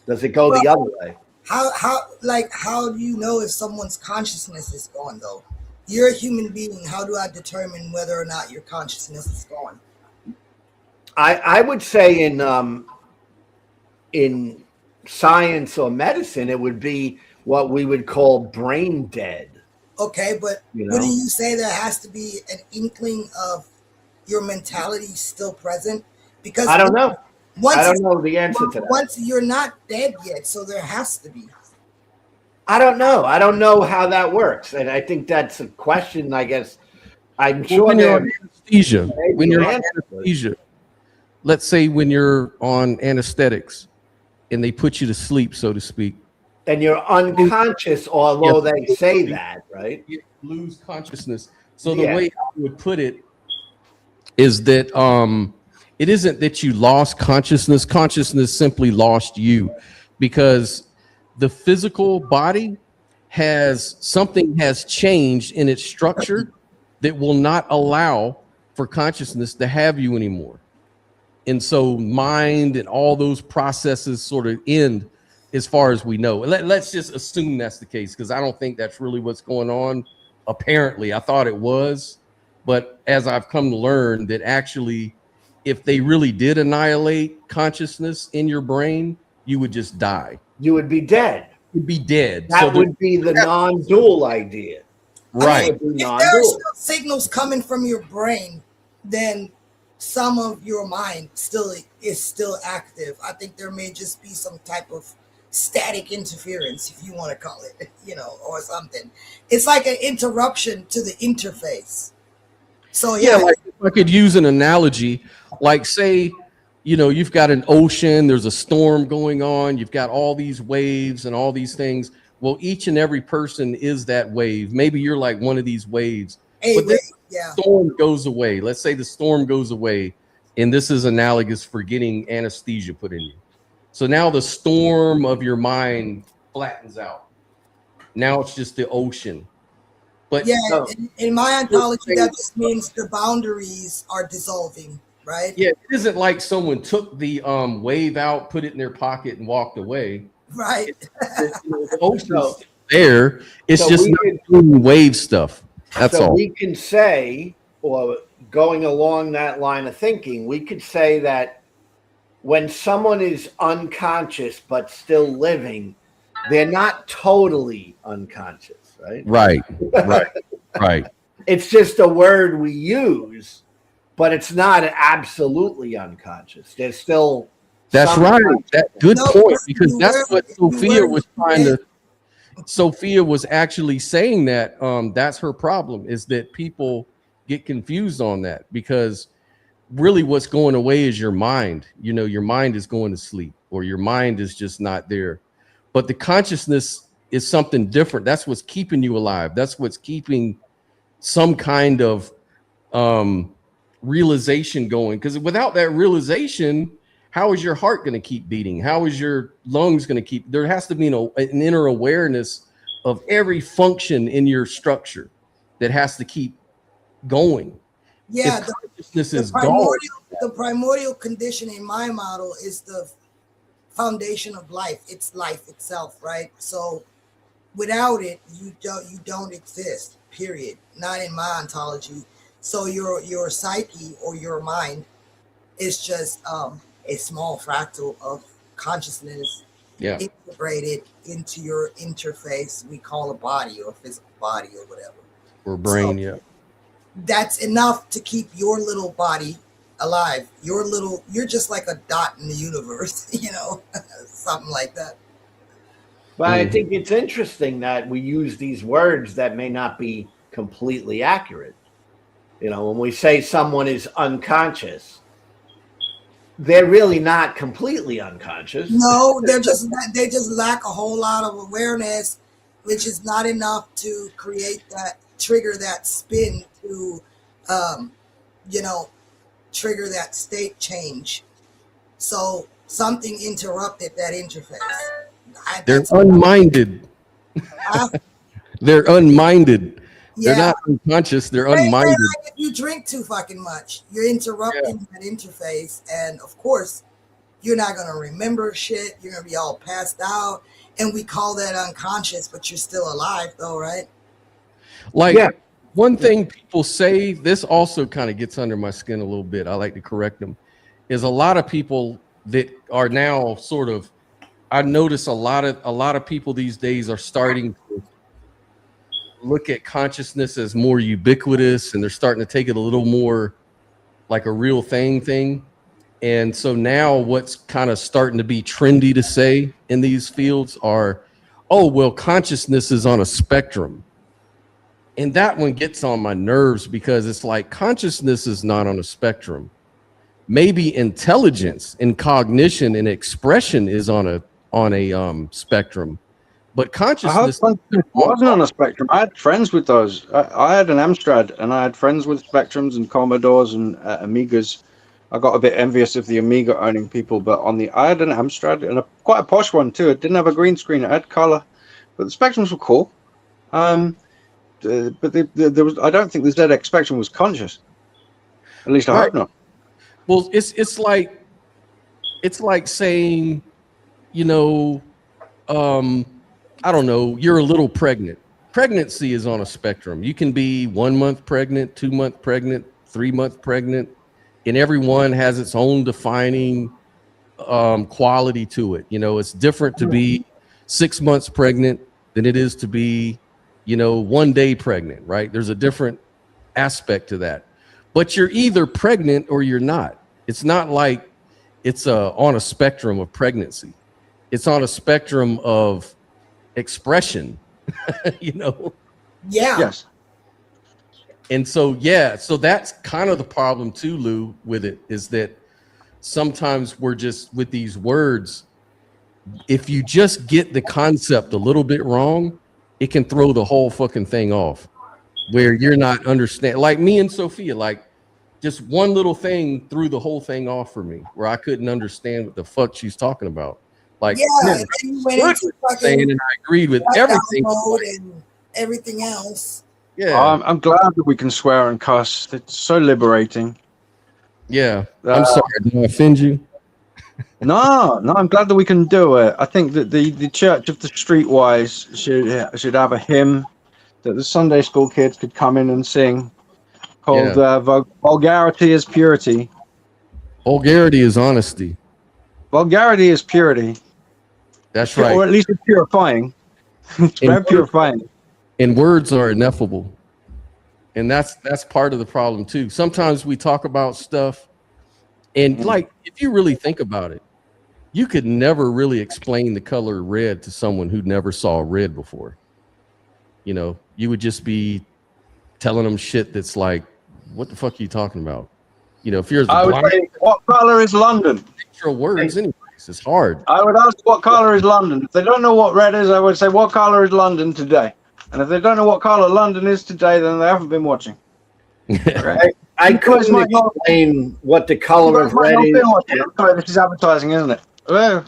Does it go the other way? How do you know if someone's consciousness is gone though? You're a human being. How do I determine whether or not your consciousness is gone? I would say in science or medicine, it would be what we would call brain dead. Okay, but wouldn't you say there has to be an inkling of your mentality still present? Because I don't know. I don't know the answer to that. Once you're not dead yet, so there has to be. I don't know. I don't know how that works, and I think that's a question. I guess I'm sure when you're on anesthesia, let's say when you're on anesthetics and they put you to sleep, so to speak, and you're unconscious, although they say that, right? You lose consciousness. So the way I would put it is that it isn't that you lost consciousness. Consciousness simply lost you, because the physical body has changed in its structure that will not allow for consciousness to have you anymore. And so mind and all those processes sort of end as far as we know. Let's just assume that's the case, because I don't think that's really what's going on. Apparently, I thought it was, but as I've come to learn that actually, if they really did annihilate consciousness in your brain, you would just die. You would be dead. You'd be dead. That would be the non-dual idea. Right. If there are still signals coming from your brain, then some of your mind is still active. I think there may just be some type of static interference, if you want to call it, or something. It's like an interruption to the interface. So like if I could use an analogy, like say, you've got an ocean, there's a storm going on, you've got all these waves and all these things. Well, each and every person is that wave. Maybe you're like one of these waves. But the storm goes away. Let's say the storm goes away, and this is analogous for getting anesthesia put in you. So now the storm of your mind flattens out. Now it's just the ocean. But in my ontology, that just means the boundaries are dissolving, right? Yeah, it isn't like someone took the wave out, put it in their pocket, and walked away. Right. The ocean's there. It's just not doing wave stuff. That's all. We can say, or going along that line of thinking, we could say that when someone is unconscious but still living, they're not totally unconscious, right? Right. It's just a word we use, but it's not absolutely unconscious. There's still. That's right. That good point, because that's what Sophia was trying to. Sophia was actually saying that that's her problem, is that people get confused on that, because really what's going away is your mind. Your mind is going to sleep, or your mind is just not there. But the consciousness is something different. That's what's keeping you alive. That's what's keeping some kind of realization going. Because without that realization, how is your heart going to keep beating? How is your lungs going to keep? There has to be an inner awareness of every function in your structure that has to keep going. Yeah, if consciousness is gone. The primordial condition in my model is the foundation of life. It's life itself, right? So without it, you don't exist. Period. Not in my ontology. So your psyche or your mind is just a small fractal of consciousness integrated into your interface we call a body or physical body or whatever. Or brain, That's enough to keep your little body alive. You're just like a dot in the universe, something like that. But I think it's interesting that we use these words that may not be completely accurate. When we say someone is unconscious, they're really not completely unconscious. No, they just lack a whole lot of awareness, which is not enough to trigger that spin to, trigger that state change. So something interrupted that interface. They're unminded. They're unminded. They're not unconscious. They're unminded. Like if you drink too fucking much, you're interrupting that interface, and of course, you're not gonna remember shit. You're gonna be all passed out, and we call that unconscious, but you're still alive, though, right? Like one thing people say, this also kind of gets under my skin a little bit. I like to correct them. Is a lot of people that are now sort of, I notice a lot of people these days are starting to look at consciousness as more ubiquitous, and they're starting to take it a little more like a real thing. And so now what's kind of starting to be trendy to say in these fields are, oh, well, consciousness is on a spectrum. And that one gets on my nerves because it's like consciousness is not on a spectrum. Maybe intelligence and cognition and expression is on a spectrum. But consciousness wasn't on a spectrum. I had friends with those. I had an Amstrad, and I had friends with Spectrums and Commodores and Amigas. I got a bit envious of the Amiga owning people, but I had an Amstrad, and quite a posh one too. It didn't have a green screen; it had color, but the Spectrums were cool. But there was. I don't think the ZX Spectrum was conscious. At least I hope not. Well, it's like saying, you know, I don't know, you're a little pregnant. Pregnancy is on a spectrum. You can be 1 month pregnant, 2 month pregnant, 3 month pregnant, and everyone has its own defining quality to it. You know, it's different to be 6 months pregnant than it is to be, you know, 1 day pregnant, right? There's a different aspect to that. But you're either pregnant or you're not. It's not like it's on a spectrum of pregnancy. It's on a spectrum of expression, you know? Yeah. Yes. And so, so that's kind of the problem too, Lou, with it, is that sometimes we're just with these words, if you just get the concept a little bit wrong, it can throw the whole fucking thing off where you're not understanding. Like me and Sophia, like just one little thing threw the whole thing off for me where I couldn't understand what the fuck she's talking about. Like, and you went into saying, and I agreed with everything. And everything else. Yeah, I'm glad that we can swear and cuss. It's so liberating. Yeah, I'm sorry. Did I offend you? No, I'm glad that we can do it. I think that the Church of the Streetwise should have a hymn that the Sunday school kids could come in and sing called Vulgarity is Purity. Vulgarity is honesty. Vulgarity is purity. That's right. Or at least it's purifying. It's very purifying. And words are ineffable. And that's part of the problem too. Sometimes we talk about stuff and like, if you really think about it, you could never really explain the color red to someone who never saw red before. You know, you would just be telling them shit that's like, what the fuck are you talking about? You know, if you're I would say, what color is London? Picture words anyways. It's hard. I would ask, what color is London? If they don't know what red is, I would say, what color is London today? And if they don't know what color London is today, then they haven't been watching. Right? I couldn't explain what the color of red is. Sorry, this is advertising, isn't it? Well,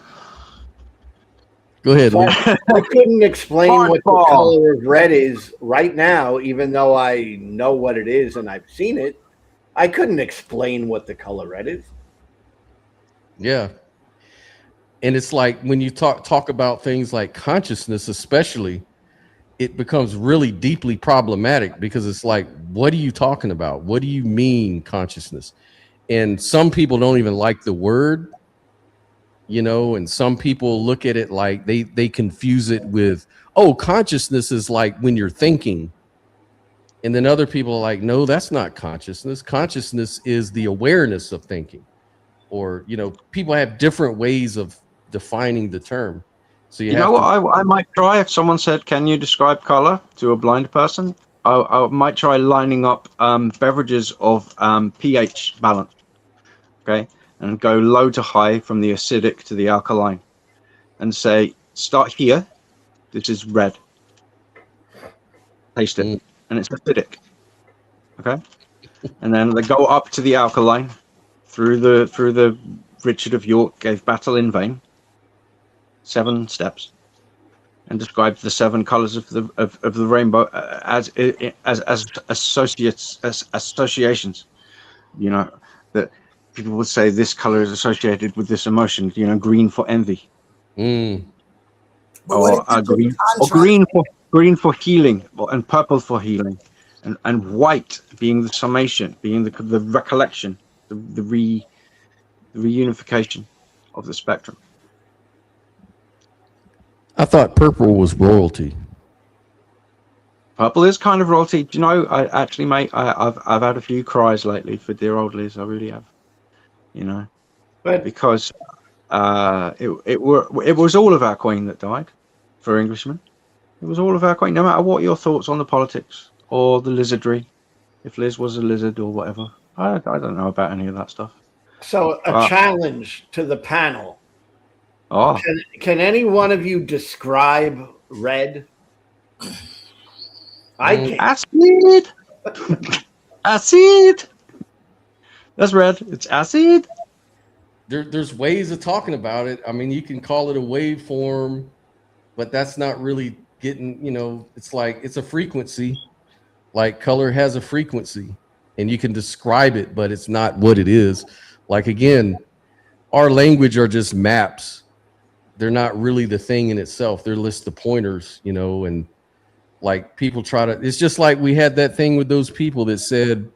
go ahead. I couldn't explain what the color of red is right now, even though I know what it is and I've seen it. I couldn't explain what the color red is. Yeah. And it's like when you talk about things like consciousness, especially, it becomes really deeply problematic because it's like, what are you talking about? What do you mean consciousness? And some people don't even like the word, you know, and some people look at it like they confuse it with, oh, consciousness is like when you're thinking. And then other people are like, no, that's not consciousness. Consciousness is the awareness of thinking. Or, you know, people have different ways of defining the term. So you know what I might try if someone said, can you describe color to a blind person? I might try lining up beverages of pH balance, okay, and go low to high from the acidic to the alkaline, and say, start here. This is red. Taste it, and it's acidic, okay, and then they go up to the alkaline through the Richard of York gave battle in vain. 7 steps, and described the 7 colors of the rainbow as associations. You know, that people would say this color is associated with this emotion. You know, green for envy, or green for healing, and purple for healing, and white being the summation, being the recollection, the reunification of the spectrum. I thought purple was royalty. Purple is kind of royalty. Do you know, I actually, mate, I've had a few cries lately for dear old Liz. I really have. You know, because it was all of our Queen that died for Englishmen. It was all of our Queen, no matter what your thoughts on the politics or the lizardry, if Liz was a lizard or whatever. I don't know about any of that stuff. So a challenge to the panel. Oh, can any one of you describe red? I can. Acid. Acid. That's red. It's acid. There's ways of talking about it. I mean, you can call it a waveform, but that's not really getting, you know, it's like it's a frequency. Like color has a frequency, and you can describe it, but it's not what it is. Like, again, our language are just maps. They're not really the thing in itself. They're list of pointers, you know, and like people try to, it's just like we had that thing with those people that said,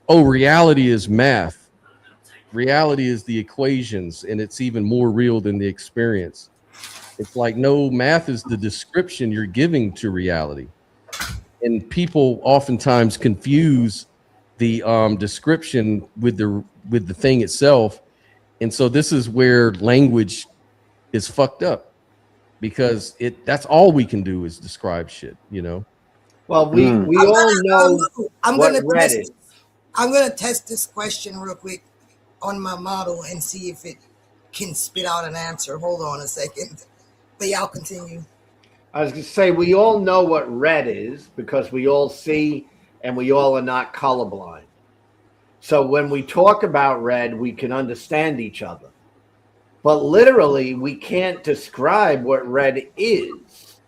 oh, reality is math. Reality is the equations, and it's even more real than the experience. It's like, no, math is the description you're giving to reality. And people oftentimes confuse the description with the thing itself. And so this is where language is fucked up, because that's all we can do is describe shit, you know. Well, we all know I'm what gonna red is. I'm gonna test this question real quick on my model and see if it can spit out an answer. Hold on a second. But y'all continue. I was going to say, we all know what red is because we all see and we all are not colorblind. So when we talk about red, we can understand each other. But literally, we can't describe what red is.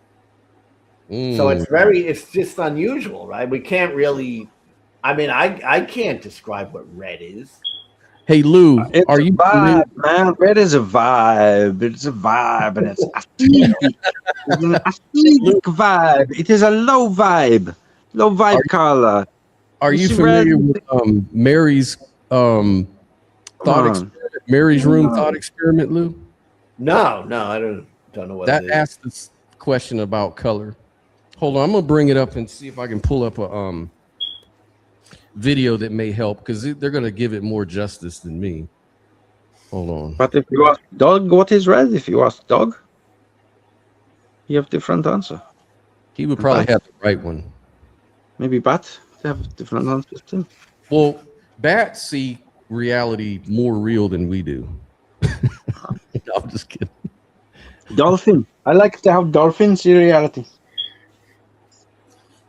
So it's just unusual, right? We can't really, I mean, I can't describe what red is. Hey, Lou, are you vibe, man? Red is a vibe. It's a vibe, and it's an acidic vibe. It is a low vibe color. Are you familiar with Mary's thought experiment? Mary's room thought experiment, Lou? No, I don't know what that it is. asked this question about color. Hold on, I'm gonna bring it up and see if I can pull up a video that may help, because they're gonna give it more justice than me. Hold on. But if you ask dog what is red, if you ask dog, you have different answer. He would probably have the right one. Maybe bat, they have different answers too. Well, bats see reality more real than we do. No, I'm just kidding. Dolphin. I like to have dolphins see reality.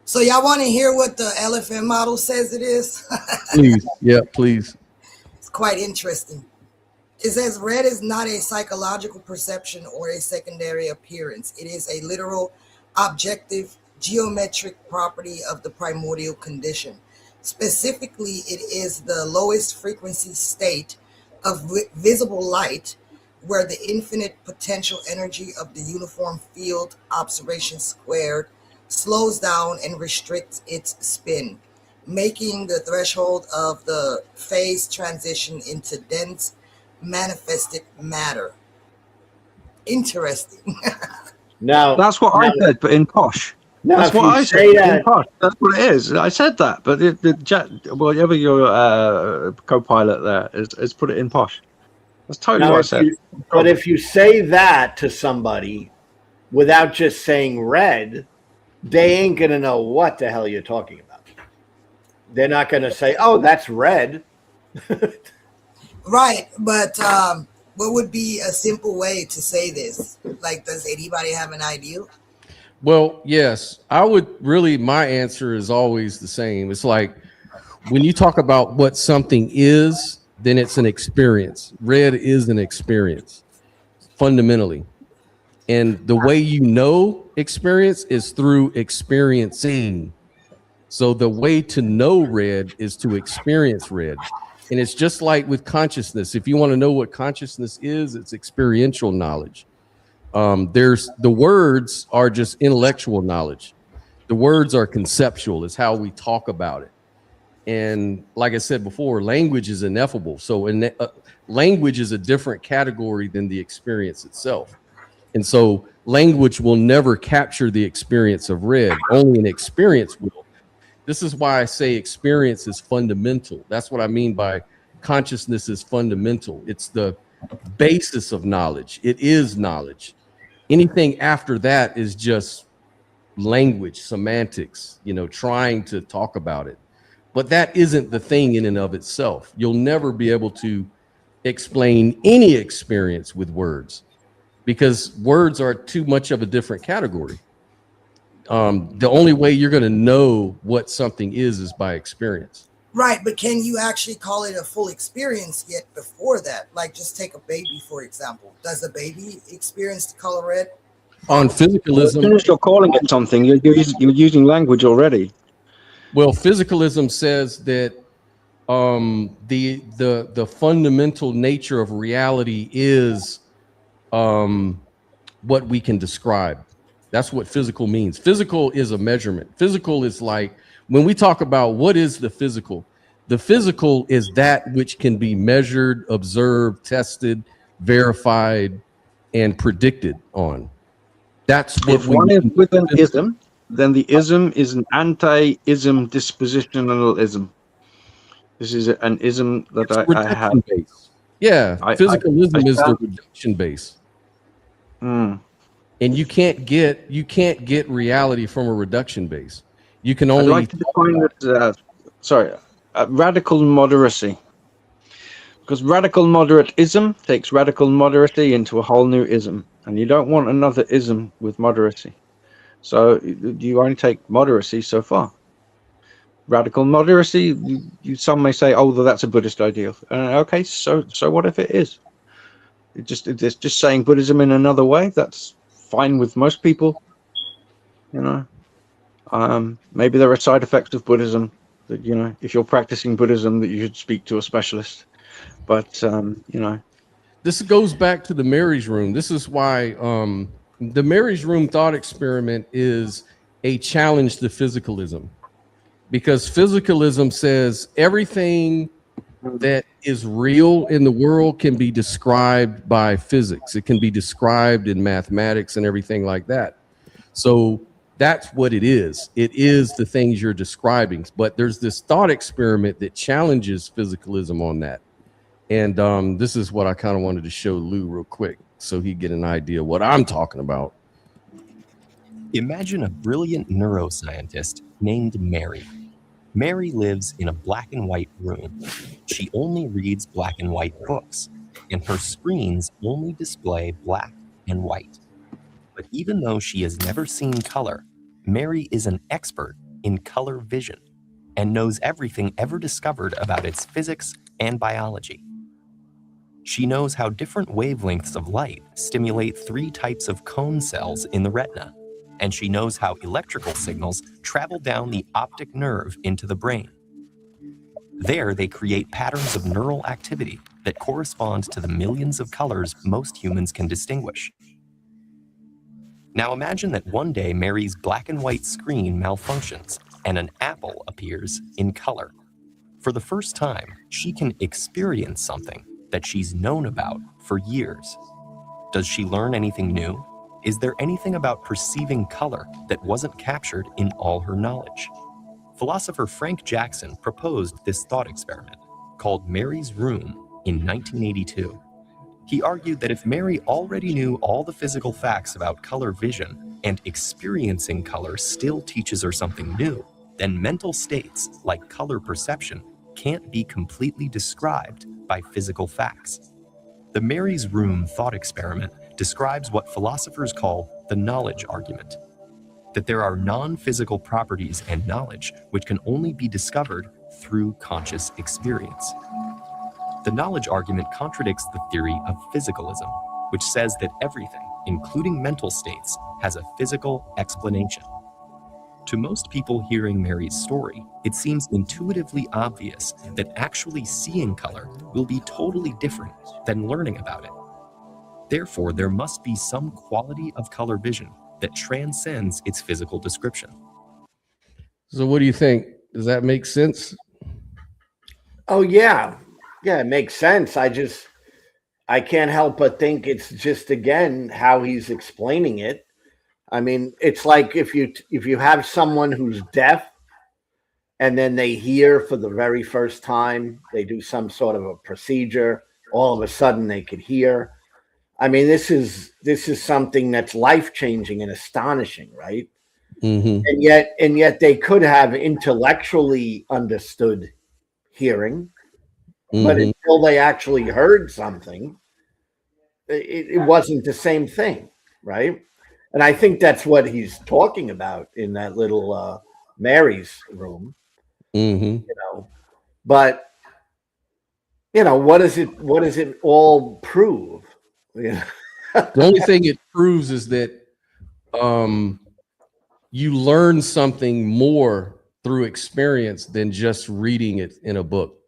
So y'all want to hear what the LFM model says it is? Please. Yeah, please. It's quite interesting. It says red is not a psychological perception or a secondary appearance. It is a literal, objective, geometric property of the primordial condition. Specifically, it is the lowest frequency state of visible light, where the infinite potential energy of the uniform field observation squared slows down and restricts its spin, making the threshold of the phase transition into dense manifested matter. Interesting. Now that's what I said, but in posh. That's what I said. In posh. That's what it is. I said that, but whatever your co-pilot there is put it in posh. That's totally what I said. But if you say that to somebody without just saying red, they ain't going to know what the hell you're talking about. They're not going to say, oh, that's red. Right. But what would be a simple way to say this? Like, does anybody have an idea? Well, yes. My answer is always the same. It's like when you talk about what something is, then it's an experience. Red is an experience, fundamentally. And the way you know experience is through experiencing. So the way to know red is to experience red. And it's just like with consciousness. If you want to know what consciousness is, it's experiential knowledge. There's the words are just intellectual knowledge. The words are conceptual. It's how we talk about it. And like I said before, language is ineffable. So language is a different category than the experience itself. And so language will never capture the experience of red. Only an experience will. This is why I say experience is fundamental. That's what I mean by consciousness is fundamental. It's the basis of knowledge. It is knowledge. Anything after that is just language, semantics, trying to talk about it. But that isn't the thing in and of itself. You'll never be able to explain any experience with words because words are too much of a different category. The only way you're going to know what something is by experience. Right, but can you actually call it a full experience yet before that? Like, just take a baby, for example. Does a baby experience the color red? On physicalism, as soon as you're calling it something, you're using language already. Well, physicalism says that the fundamental nature of reality is what we can describe. That's what physical means. Physical is a measurement. Physical is like when we talk about what is the physical is that which can be measured, observed, tested, verified, and predicted on. That's what if one is with an ism, then the ism is an anti-ism dispositional ism. This is an ism that I have. Base. Yeah, physicalism is the reduction base. And you can't get reality from a reduction base. You can only. I'd like to define it. Radical moderacy. Because radical moderatism takes radical moderacy into a whole new ism, and you don't want another ism with moderacy. So you only take moderacy so far. Radical moderacy, some may say, oh, that's a Buddhist ideal. Okay, so what if it is? It's just saying Buddhism in another way. That's fine with most people. Maybe there are side effects of Buddhism that, if you're practicing Buddhism, that you should speak to a specialist. But, this goes back to the Mary's Room. This is why the Mary's Room thought experiment is a challenge to physicalism, because physicalism says everything that is real in the world can be described by physics. It can be described in mathematics and everything like that. So that's what it is. It is the things you're describing. But there's this thought experiment that challenges physicalism on that. And this is what I kind of wanted to show Lou real quick so he'd get an idea what I'm talking about. Imagine a brilliant neuroscientist named Mary. Mary lives in a black and white room. She only reads black and white books, and her screens only display black and white. But even though she has never seen color, Mary is an expert in color vision and knows everything ever discovered about its physics and biology. She knows how different wavelengths of light stimulate 3 types of cone cells in the retina, and she knows how electrical signals travel down the optic nerve into the brain. There, they create patterns of neural activity that correspond to the millions of colors most humans can distinguish. Now imagine that one day Mary's black and white screen malfunctions and an apple appears in color. For the first time, she can experience something that she's known about for years. Does she learn anything new? Is there anything about perceiving color that wasn't captured in all her knowledge? Philosopher Frank Jackson proposed this thought experiment, called Mary's Room, in 1982. He argued that if Mary already knew all the physical facts about color vision and experiencing color still teaches her something new, then mental states like color perception can't be completely described by physical facts. The Mary's Room thought experiment describes what philosophers call the knowledge argument, that there are non-physical properties and knowledge which can only be discovered through conscious experience. The knowledge argument contradicts the theory of physicalism, which says that everything, including mental states, has a physical explanation. To most people hearing Mary's story, it seems intuitively obvious that actually seeing color will be totally different than learning about it. Therefore, there must be some quality of color vision that transcends its physical description. So what do you think? Does that make sense? Oh, yeah. Yeah, it makes sense. I can't help but think it's just, again, how he's explaining it. I mean, it's like if you have someone who's deaf and then they hear for the very first time, they do some sort of a procedure, all of a sudden they could hear. I mean, this is something that's life-changing and astonishing, right? Mm-hmm. And yet they could have intellectually understood hearing, but until they actually heard something, it wasn't the same thing, right? And I think that's what he's talking about in that little Mary's room, you know. But what does it all prove? You know? The only thing it proves is that you learn something more through experience than just reading it in a book.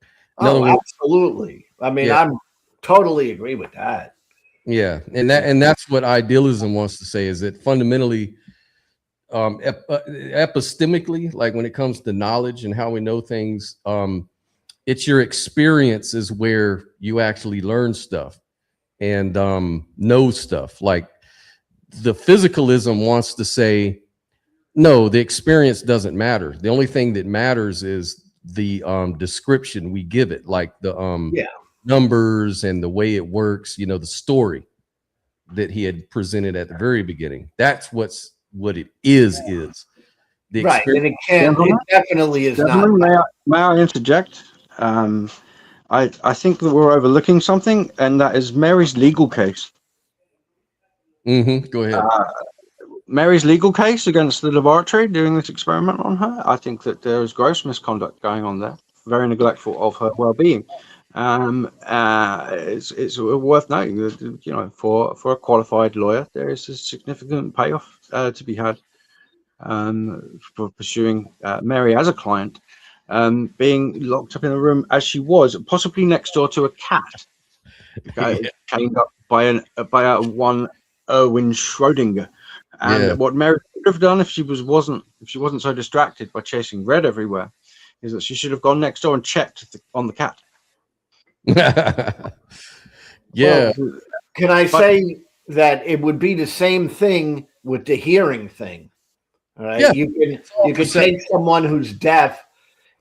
In other words, absolutely. I mean, I'm totally agree with that. Yeah, and that's what idealism wants to say, is that fundamentally, epistemically, like when it comes to knowledge and how we know things, it's your experience is where you actually learn stuff and know stuff. Like the physicalism wants to say, no, the experience doesn't matter. The only thing that matters is the description we give it, like the numbers and the way it works, the story that he had presented at the very beginning. That's what it is. The right. And it definitely is not. May I interject? I think that we're overlooking something, and that is Mary's legal case. Go ahead. Mary's legal case against the laboratory doing this experiment on her. I think that there is gross misconduct going on there, very neglectful of her well-being. It's worth noting that for a qualified lawyer, there is a significant payoff to be had for pursuing Mary as a client, being locked up in a room as she was, possibly next door to a cat, chained up by one Erwin Schrödinger. And what Mary could have done if she wasn't so distracted by chasing red everywhere, is that she should have gone next door and checked on the cat. Yeah. Well, can I say that it would be the same thing with the hearing thing? All right. Yeah. You can take someone who's deaf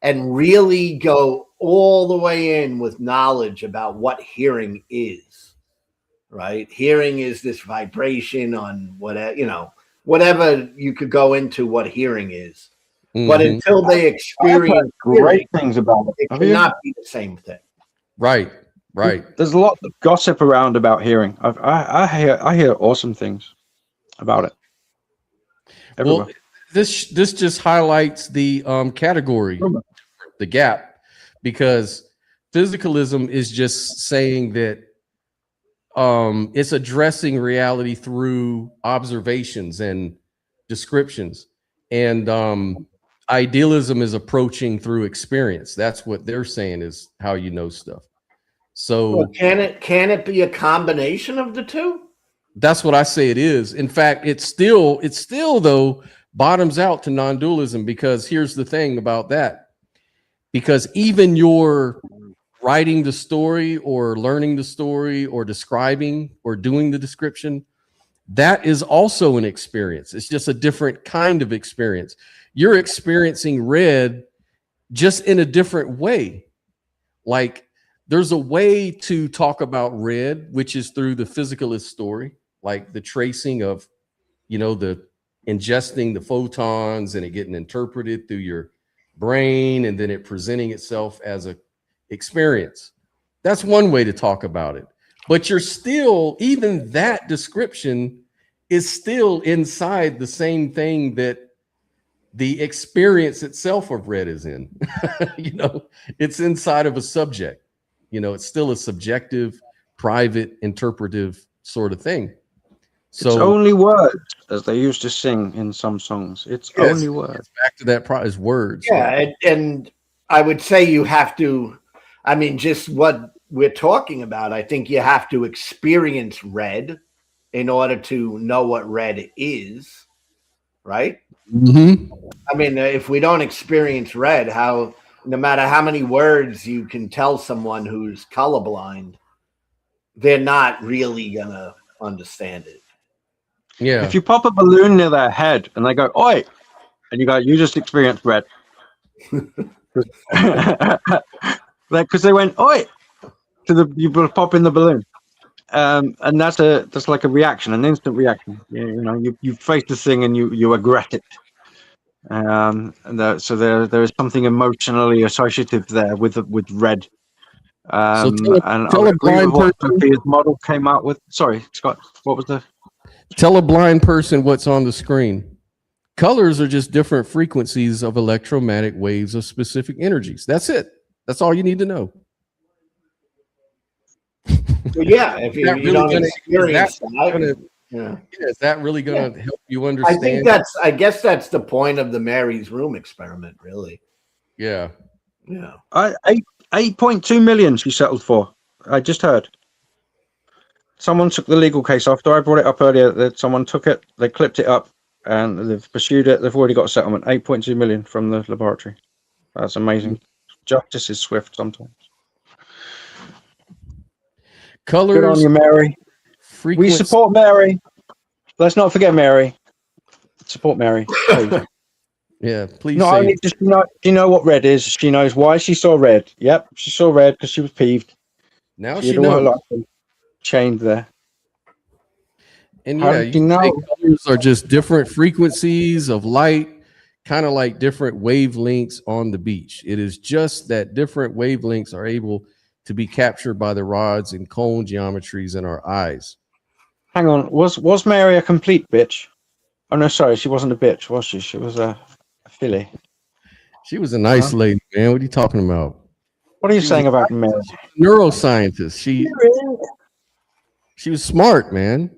and really go all the way in with knowledge about what hearing is. Right. Hearing is this vibration on whatever you could go into what hearing is. But until they experience great things about it, it cannot be the same thing. Right. There's a lot of gossip around about hearing. I hear awesome things about it everywhere. Well, this just highlights the category, the gap, because physicalism is just saying that it's addressing reality through observations and descriptions, and idealism is approaching through experience. That's what they're saying is how you know stuff. So can it be a combination of the two? That's what I say it is. In fact, it's still though bottoms out to non-dualism, because here's the thing about that. Because even your writing the story or learning the story or describing or doing the description, that is also an experience. It's just a different kind of experience. You're experiencing red just in a different way. Like there's a way to talk about red, which is through the physicalist story, like the tracing of, the ingesting the photons and it getting interpreted through your brain and then it presenting itself as a experience. That's one way to talk about it. But you're still, even that description is still inside the same thing that the experience itself of red is in. It's inside of a subject. You know, it's still a subjective, private, interpretive sort of thing. So it's only words, as they used to sing in some songs. It's only words. It's back to that is words. Yeah, and I would say you have to, I mean, just what we're talking about, I think you have to experience red in order to know what red is, right? Mm-hmm. I mean, if we don't experience red, how, no matter how many words you can tell someone who's colorblind, they're not really going to understand it. Yeah. If you pop a balloon near their head and they go, oi, and you go, you just experienced red. Because they went, oi, you pop in the balloon. And that's like a reaction, an instant reaction. You know, you face the thing and you regret it. So there is something emotionally associative there with red. So tell a blind person Sophia's model came out with. Sorry, Scott, what was the? Tell a blind person what's on the screen. Colors are just different frequencies of electromagnetic waves of specific energies. That's it. That's all you need to know. Well, yeah, if you don't experience that, is that really going to help you understand? I guess that's the point of the Mary's Room experiment, really. Yeah. Yeah. 8.2 million she settled for. I just heard. Someone took the legal case after I brought it up earlier. That someone took it, they clipped it up, and they've pursued it. They've already got a settlement, 8.2 million from the laboratory. That's amazing. Justice is swift sometimes. Colors. Good on you, Mary. We support Mary. Let's not forget Mary. Support Mary, please. Yeah, please. Not only does she know what red is, she knows why she saw red. Yep, she saw red because she was peeved. Now she knows. Chained there. And colors are just different frequencies of light, kind of like different wavelengths on the beach. It is just that different wavelengths are able to be captured by the rods and cone geometries in our eyes. Hang on, was Mary a complete bitch? Oh no, sorry, she wasn't a bitch, was she? She was a filly. She was a nice lady, man. What are you talking about? What are you saying about Mary? Neuroscientist. She was smart, man.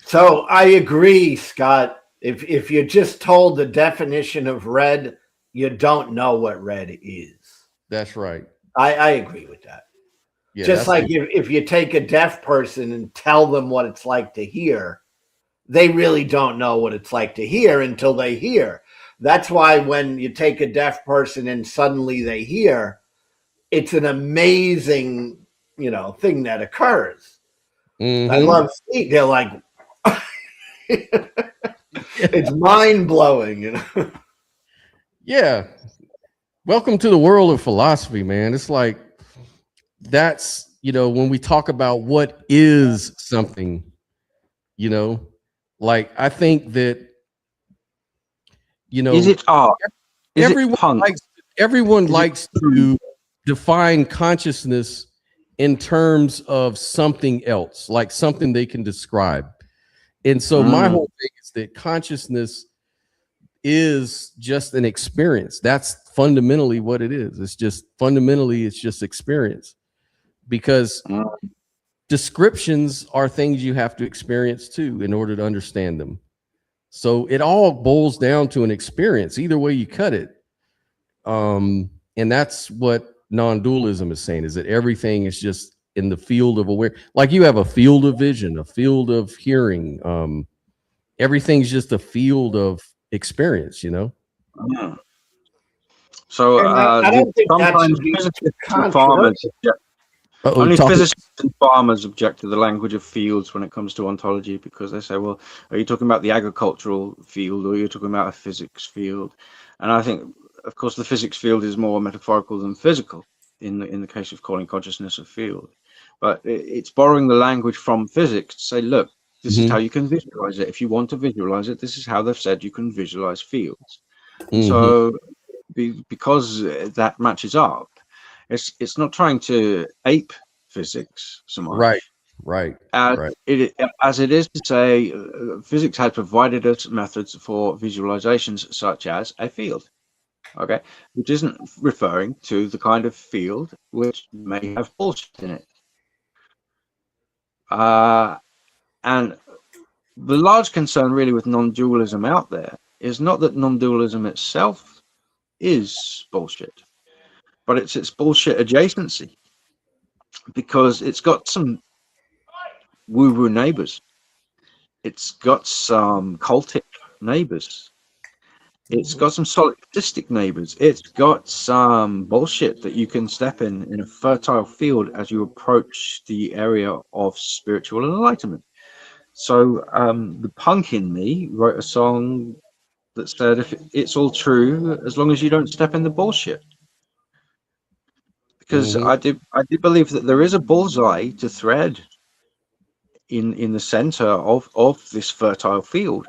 So I agree, Scott. If you're just told the definition of red, you don't know what red is. That's right. I agree with that. Yeah, just like if you take a deaf person and tell them what it's like to hear, they really don't know what it's like to hear until they hear. That's why when you take a deaf person and suddenly they hear, it's an amazing, thing that occurs. Mm-hmm. I love seeing. They're like, it's mind blowing, Yeah. Welcome to the world of philosophy, man. It's like that's when we talk about what is something, like I think that is it art? Everyone likes to define consciousness in terms of something else, like something they can describe. And so my whole thing is that consciousness is just an experience. That's fundamentally what it is. It's just experience, because descriptions are things you have to experience too in order to understand them. So it all boils down to an experience, either way you cut it. And that's what non-dualism is saying, is that everything is just in the field of aware. Like you have a field of vision, a field of hearing. Everything's just a field of experience, So I don't think sometimes physicists and farmers object to the language of fields when it comes to ontology, because they say, well, are you talking about the agricultural field or are you talking about a physics field? And I think, of course, the physics field is more metaphorical than physical in the case of calling consciousness a field. But it's borrowing the language from physics to say, look, this is how you can visualize it. If you want to visualize it, this is how they've said you can visualize fields. So because that matches up, it's not trying to ape physics so much. Right. As it is to say, physics has provided us methods for visualizations such as a field. Okay, which isn't referring to the kind of field which may have bullshit in it. And the large concern really with non-dualism out there is not that non-dualism itself is bullshit, but it's its bullshit adjacency, because it's got some woo-woo neighbors. It's got some cultic neighbors. It's got some solipsistic neighbors. It's got some bullshit that you can step in a fertile field as you approach the area of spiritual enlightenment. So the punk in me wrote a song that said, if it's all true, as long as you don't step in the bullshit. Because I do believe that there is a bullseye to thread in the center of this fertile field.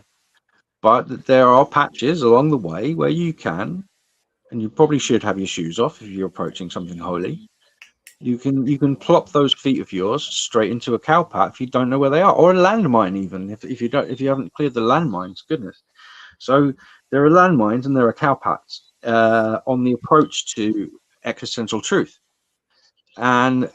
But there are patches along the way where you can, and you probably should have your shoes off if you're approaching something holy. You can plop those feet of yours straight into a cow pat if you don't know where they are, or a landmine even if you haven't cleared the landmines. Goodness. So there are landmines and there are cow pats on the approach to existential truth. And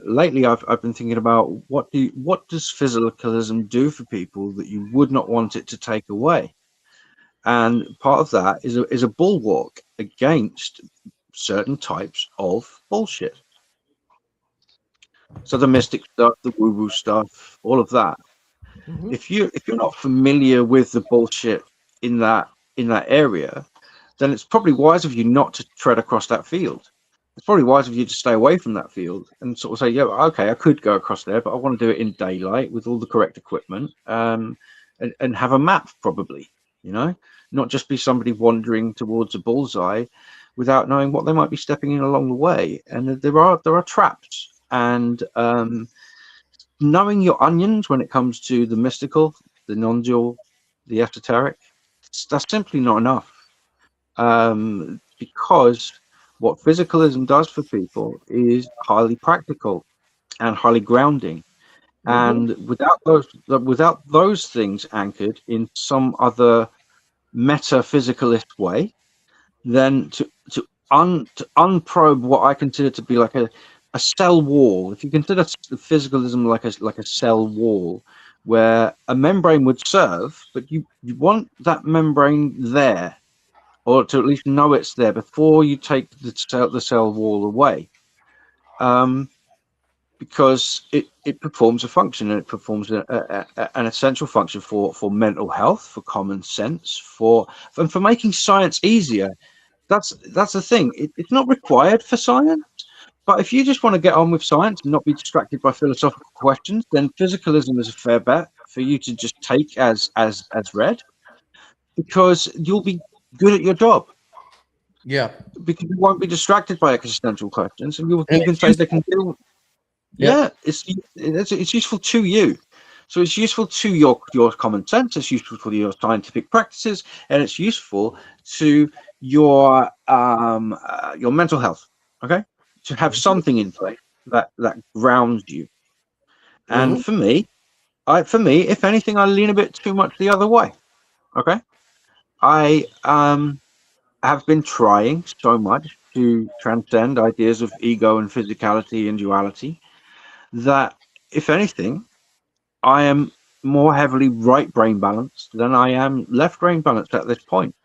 lately, I've been thinking about what does physicalism do for people that you would not want it to take away. And part of that is a bulwark against certain types of bullshit. So the mystic stuff, the woo-woo stuff, all of that. If you're not familiar with the bullshit in that area, then it's probably wise of you not to tread across that field. It's probably wise of you to stay away from that field and sort of say, yeah, okay, I could go across there, but I want to do it in daylight with all the correct equipment, and have a map, probably, not just be somebody wandering towards a bullseye without knowing what they might be stepping in along the way. And there are traps, and knowing your onions when it comes to the mystical, the non-dual, the esoteric, that's simply not enough, because what physicalism does for people is highly practical and highly grounding. And without those things anchored in some other metaphysicalistic way, then to unprobe what I consider to be like a cell wall. If you consider physicalism like a cell wall where a membrane would serve, but you want that membrane there, or to at least know it's there before you take the cell wall away, because it performs a function, and it performs an essential function for mental health, for common sense, for making science easier. That's the thing. It's not required for science, but if you just want to get on with science and not be distracted by philosophical questions, then physicalism is a fair bet for you to just take as read, because you'll be good at your job. Yeah, because you won't be distracted by existential questions, and you can say they can deal. Yeah, it's useful to you. So it's useful to your common sense. It's useful for your scientific practices, and it's useful to your mental health. Okay, to have something in place that grounds you. And for me, if anything, I lean a bit too much the other way. Okay, I have been trying so much to transcend ideas of ego and physicality and duality that, if anything, I am more heavily right brain balanced than I am left brain balanced at this point.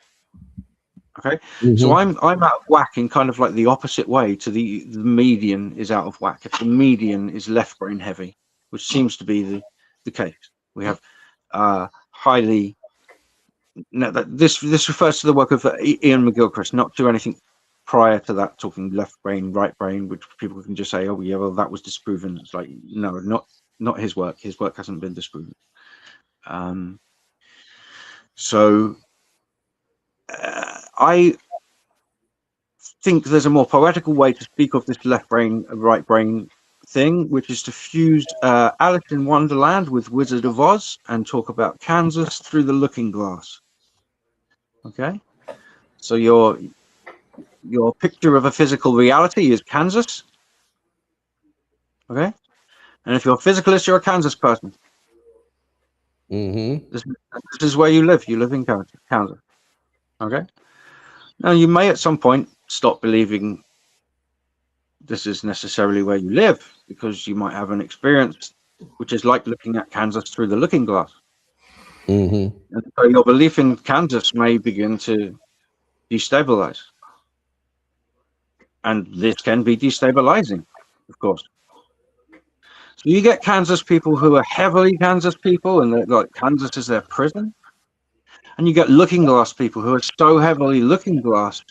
Okay, so I'm out of whack in kind of like the opposite way to the median is out of whack. If the median is left brain heavy, which seems to be the case, we have highly. No, this refers to the work of Ian McGilchrist, not to anything prior to that, talking left brain, right brain, which people can just say, oh yeah, well that was disproven. It's like, no, not his work. His work hasn't been disproven. So I think there's a more poetical way to speak of this left brain, right brain thing, which is to fuse Alice in Wonderland with Wizard of Oz and talk about Kansas through the looking glass. Okay, so your picture of a physical reality is Kansas. Okay, and if you're a physicalist, you're a Kansas person. This is where you live. You live in Kansas. Okay, Now, you may at some point stop believing this is necessarily where you live, because you might have an experience which is like looking at Kansas through the looking glass. And so your belief in Kansas may begin to destabilize. And this can be destabilizing, of course. So you get Kansas people who are heavily Kansas people, and they're like Kansas is their prison. And you get looking glass people who are so heavily looking glass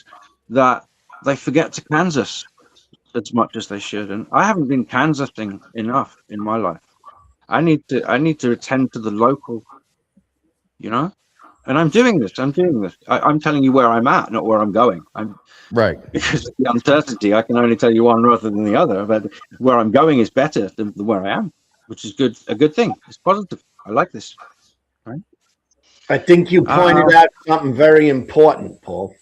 that they forget to Kansas as much as they should. And I haven't been Kansasing enough in my life. I need to attend to the local, you know. And I'm doing this. I'm telling you where I'm at, not where I'm going. Right. Because of the uncertainty, I can only tell you one rather than the other. But where I'm going is better than where I am, which is good. A good thing. It's positive. I like this. Right. I think you pointed out something very important, Paul.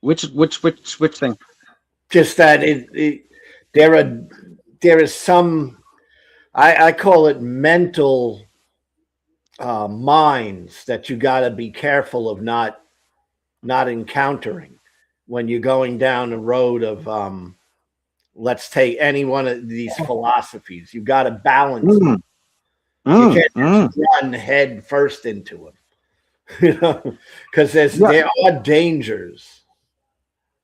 Which thing? Just that there is some, I call it mental minds that you got to be careful of not encountering when you're going down the road of let's take any one of these philosophies. You got to balance them. You can't just run head first into them, you know, because there are dangers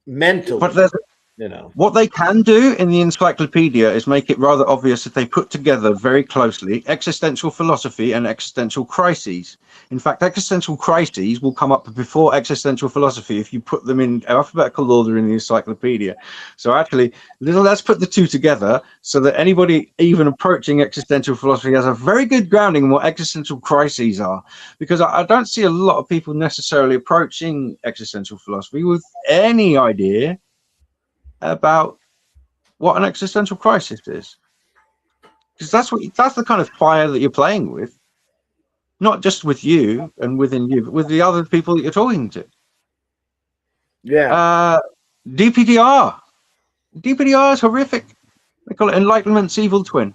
mentally. But you know, what they can do in the encyclopedia is make it rather obvious that they put together very closely existential philosophy and existential crises. In fact, existential crises will come up before existential philosophy if you put them in alphabetical order in the encyclopedia. So actually, let's put the two together so that anybody even approaching existential philosophy has a very good grounding in what existential crises are. Because I don't see a lot of people necessarily approaching existential philosophy with any idea about what an existential crisis is, because that's the kind of fire that you're playing with, not just with you and within you, but with the other people that you're talking to. DPDR is horrific. They call it enlightenment's evil twin.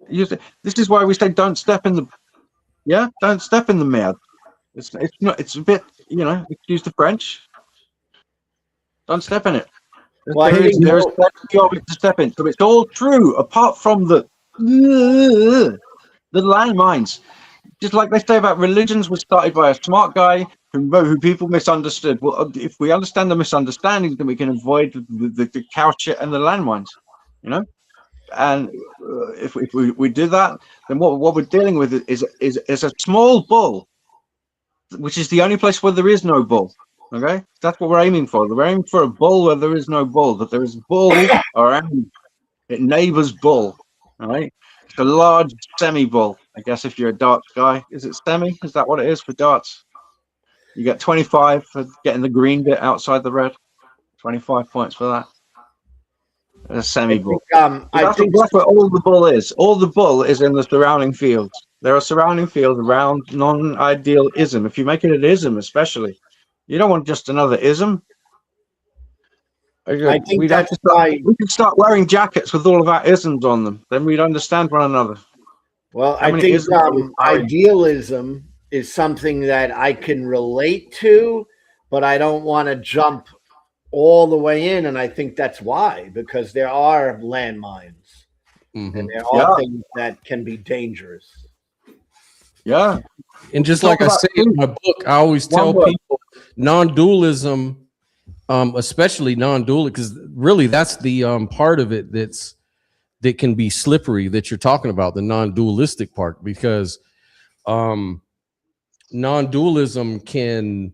This is why we say don't step in the mad. It's a bit, you know, excuse the French, don't step in it. Well, there is to step in. So it's all true, apart from the landmines. Just like they say about religions was started by a smart guy who people misunderstood. Well, if we understand the misunderstandings, then we can avoid the cow shit and the landmines, you know. And if we do that, then what we're dealing with is a small bull, which is the only place where there is no bull. Okay, that's what we're aiming for. We're aiming for a bull where there is no bull, but there is bull around it. Neighbor's bull. All right, it's a large semi-bull. I guess if you're a darts guy, is it semi? Is that what it is for darts? You get 25 for getting the green bit outside the red. 25 points for that. A semi-bull. I think that's where all the bull is. All the bull is in the surrounding fields. There are surrounding fields around non-ideal ism. If you make it an ism, especially. You don't want just another ism. I think that's why we could start wearing jackets with all of our isms on them. Then we'd understand one another. Well, I think idealism is something that I can relate to, but I don't want to jump all the way in. And I think that's why, because there are landmines and there are things that can be dangerous. Yeah. And just like I say in my book, I always tell people non-dualism, especially non-dual, because really that's the part of it that can be slippery that you're talking about, the non-dualistic part, because non-dualism can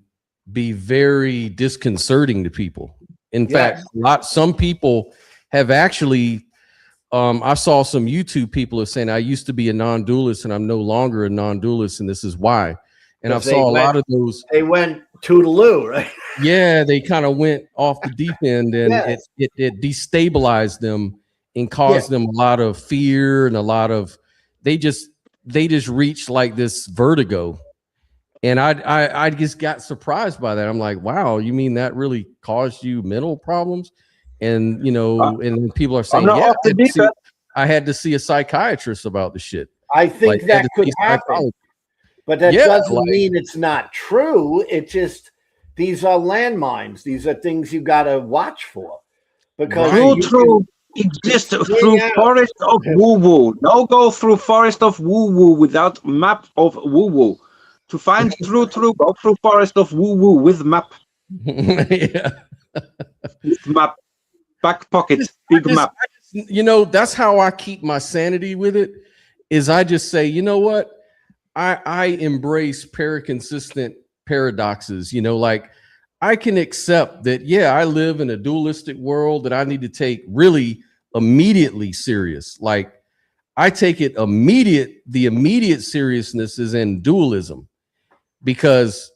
be very disconcerting to people. In fact, some people have actually I saw some YouTube people are saying I used to be a non-dualist and I'm no longer a non-dualist, and this is why. And I saw a lot of those. They went toodaloo, right? Yeah, they kind of went off the deep end, and it destabilized them and caused them a lot of fear and a lot of they just reached like this vertigo. And I just got surprised by that. I'm like, wow, you mean that really caused you mental problems? And you know, and people are saying, I had to see a psychiatrist about the shit. I think that could happen, but that doesn't mean it's not true. It just these are landmines. These are things you got to watch for. Because true exist through forest of woo-woo. No go through forest of woo-woo without map of woo-woo. To find true, go through forest of woo-woo with map. Yeah. With map. Back pocket, big map. You know, that's how I keep my sanity with it, is I just say, you know what? I embrace paraconsistent paradoxes, you know, like I can accept that, yeah, I live in a dualistic world that I need to take really immediately serious. Like I take it the immediate seriousness is in dualism, because,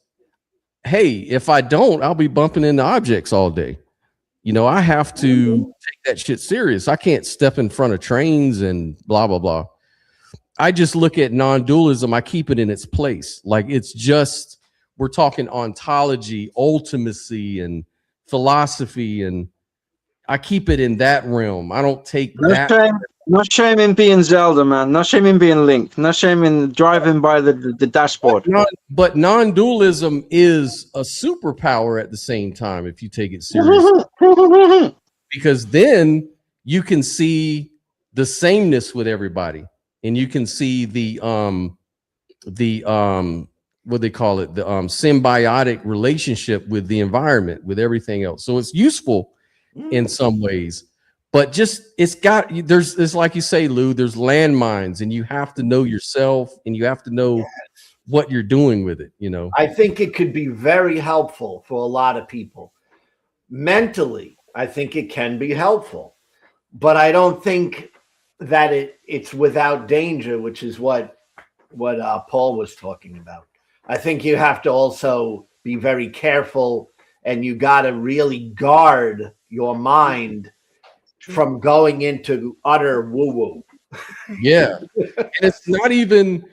hey, if I don't, I'll be bumping into objects all day. You know, I have to take that shit serious. I can't step in front of trains and blah, blah, blah. I just look at non-dualism. I keep it in its place. Like it's just, we're talking ontology, ultimacy, and philosophy, and I keep it in that realm. I don't take that. No shame in being Zelda, man. No shame in being Link. No shame in driving by the dashboard. But non-dualism is a superpower at the same time if you take it seriously. Because then you can see the sameness with everybody, and you can see the what they call it, the symbiotic relationship with the environment, with everything else. So it's useful in some ways, but just there's like you say, Lou, there's landmines, and you have to know yourself, and you have to know what you're doing with it. You know, I think it could be very helpful for a lot of people. Mentally, I think it can be helpful, but I don't think that it's without danger, which is what Paul was talking about. I think you have to also be very careful, and you got to really guard your mind from going into utter woo-woo. Yeah. And it's not even,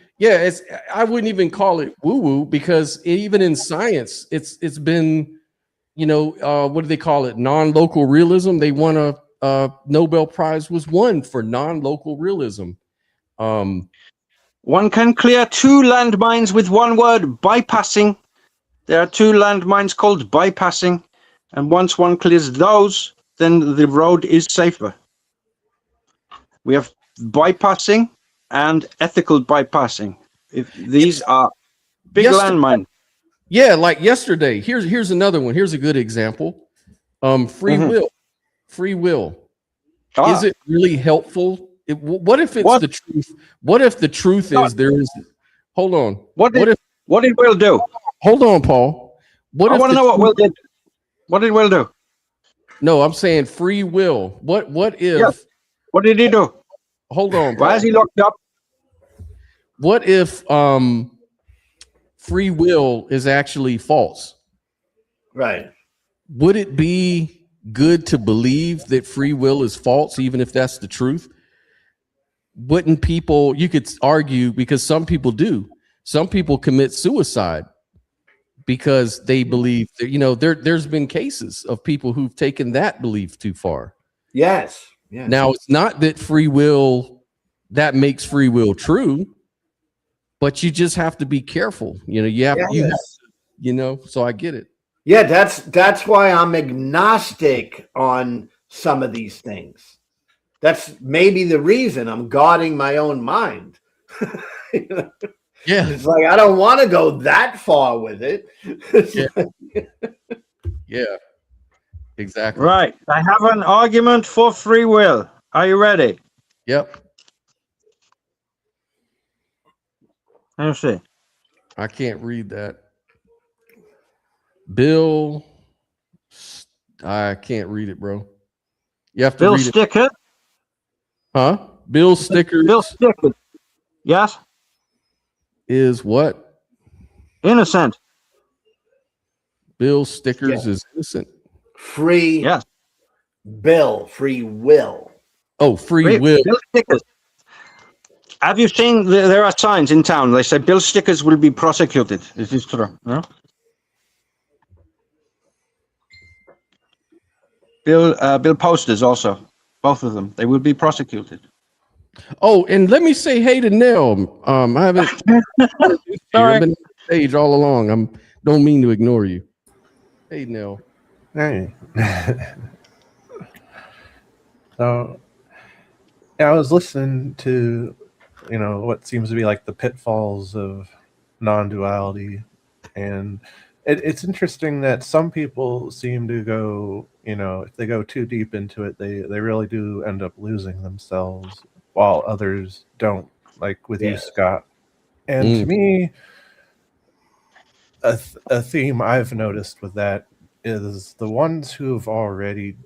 I wouldn't even call it woo-woo, because even in science, it's been, you know, what do they call it? Non-local realism. They won a Nobel Prize was won for non-local realism. One can clear 2 landmines with one word: bypassing. There are 2 landmines called bypassing, and once one clears those, then the road is safer. We have bypassing and ethical bypassing. If these are big landmines. Yeah, like yesterday. Here's another one. Here's a good example. Free will. Free will. Is it really helpful? What if it's the truth? What if the truth is there is? Hold on. What did Will do? Hold on, Paul. I want to know what Will did. What did Will do? No, I'm saying free will. What if? Yes. What did he do? Hold on. Why is he locked up? What if free will is actually false? Right. Would it be good to believe that free will is false, even if that's the truth? Wouldn't people, you could argue, because some people do. Some people commit suicide because they believe that, you know, there's been cases of people who've taken that belief too far. Yes. Yes. Now, it's not that free will, that makes free will true, but you just have to be careful. You know, you have to, you know, so I get it. Yeah, that's why I'm agnostic on some of these things. That's maybe the reason I'm guarding my own mind. You know? Yeah. It's like, I don't want to go that far with it. Yeah, exactly. Right. I have an argument for free will. Are you ready? Yep. Let's see. I can't read that. Bill, I can't read it, bro. You have to Bill read Sticker. it. Huh? Bill Stickers. Bill Sticker. Yes. Is what? Innocent. Bill Stickers is innocent. Free. Yes. Bill. Free will. Oh, free will. Bill Stickers. Have you seen? There are signs in town. They say Bill Stickers will be prosecuted. Is this true? No? Bill Posters also. Both of them. They will be prosecuted. Oh, and let me say hey to Nell. I haven't I've been on stage all along. Don't mean to ignore you. Hey, Neil. Hey. So, yeah, I was listening to, what seems to be like the pitfalls of non-duality, and it's interesting that some people seem to go, if they go too deep into it, they really do end up losing themselves, while others don't, like with you, Scott. And to me, a theme I've noticed with that is the ones who've already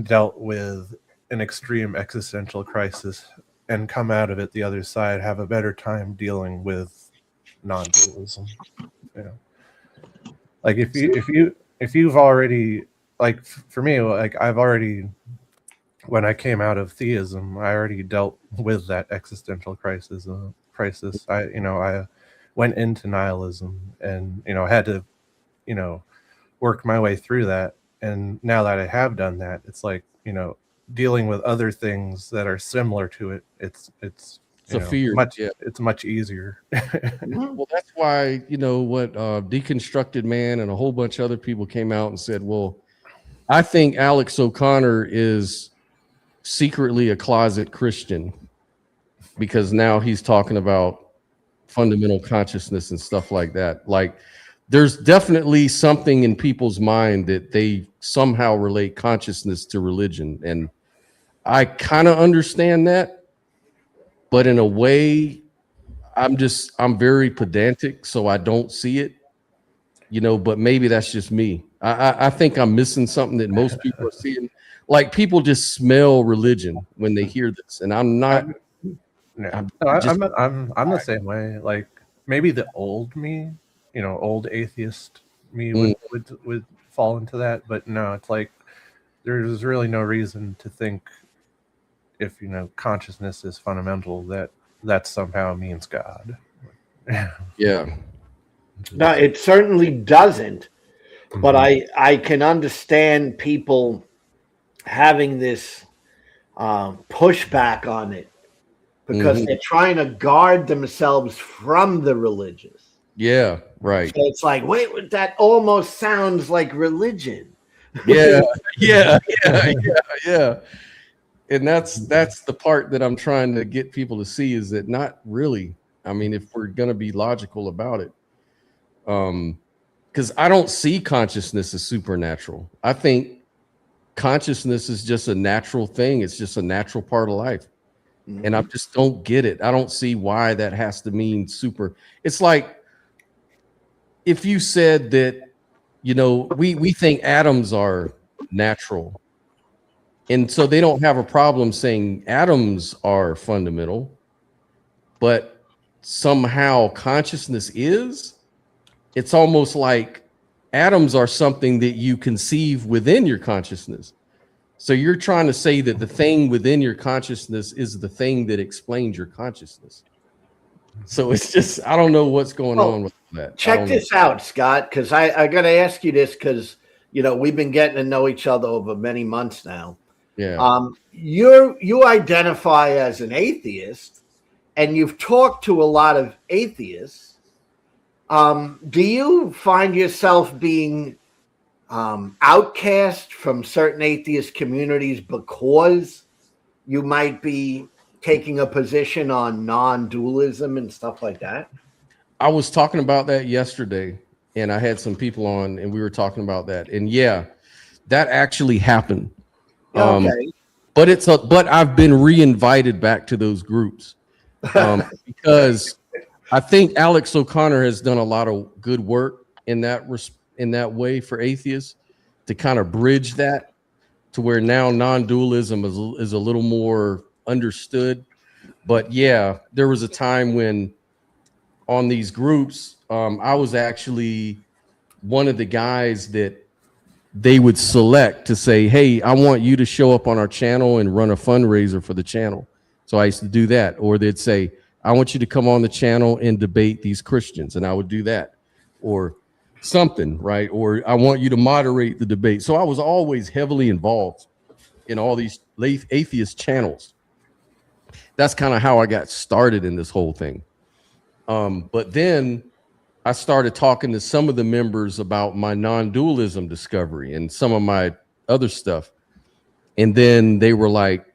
dealt with an extreme existential crisis and come out of it the other side have a better time dealing with non-dualism. Like if you've already, like, for me, like I've already, when I came out of theism, I already dealt with that existential crisis. I went into nihilism, and had to work my way through that. And now that I have done that, it's like, dealing with other things that are similar to it, it's a fear. It's much easier. Well, that's why, what Deconstructed Man and a whole bunch of other people came out and said, well, I think Alex O'Connor is secretly a closet Christian, because now he's talking about fundamental consciousness and stuff like that. Like, there's definitely something in people's mind that they somehow relate consciousness to religion. And I kind of understand that, but in a way, I'm very pedantic, so I don't see it, but maybe that's just me. I think I'm missing something that most people are seeing. Like, people just smell religion when they hear this, and I'm not. I'm the same way. Like, maybe the old me, old atheist me would fall into that, but no, it's like there's really no reason to think, if consciousness is fundamental, that somehow means God. Yeah. No, it certainly doesn't. But I can understand people having this pushback on it, because they're trying to guard themselves from the religious. Yeah, right. So it's like, wait, that almost sounds like religion. Yeah. And that's the part that I'm trying to get people to see, is that not really. I mean, if we're going to be logical about it, because I don't see consciousness as supernatural. I think consciousness is just a natural thing. It's just a natural part of life. And I just don't get it. I don't see why that has to mean super. It's like if you said that, we think atoms are natural. And so they don't have a problem saying atoms are fundamental, but somehow consciousness is. It's almost like atoms are something that you conceive within your consciousness. So you're trying to say that the thing within your consciousness is the thing that explains your consciousness. So it's just, I don't know what's going on with that. Check this out, Scott, because I got to ask you this, because, we've been getting to know each other over many months now. Yeah. You identify as an atheist, and you've talked to a lot of atheists. Do you find yourself being outcast from certain atheist communities because you might be taking a position on non-dualism and stuff like that? I was talking about that yesterday, and I had some people on, and we were talking about that. And yeah, that actually happened. Okay. But I've been re-invited back to those groups because I think Alex O'Connor has done a lot of good work in that way for atheists, to kind of bridge that to where now non-dualism is a little more understood. But yeah, there was a time when on these groups, I was actually one of the guys that they would select to say, hey, I want you to show up on our channel and run a fundraiser for the channel. So I used to do that. Or they'd say, I want you to come on the channel and debate these Christians. And I would do that. Or something, right? Or I want you to moderate the debate. So I was always heavily involved in all these atheist channels. That's kind of how I got started in this whole thing. But then I started talking to some of the members about my non-dualism discovery and some of my other stuff. And then they were like,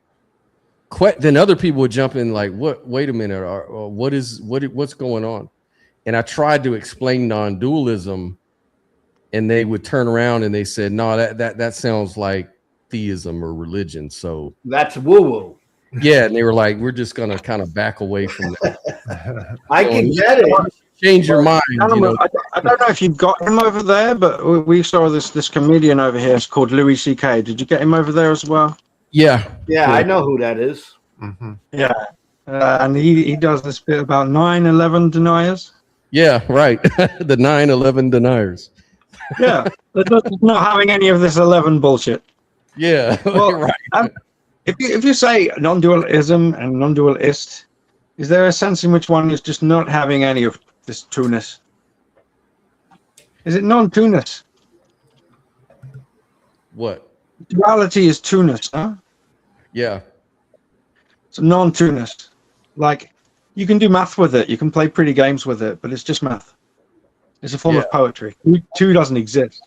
then other people would jump in like, what, wait a minute, what's going on? And I tried to explain non-dualism, and they would turn around and they said, no, that sounds like theism or religion. So that's woo-woo. Yeah, and they were like, we're just gonna kind of back away from that. I can get it. Change your mind. I don't know if you've got him over there, but we saw this comedian over here. It's called Louis C.K. Did you get him over there as well? Yeah. I know who that is. Mm-hmm. Yeah, and he does this bit about 9/11 deniers. Yeah, right. The 9/11 deniers. Yeah, they're not having any of this 11 bullshit. Yeah, well, right. If you say non-dualism and non-dualist, is there a sense in which one is just not having any of this two-ness? Is it non-two-ness? What? Duality is two-ness, huh? Yeah. It's non-two-ness. Like, you can do math with it, you can play pretty games with it, but it's just math. It's a form of poetry. Two doesn't exist.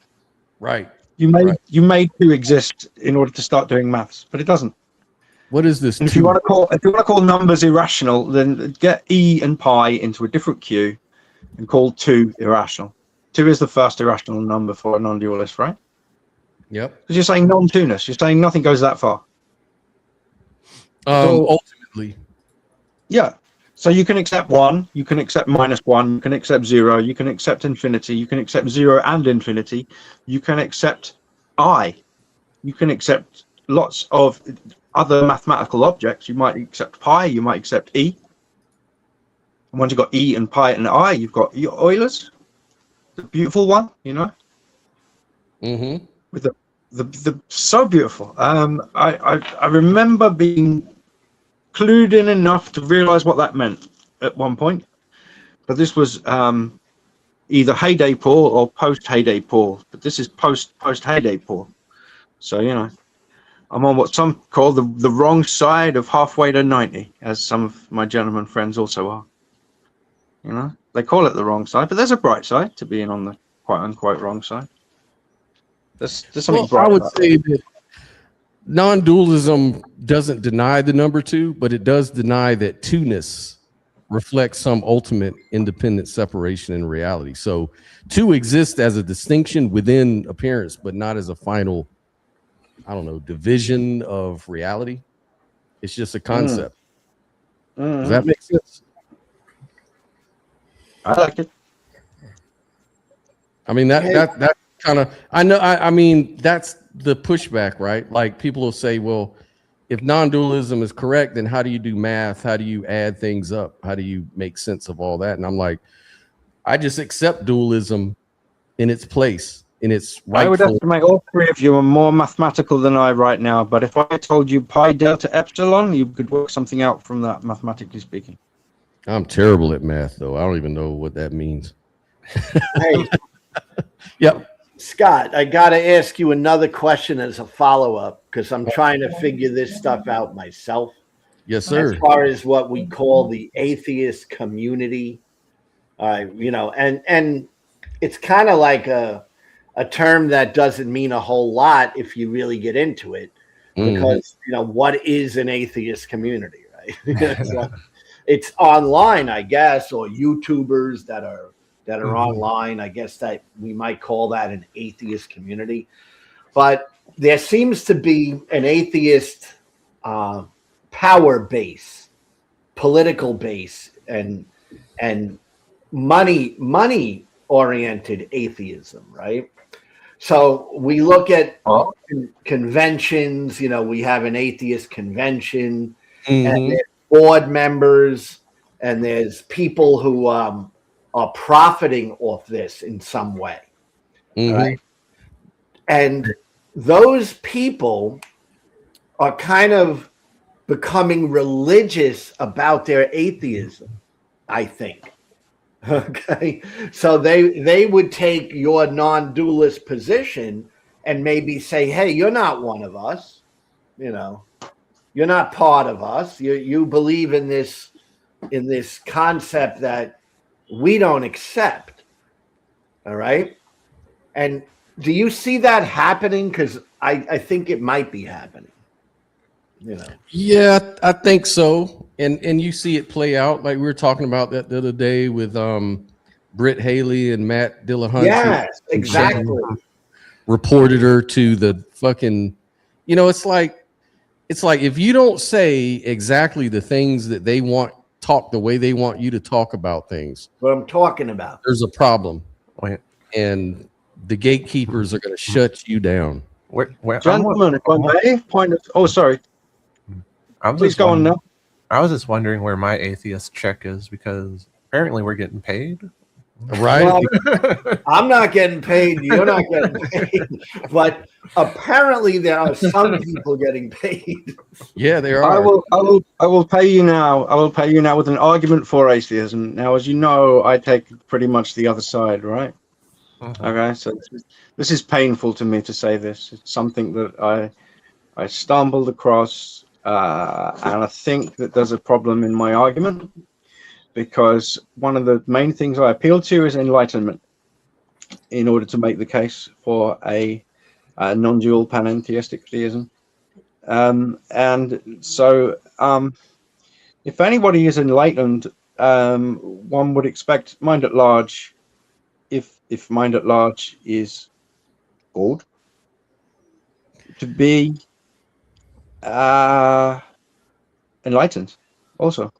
Right. You made two exist in order to start doing maths, but it doesn't. What is this? If you want to call numbers irrational, then get e and pi into a different queue and call 2 irrational. 2 is the first irrational number for a non-dualist, right? Yep. Because you're saying non-two-ness. You're saying nothing goes that far. Ultimately. Yeah. So you can accept 1, you can accept -1, you can accept 0, you can accept infinity, you can accept 0 and infinity, you can accept I, you can accept lots of other mathematical objects. You might accept pi, you might accept e. And once you've got e and pi and I, you've got your Eulers, the beautiful one, you know. Mm-hmm. With the so beautiful. I remember being clued in enough to realize what that meant at one point, but this was either heyday Paul or post heyday Paul, but this is post heyday Paul. So you know, I'm on what some call the wrong side of halfway to 90, as some of my gentleman friends also are. You know, they call it the wrong side, but there's a bright side to being on the quote unquote wrong side. There's something bright. I would say that non-dualism doesn't deny the number 2, but it does deny that two-ness reflects some ultimate independent separation in reality. So 2 exists as a distinction within appearance, but not as a final, I don't know, division of reality. It's just a concept. Does that make sense? I like it. I mean, that kind of, I know, I mean, that's the pushback, right? Like people will say, well, if non-dualism is correct, then how do you do math? How do you add things up? How do you make sense of all that? And I'm like, I just accept dualism in its place, in its rightful. I would estimate all three of you are more mathematical than I right now, but if I told you pi delta epsilon, you could work something out from that, mathematically speaking. I'm terrible at math, though. I don't even know what that means. Hey, yep. Scott, I got to ask you another question as a follow-up because I'm trying to figure this stuff out myself. Yes, sir. As far as what we call the atheist community, you know, and it's kind of like a term that doesn't mean a whole lot if you really get into it, because you know, what is an atheist community, right? It's online, I guess, or YouTubers that are online. I guess that we might call that an atheist community. But there seems to be an atheist power base, political base, and money oriented atheism, right? So we look at conventions. You know, we have an atheist convention, and there's board members, and there's people who are profiting off this in some way, right? And those people are kind of becoming religious about their atheism, I think. Okay, so they would take your non-dualist position and maybe say, hey, you're not one of us, you know, you're not part of us, you believe in this concept that we don't accept. All right. And do you see that happening? Because I think it might be happening. Yeah, I think so. And you see it play out like we were talking about that the other day with Britt Haley and Matt Dillahunty. Yes, exactly. Reported her to the fucking, it's like if you don't say exactly the things that they want, talk the way they want you to talk about things. What I'm talking about. There's a problem. Wait. And the gatekeepers are going to shut you down. Gentlemen, if I may point of, oh, sorry. Please go on now. I was just wondering where my atheist check is, because apparently we're getting paid. Right. Well, I'm not getting paid. You're not getting paid. But apparently there are some people getting paid. Yeah, there are. I will pay you now. I will pay you now with an argument for atheism. Now, as you know, I take pretty much the other side, right? Okay, so this is painful to me to say this. It's something that I stumbled across, and I think that there's a problem in my argument, because one of the main things I appeal to is enlightenment in order to make the case for a non-dual panentheistic theism. And so if anybody is enlightened, one would expect mind at large, if mind at large is gold, to be enlightened also.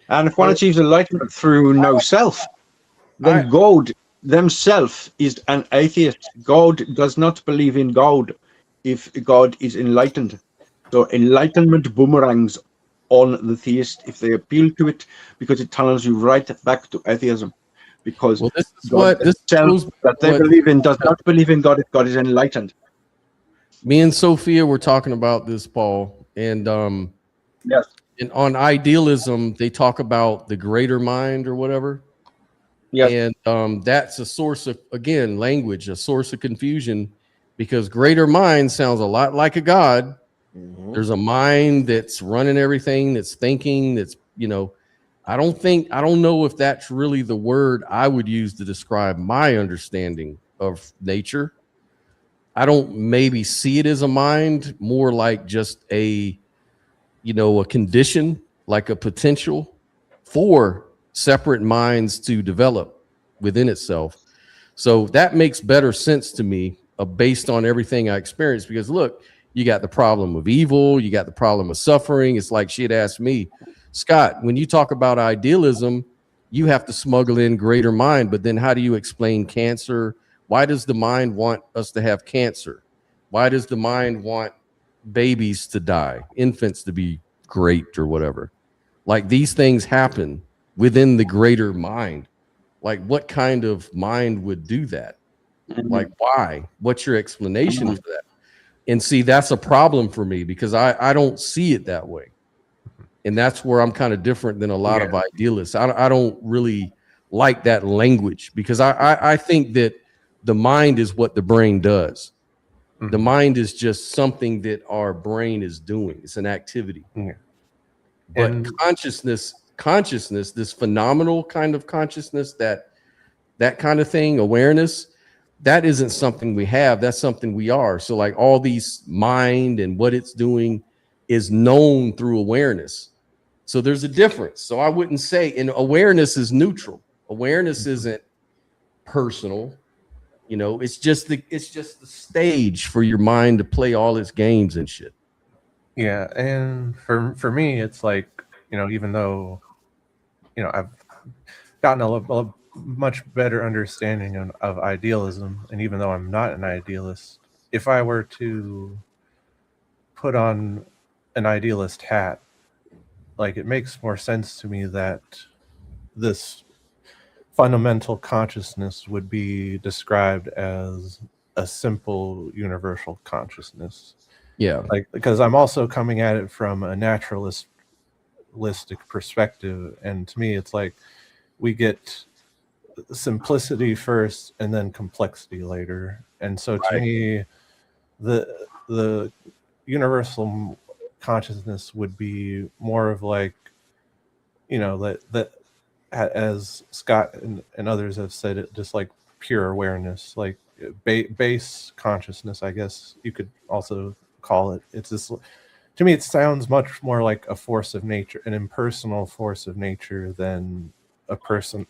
And if one achieves enlightenment through no self, then God themself is an atheist. God does not believe in God if God is enlightened. So enlightenment boomerangs on the theist if they appeal to it, because it tunnels you right back to atheism. Because this is God that they believe in does not believe in God if God is enlightened. Me and Sophia were talking about this, Paul, and yes. And on idealism, they talk about the greater mind or whatever. Yes. And that's a source of, again, language, a source of confusion, because greater mind sounds a lot like a God. Mm-hmm. There's a mind that's running everything, that's thinking, that's, I don't know if that's really the word I would use to describe my understanding of nature. I don't maybe see it as a mind, more like just a condition, like a potential for separate minds to develop within itself. So that makes better sense to me based on everything I experienced, because look, you got the problem of evil, you got the problem of suffering. It's like she had asked me, Scott, when you talk about idealism, you have to smuggle in greater mind, but then how do you explain cancer? Why does the mind want us to have cancer? Why does the mind want babies to die, infants to be great or whatever? Like, these things happen within the greater mind. Like, what kind of mind would do that? Like, why? What's your explanation for that? And see, that's a problem for me, because I don't see it that way. And that's where I'm kind of different than a lot of idealists. I don't really like that language, because I think that the mind is what the brain does. The mind is just something that our brain is doing. It's an activity. But consciousness, this phenomenal kind of consciousness, that kind of thing, awareness, that isn't something we have. That's something we are. So like all these mind and what it's doing is known through awareness. So there's a difference. So I wouldn't say, and awareness is neutral. Awareness isn't personal. It's just the stage for your mind to play all its games and shit. Yeah, and for me, it's like, even though, I've gotten a much better understanding of idealism, and even though I'm not an idealist, if I were to put on an idealist hat, like, it makes more sense to me that this fundamental consciousness would be described as a simple universal consciousness. Yeah. Like, because I'm also coming at it from a naturalistic perspective, and to me it's like we get simplicity first and then complexity later. And so to me, the universal consciousness would be more of like, that as Scott and others have said, it just like pure awareness, like base consciousness, I guess you could also call it. It's just, to me, it sounds much more like a force of nature, an impersonal force of nature, than a personal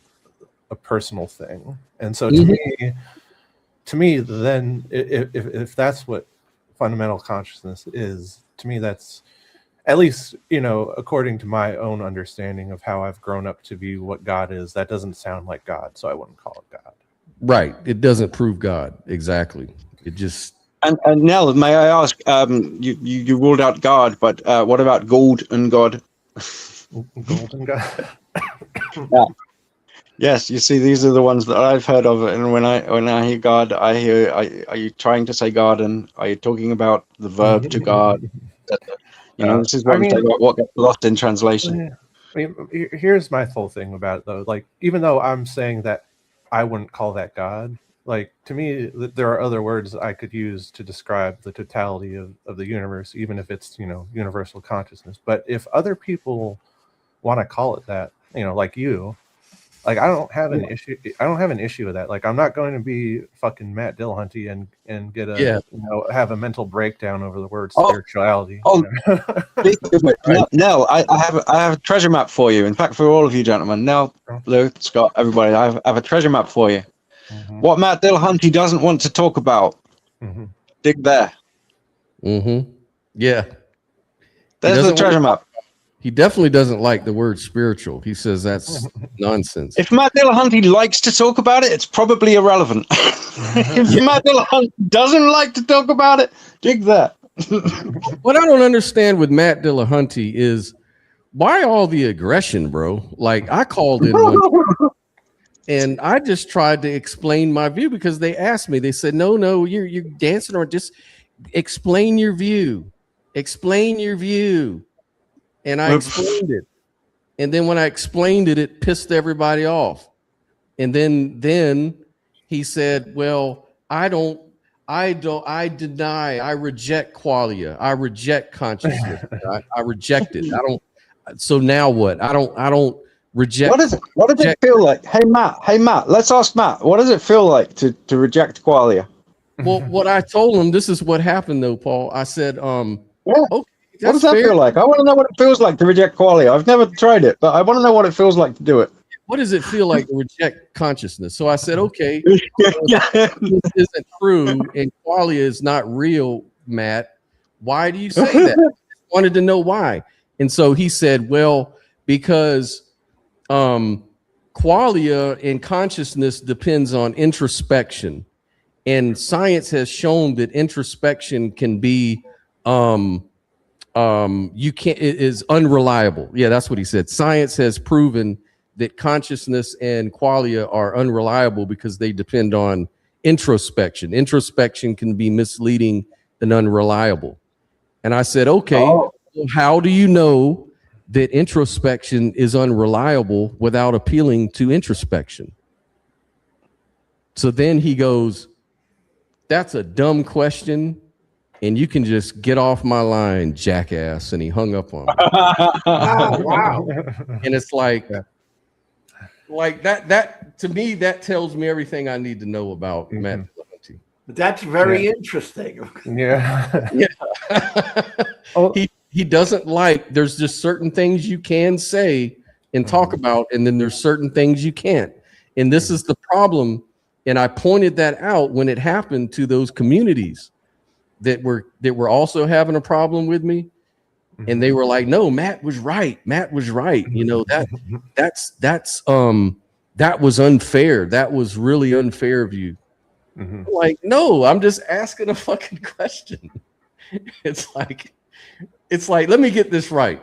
thing. And so to me, then if that's what fundamental consciousness is, to me, that's, at least, according to my own understanding of how I've grown up to be what God is, that doesn't sound like God, so I wouldn't call it God. Right. It doesn't prove God. Exactly. It just. And Nell, may I ask, you ruled out God, but what about gold and God? Gold and God? Yeah. Yes, you see, these are the ones that I've heard of, and when I hear God, I hear, are you trying to say God, and are you talking about the verb to God? This is what gets lost in translation. I mean, here's my whole thing about it, though. Like, even though I'm saying that I wouldn't call that God, like, to me, there are other words I could use to describe the totality of the universe, even if it's, universal consciousness. But if other people want to call it that, like you, like, I don't have an issue. I don't have an issue with that. Like, I'm not going to be fucking Matt Dillahunty and get have a mental breakdown over the word spirituality. No, I have a treasure map for you. In fact, for all of you gentlemen, Nell, Lou, Scott, everybody, I have a treasure map for you. What Matt Dillahunty doesn't want to talk about, dig there. Yeah. There's the treasure map. He definitely doesn't like the word spiritual. He says that's nonsense. If Matt Dillahunty likes to talk about it, it's probably irrelevant. If Matt Dillahunty doesn't like to talk about it, dig that. What I don't understand with Matt Dillahunty is, why all the aggression, bro? Like, I called in one and I just tried to explain my view, because they asked me, they said, no, you're dancing, or just explain your view. Explain your view. And I explained it. And then when I explained it, it pissed everybody off. And then he said, well, I deny, I reject qualia. I reject consciousness. I reject it. So now what? I don't reject. What does it feel like? Hey Matt, let's ask Matt. What does it feel like to reject qualia? Well, what I told him, this is what happened though, Paul. I said, okay. What does that feel like? I want to know what it feels like to reject qualia. I've never tried it, but I want to know what it feels like to do it. What does it feel like to reject consciousness? So I said, okay, this isn't true, and qualia is not real, Matt. Why do you say that? I wanted to know why. And so he said, well, because qualia and consciousness depends on introspection. And science has shown that introspection can be it is unreliable. Yeah, that's what he said. Science has proven that consciousness and qualia are unreliable because they depend on introspection. Introspection can be misleading and unreliable. And I said, okay, how do you know that introspection is unreliable without appealing to introspection? So then he goes, that's a dumb question, and you can just get off my line, jackass. And he hung up on me. Wow. And it's like that to me, that tells me everything I need to know about Matt Dillahunty. That's very interesting. Yeah. He doesn't like, there's just certain things you can say and talk about, and then there's certain things you can't. And this is the problem. And I pointed that out when it happened to those communities that were also having a problem with me. And they were like, no, Matt was right. Matt was right. That was unfair. That was really unfair of you. Like, no, I'm just asking a fucking question. It's like, let me get this right.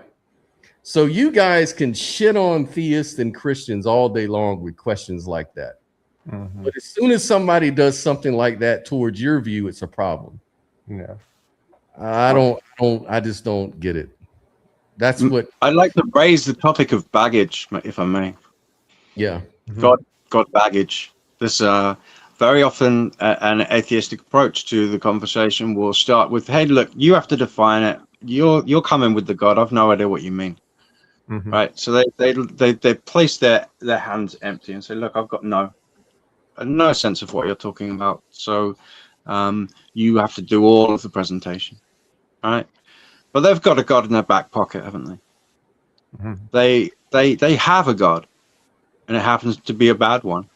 So you guys can shit on theists and Christians all day long with questions like that. But as soon as somebody does something like that towards your view, it's a problem. Yeah. I just don't get it. That's what I'd like to raise the topic of baggage, if I may. Yeah. God baggage. This very often an atheistic approach to the conversation will start with, hey, look, you have to define it. You're coming with the God. I've no idea what you mean. right? So they place their hands empty and say, look, I've got no sense of what you're talking about. So you have to do all of the presentation, right? But they've got a God in their back pocket, haven't they? They have a God, and it happens to be a bad one.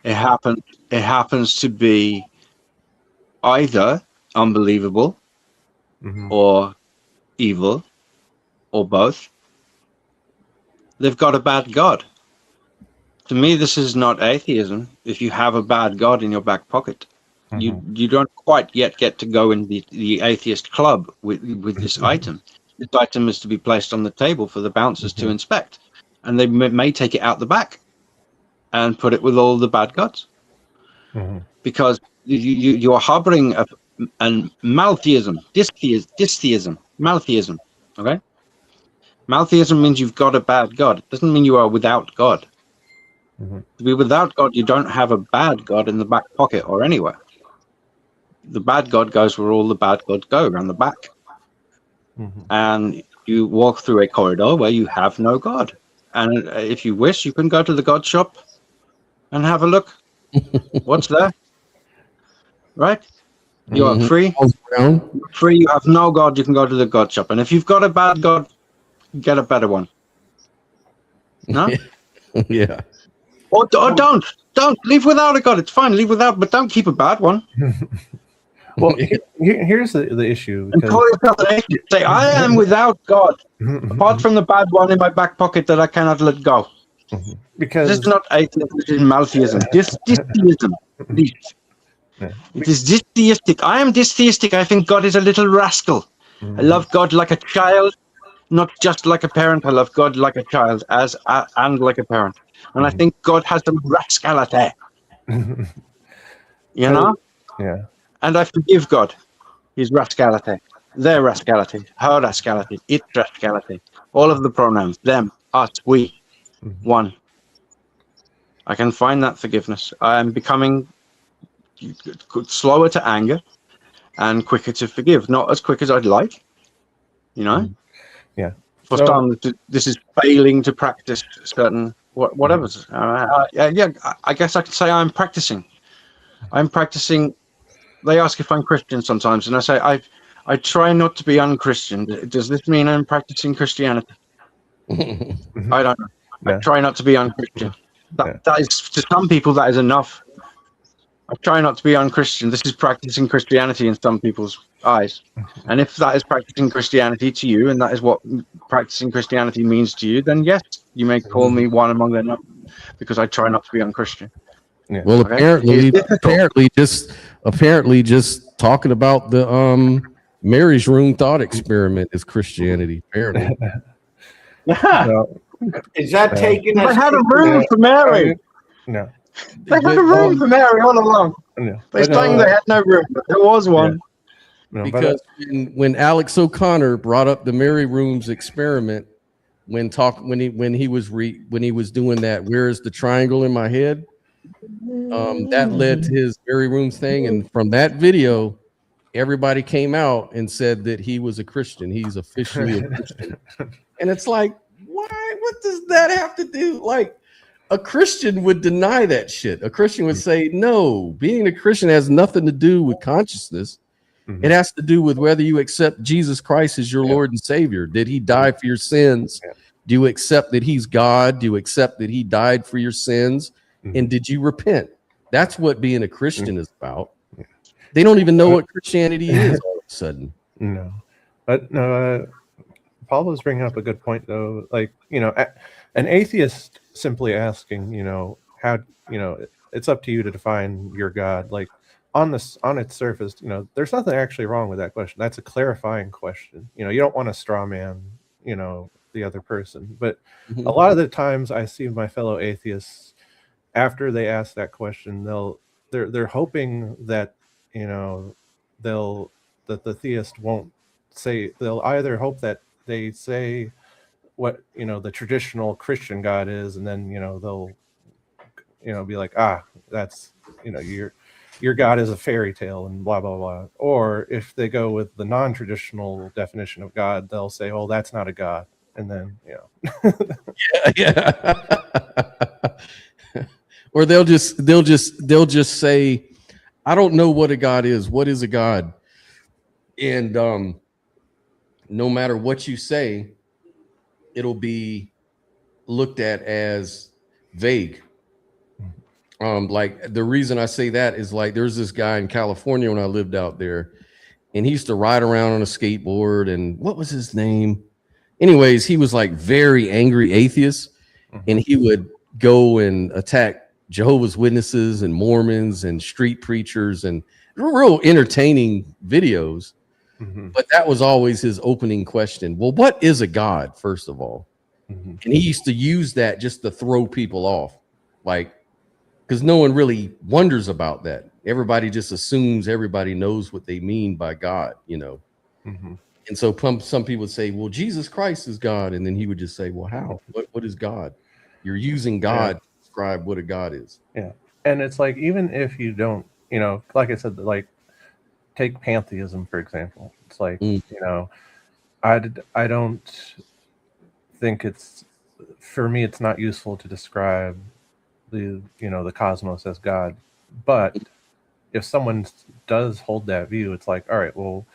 It happens to be either unbelievable or evil or both. They've got a bad God. To me, this is not atheism. If you have a bad God in your back pocket, you don't quite yet get to go in the atheist club with this item. This item is to be placed on the table for the bouncers to inspect, and they may take it out the back and put it with all the bad gods, because you are harboring an maltheism, dystheism, maltheism. Okay, maltheism means you've got a bad God. It doesn't mean you are without God. To be without God, you don't have a bad God in the back pocket or anywhere. The bad God goes where all the bad gods go, around the back. And you walk through a corridor where you have no God. And if you wish, you can go to the God shop and have a look. What's there? Right? You are free. Free. You have no God. You can go to the God shop. And if you've got a bad God, get a better one. No? Yeah. Or don't leave without a God. It's fine. Leave without, but don't keep a bad one. Well, here's the issue. And call yourself an atheist. Say, I am without God, apart from the bad one in my back pocket that I cannot let go. Because this is not atheism, this is maltheism. Dystheism. It is dystheistic. I am dystheistic. I think God is a little rascal. I love God like a child, not just like a parent. I love God like a child, and like a parent. And I think God has some rascality. You know? Yeah. And I forgive God his rascality, their rascality, her rascality, its rascality, all of the pronouns, them, us, we, one. I can find that forgiveness. I am becoming slower to anger and quicker to forgive. Not as quick as I'd like, you know? Yeah. For some, this is failing to practice certain whatever. I guess I could say I'm practicing. I'm practicing. They ask if I'm Christian sometimes, and I say I try not to be unchristian. Does this mean I'm practicing Christianity? I don't know. I try not to be unchristian. That is, to some people, that is enough. I try not to be unchristian. This is practicing Christianity in some people's eyes. And if that is practicing Christianity to you, and that is what practicing Christianity means to you, then yes, you may call me one among their number, because I try not to be unchristian. Yeah. Well, Okay? apparently just talking about the Mary's room thought experiment is Christianity. Apparently. Is that taking us? I had a room for Mary. No. They had a room for Mary all along. No. They're saying they had no room, but there was one. No, because when Alex O'Connor brought up the Mary Rooms experiment, when he was doing that, where is the triangle in my head? That led to his Mary Rooms thing, and from that video, everybody came out and said that he was a Christian. He's officially a Christian, and it's like, why? What does that have to do? Like, a Christian would deny that shit. A Christian would say, no, being a Christian has nothing to do with consciousness. It has to do with whether you accept Jesus Christ as your Lord and Savior. Did he die for your sins? Do you accept that he's God? Do you accept that he died for your sins? And did you repent? That's what being a Christian is about. They don't even know what Christianity is all of a sudden. No. But no, Paul was bringing up a good point, though. Like, an atheist simply asking, how, it's up to you to define your God. Like, on its surface, there's nothing actually wrong with that question. That's a clarifying question. You don't want to straw man, the other person. But a lot of the times I see my fellow atheists, after they ask that question, they're hoping that, that the theist won't say. They'll either hope that they say what the traditional Christian God is, and then they'll be like, that's your God is a fairy tale and blah blah blah. Or if they go with the non-traditional definition of God, they'll say, oh, that's not a God. and then yeah. Or they'll just say, I don't know what a God is. What is a God? And no matter what you say, it'll be looked at as vague. Like the reason I say that is like there's this guy in California when I lived out there, and he used to ride around on a skateboard. And what was his name? Anyways, he was like very angry atheist, and he would go and attack Jehovah's Witnesses and Mormons and street preachers, and real entertaining videos. But that was always his opening question. Well, what is a God, first of all? And he used to use that just to throw people off, like, because no one really wonders about that. Everybody just assumes everybody knows what they mean by God, you know. And so some people would say, well, Jesus Christ is God. And then he would just say, well, how? What is God? You're using God to describe what a God is. Yeah. And it's like, even if you don't, you know, like I said, like, take pantheism, for example. It's like, you know, I don't think it's, for me, it's not useful to describe the, you know, the cosmos as God. But if someone does hold that view, it's like, all right, well,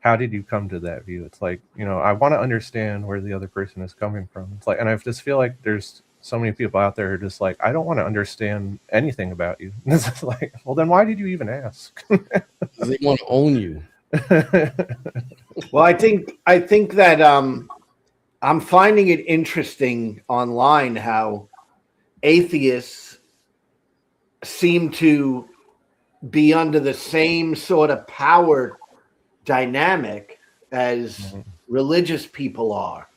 how did you come to that view? It's like, you know, I want to understand where the other person is coming from. It's like, and I just feel like there's so many people out there who are just like, I don't want to understand anything about you. This is like, well, then why did you even ask? They want to own you. Well, I think that I'm finding it interesting online how atheists seem to be under the same sort of power dynamic as religious people are.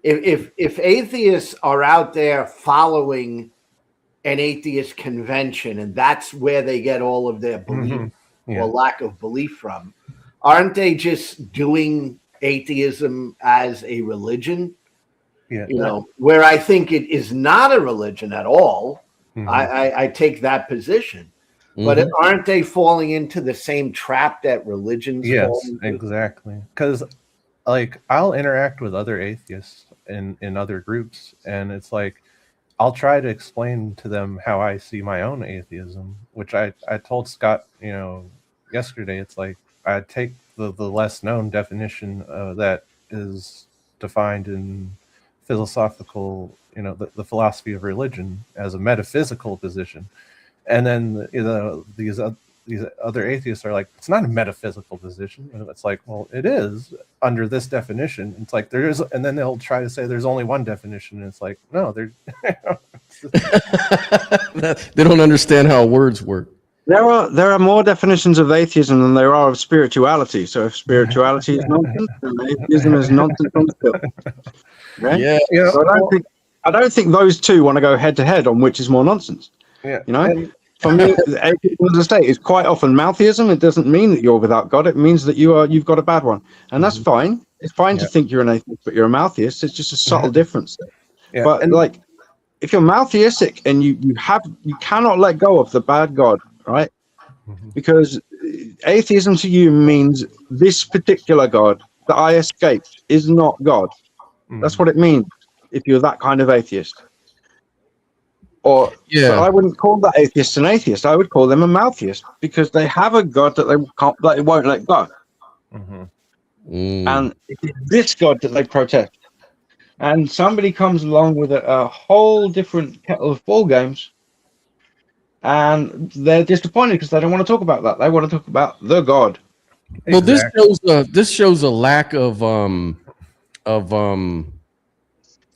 If atheists are out there following an atheist convention and that's where they get all of their belief or lack of belief from, aren't they just doing atheism as a religion? You know, where I think it is not a religion at all. I take that position. But aren't they falling into the same trap that religions fall into? Exactly. Because, like, I'll interact with other atheists in other groups, and it's like, I'll try to explain to them how I see my own atheism, which I told Scott, you know, yesterday. It's like, I take the less known definition that is defined in philosophical, you know, the philosophy of religion as a metaphysical position. And then, you know, these other atheists are like, it's not a metaphysical position. And it's like, well, it is under this definition. It's like there is, and then they'll try to say there's only one definition. And it's like, no, there's. They don't understand how words work. There are more definitions of atheism than there are of spirituality. So if spirituality is nonsense, then atheism is nonsense on the right? Yeah. So I don't think those two want to go head to head on which is more nonsense. Yeah. You know, for me, atheism as a state is quite often Maltheism. It doesn't mean that you're without God. It means that you've got a bad one, and that's fine. It's fine to think you're an atheist, but you're a Maltheist. It's just a subtle difference. Yeah. But like, if you're Maltheistic and you cannot let go of the bad God, right? Because atheism to you means this particular God that I escaped is not God. That's what it means if you're that kind of atheist. Or but I wouldn't call that atheist an atheist. I would call them a Maltheist because they have a God that they won't let go. And it is this God that they protest. And somebody comes along with a whole different kettle of ball games, and they're disappointed because they don't want to talk about that. They want to talk about the God. Well, this shows a lack of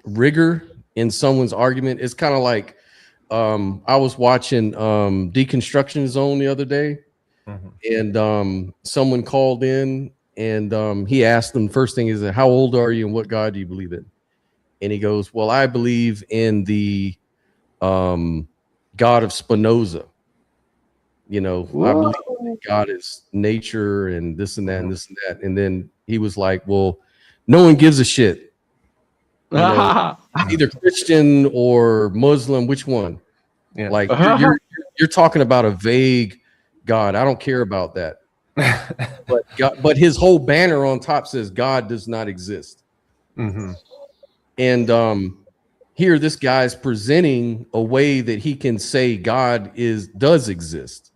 rigor in someone's argument. It's kind of like I was watching Deconstruction Zone the other day, and someone called in, and he asked them, first thing is, how old are you and what God do you believe in? And he goes, well, I believe in the God of Spinoza. You know, I believe that God is nature and this and that and this and that. And then he was like, well, no one gives a shit. You know, either Christian or Muslim, which one? Yeah. Like you're talking about a vague God. I don't care about that. But his whole banner on top says God does not exist. And And here this guy's presenting a way that he can say God does exist.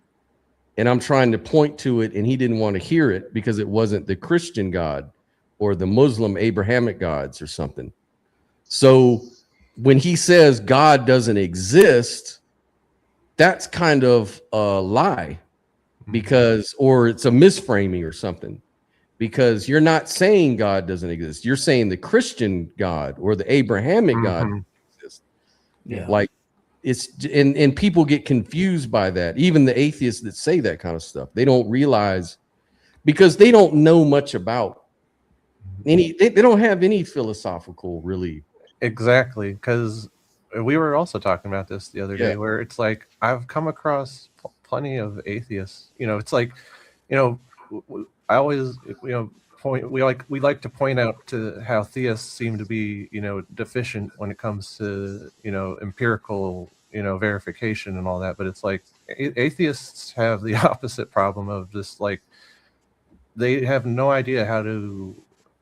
And I'm trying to point to it, and he didn't want to hear it because it wasn't the Christian God or the Muslim Abrahamic gods or something. So when he says God doesn't exist, that's kind of a lie, or it's a misframing or something, because you're not saying God doesn't exist. You're saying the Christian God or the Abrahamic God exists. Yeah. Like and people get confused by that. Even the atheists that say that kind of stuff, they don't realize, because they don't know much about they don't have any philosophical really. Exactly, because we were also talking about this the other day, where it's like I've come across plenty of atheists. It's like, I always, we like to point out to how theists seem to be, deficient when it comes to, empirical, verification and all that. But it's like atheists have the opposite problem of just like, they have no idea how to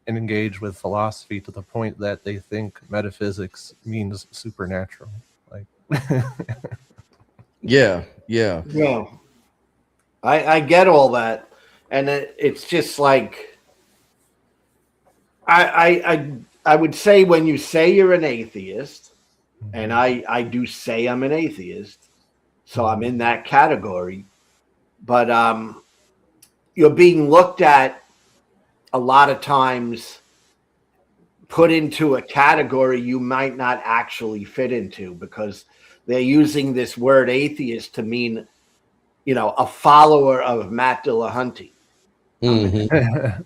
engage with philosophy to the point that they think metaphysics means supernatural. Like, yeah. I get all that, and it's just like I would say, when you say you're an atheist, and I do say I'm an atheist, so I'm in that category, but you're being looked at a lot of times, put into a category you might not actually fit into, because they're using this word atheist to mean, a follower of Matt Dillahunty. I'm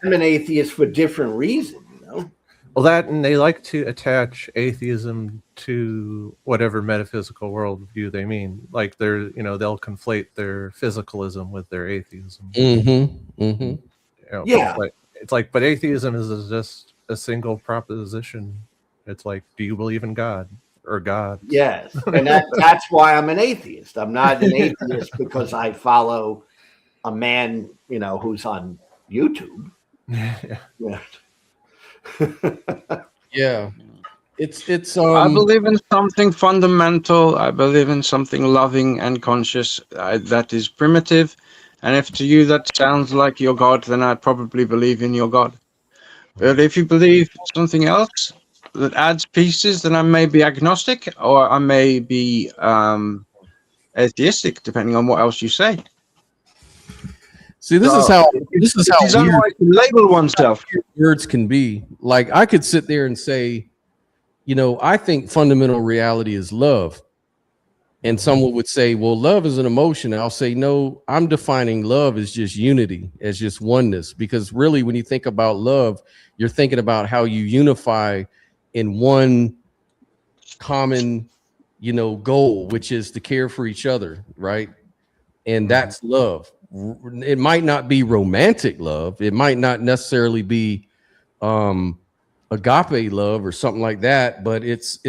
an atheist for different reasons. Well, that, and they like to attach atheism to whatever metaphysical worldview they mean. Like they'll conflate their physicalism with their atheism. It's like, but atheism is just a single proposition. It's like, do you believe in God or God? Yes, and that's why I'm an atheist. I'm not an atheist because I follow a man, who's on YouTube. Yeah. It's I believe in something fundamental. I believe in something loving and conscious that is primitive. And if to you that sounds like your God, then I probably believe in your God. But if you believe something else that adds pieces, then I may be agnostic, or I may be atheistic, depending on what else you say. See, this is how weird label oneself. Words can be. Like, I could sit there and say, I think fundamental reality is love. And someone would say, well, love is an emotion. And I'll say, no, I'm defining love as just unity, as just oneness. Because really, when you think about love, you're thinking about how you unify in one common, goal, which is to care for each other, right? And that's love. It might not be romantic love. It might not necessarily be agape love or something like that, but it's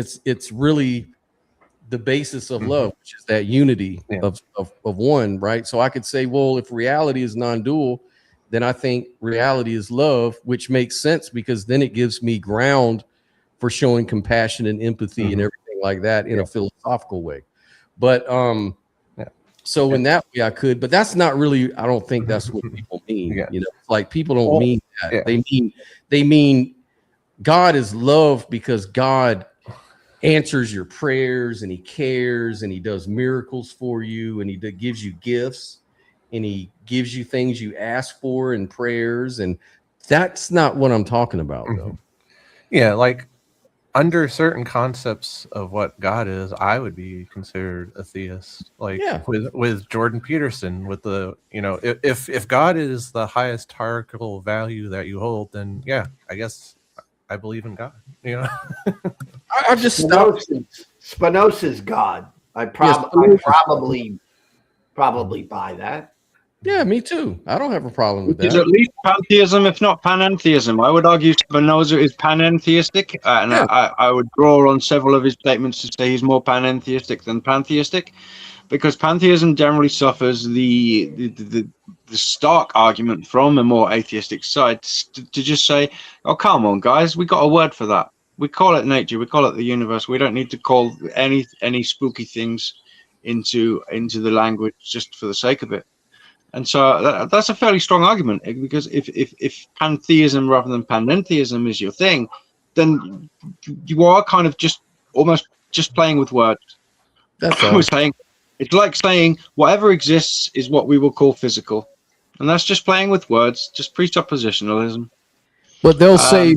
really the basis of love, which is that unity of one, right? So I could say, well, if reality is non-dual, then I think reality is love, which makes sense, because then it gives me ground for showing compassion and empathy and everything like that in a philosophical way. But so in that way I could, but that's not really, I don't think that's what people mean. Like, people don't mean that. They mean God is love because God answers your prayers, and he cares, and he does miracles for you, and he gives you gifts, and he gives you things you ask for in prayers. And that's not what I'm talking about, though. Yeah, like, under certain concepts of what God is, I would be considered a theist. Like with Jordan Peterson, with the, if God is the highest hierarchical value that you hold, then I guess I believe in God. I've just Spinoza's God. I probably buy that. Yeah, me too. I don't have a problem with that. It's at least pantheism, if not panentheism. I would argue Spinoza is panentheistic, and I would draw on several of his statements to say he's more panentheistic than pantheistic. because pantheism generally suffers the stark argument from a more atheistic side to just say, oh, come on, guys, we got a word for that. We call it nature, we call it the universe. We don't need to call any spooky things into the language just for the sake of it. And so that's a fairly strong argument, because if pantheism rather than panentheism is your thing, then you are kind of just almost just playing with words. That's all. It's like saying whatever exists is what we will call physical, and that's just playing with words, just presuppositionalism. But they'll say,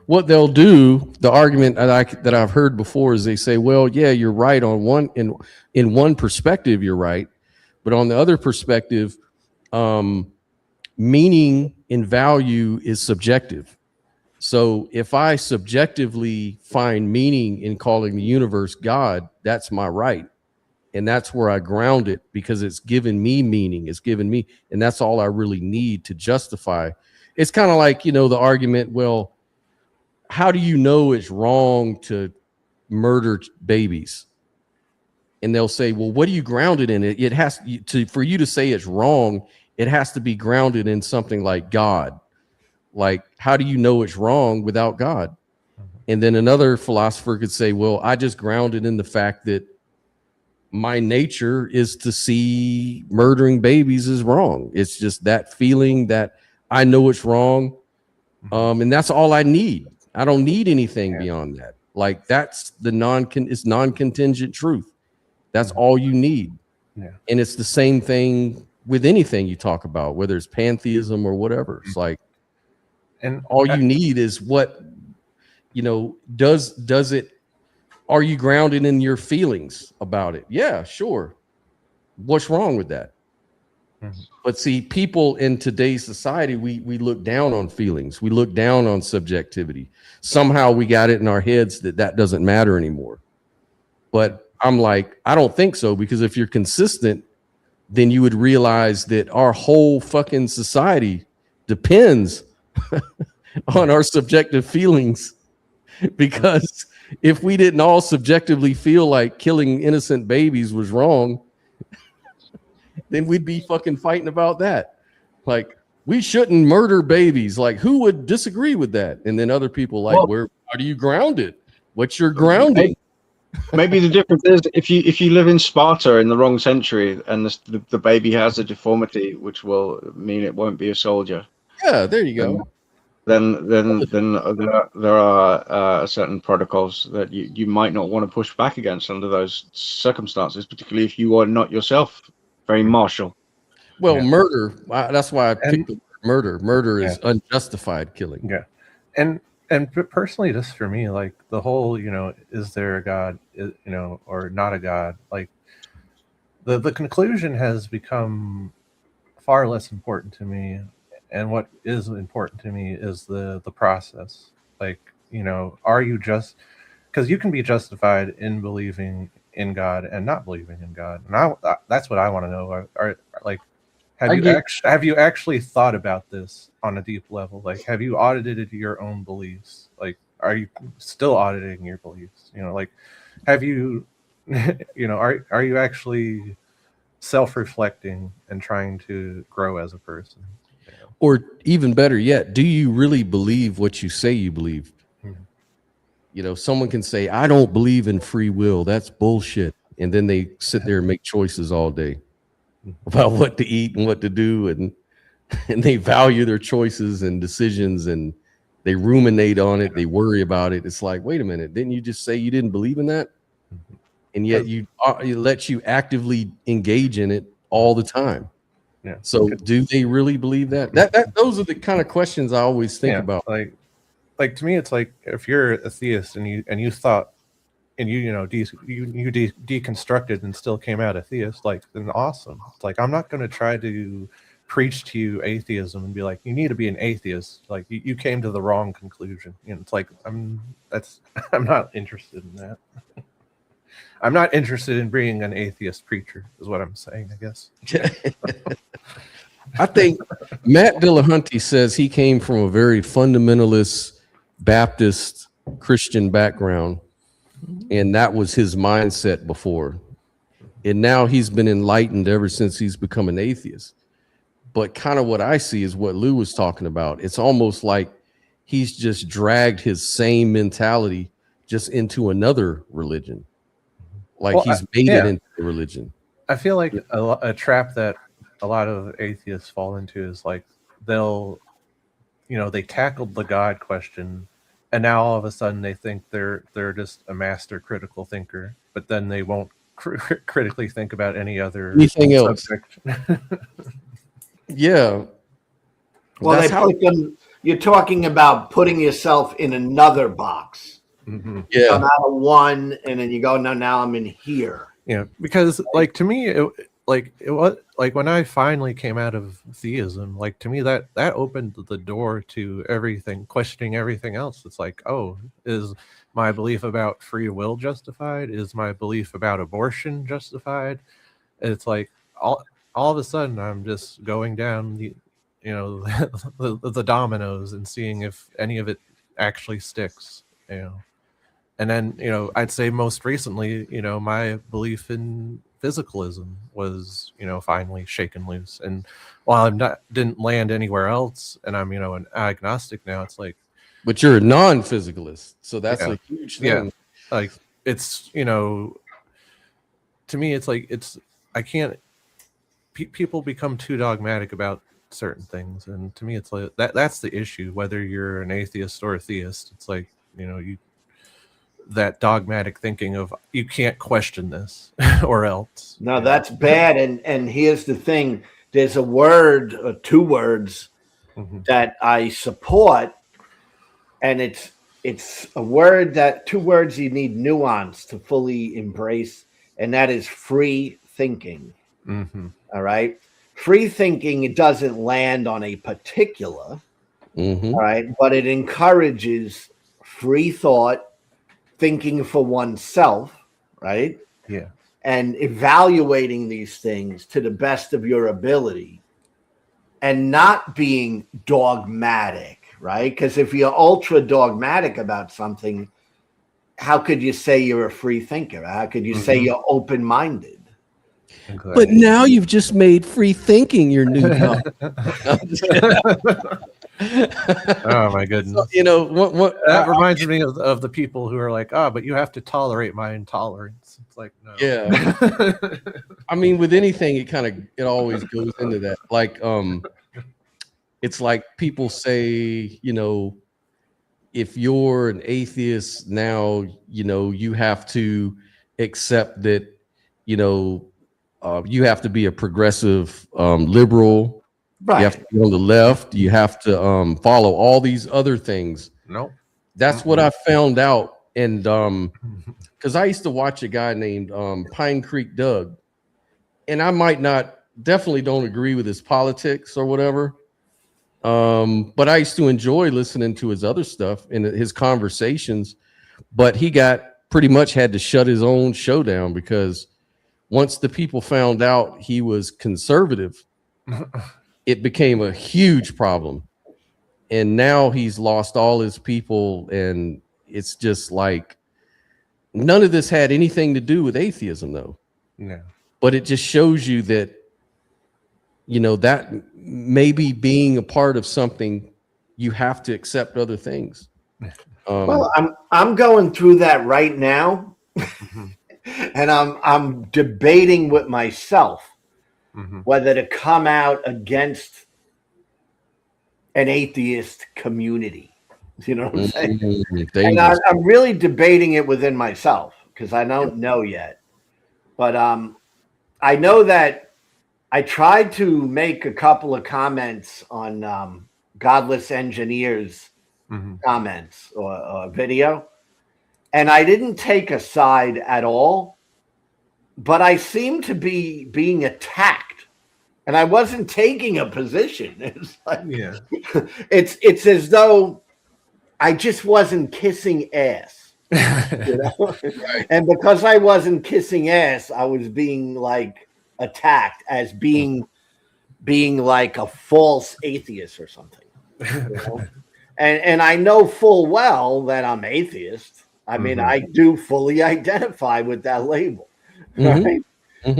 what they'll do, the argument that I've heard before is they say, well, yeah, you're right on one in one perspective, you're right, but on the other perspective, meaning and value is subjective. So if I subjectively find meaning in calling the universe God, that's my right. And that's where I ground it, because it's given me meaning. It's given me, and that's all I really need to justify. It's kind of like, the argument, well, how do you know it's wrong to murder babies? And they'll say, well, what do you ground it in? It has to, for you to say it's wrong, it has to be grounded in something like God. Like, how do you know it's wrong without God? And then another philosopher could say, well, I just ground it in the fact that my nature is to see murdering babies is wrong. It's just that feeling that I know it's wrong. And that's all I need. I don't need anything beyond that. Like, that's the non-contingent truth. That's all you need. Yeah. And it's the same thing with anything you talk about, whether it's pantheism or whatever. It's like, and all you need is what, does it, are you grounded in your feelings about it? Yeah, sure. What's wrong with that? But see, people in today's society, we look down on feelings. We look down on subjectivity. Somehow we got it in our heads that doesn't matter anymore. But I'm like, I don't think so, because if you're consistent, then you would realize that our whole fucking society depends on our subjective feelings. Because if we didn't all subjectively feel like killing innocent babies was wrong, then we'd be fucking fighting about that. Like, we shouldn't murder babies. Like, who would disagree with that? And then other people like, how do you ground it? What's your grounding? Maybe the difference is if you live in Sparta in the wrong century and the baby has a deformity, which will mean it won't be a soldier. Yeah, there you go. Then there are certain protocols that you might not want to push back against under those circumstances, particularly if you are not yourself very martial. Well, murder. That's why I picked the word murder. Is unjustified killing. Yeah, and personally, just for me, like the whole, is there a God, or not a God? Like the conclusion has become far less important to me. And what is important to me is the process. Like, are you just, because you can be justified in believing in God and not believing in God. And that's what I want to know. Have you actually thought about this on a deep level? Like, have you audited your own beliefs? Like, are you still auditing your beliefs? Have you, are you actually self-reflecting and trying to grow as a person? Or even better yet, do you really believe what you say you believe? Someone can say, I don't believe in free will. That's bullshit. And then they sit there and make choices all day about what to eat and what to do. And they value their choices and decisions, and they ruminate on it. They worry about it. It's like, wait a minute, didn't you just say you didn't believe in that? And yet it lets you actively engage in it all the time. Yeah. So do they really believe that? Those are the kind of questions I always think about. Like to me, it's like if you're a theist and you thought and you deconstructed and still came out a theist, like, then awesome. It's like, I'm not going to try to preach to you atheism and be like, you need to be an atheist. Like, you came to the wrong conclusion. It's like, I'm not interested in that. I'm not interested in being an atheist preacher, is what I'm saying, I guess. I think Matt Dillahunty says he came from a very fundamentalist Baptist Christian background, and that was his mindset before. and now he's been enlightened ever since he's become an atheist. But kind of what I see is what Lou was talking about. It's almost like he's just dragged his same mentality just into another religion. Like he's made it into a religion. I feel like a trap that a lot of atheists fall into is like they tackled the God question, and now all of a sudden they think they're just a master critical thinker, but then they won't critically think about anything else. Yeah. Well, you're talking about putting yourself in another box. Mm-hmm. Yeah. Come out of one, and then you go, no, now I'm in here. Yeah, because like to me, it was like when I finally came out of theism, like to me that opened the door to everything, questioning everything else. It's like, oh, is my belief about free will justified? Is my belief about abortion justified? It's like all of a sudden I'm just going down the dominoes and seeing if any of it actually sticks, And then, I'd say most recently, my belief in physicalism was, finally shaken loose. And while didn't land anywhere else, and I'm, an agnostic now, it's like. But you're a non-physicalist, so that's a huge thing. Yeah, like it's, to me, it's like I can't. People become too dogmatic about certain things, and to me, it's like that's the issue. Whether you're an atheist or a theist, it's like that dogmatic thinking of you can't question this or else. No, that's bad. And here's the thing. There's a word or two words that I support, and it's a word two words you need nuance to fully embrace, and that is free thinking. Mm-hmm. All right. Free thinking, it doesn't land on a particular, all right, but it encourages free thought, thinking for oneself, right? Yeah. And evaluating these things to the best of your ability and not being dogmatic, right? Because if you're ultra dogmatic about something, how could you say you're a free thinker? How could you say you're open-minded? Exactly. But now you've just made free thinking your new dog. Oh my goodness! So, what that reminds me of the people who are like, but you have to tolerate my intolerance. It's like, no. Yeah. I mean, with anything, it always goes into that. Like, it's like people say, if you're an atheist now, you have to accept that, you have to be a progressive liberal. Right. You have to be on the left. You have to follow all these other things. Nope. That's what I found out. And because I used to watch a guy named Pine Creek Doug, and I definitely don't agree with his politics or whatever. But I used to enjoy listening to his other stuff and his conversations. But he pretty much had to shut his own show down because once the people found out he was conservative, it became a huge problem. And now he's lost all his people. And it's just like, none of this had anything to do with atheism, though. No. But it just shows you that, that maybe being a part of something, you have to accept other things. Well, I'm going through that right now. And I'm debating with myself whether to come out against an atheist community. You know what I'm saying? And I'm really debating it within myself because I don't know yet. But I know that I tried to make a couple of comments on Godless Engineers comments or video. And I didn't take a side at all, but I seemed to be being attacked, and I wasn't taking a position. It's like, it's as though I just wasn't kissing ass, And because I wasn't kissing ass, I was being like attacked as being like a false atheist or something. And I know full well that I'm atheist. I mean, I do fully identify with that label, right?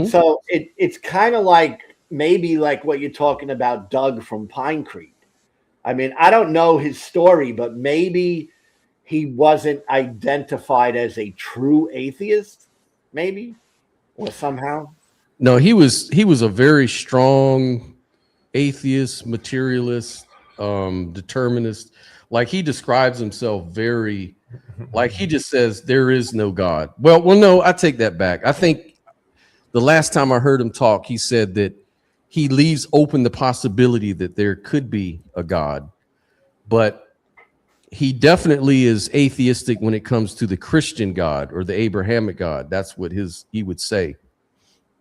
So it's kind of like maybe like what you're talking about, Doug from Pine Creek. I mean, I don't know his story, but maybe he wasn't identified as a true atheist, maybe, or somehow. No, he was a very strong atheist, materialist, determinist. Like he describes himself very, like he just says there is no God. Well, no, I take that back. I think the last time I heard him talk, he said that he leaves open the possibility that there could be a God, but he definitely is atheistic when it comes to the Christian God or the Abrahamic God. That's what he would say.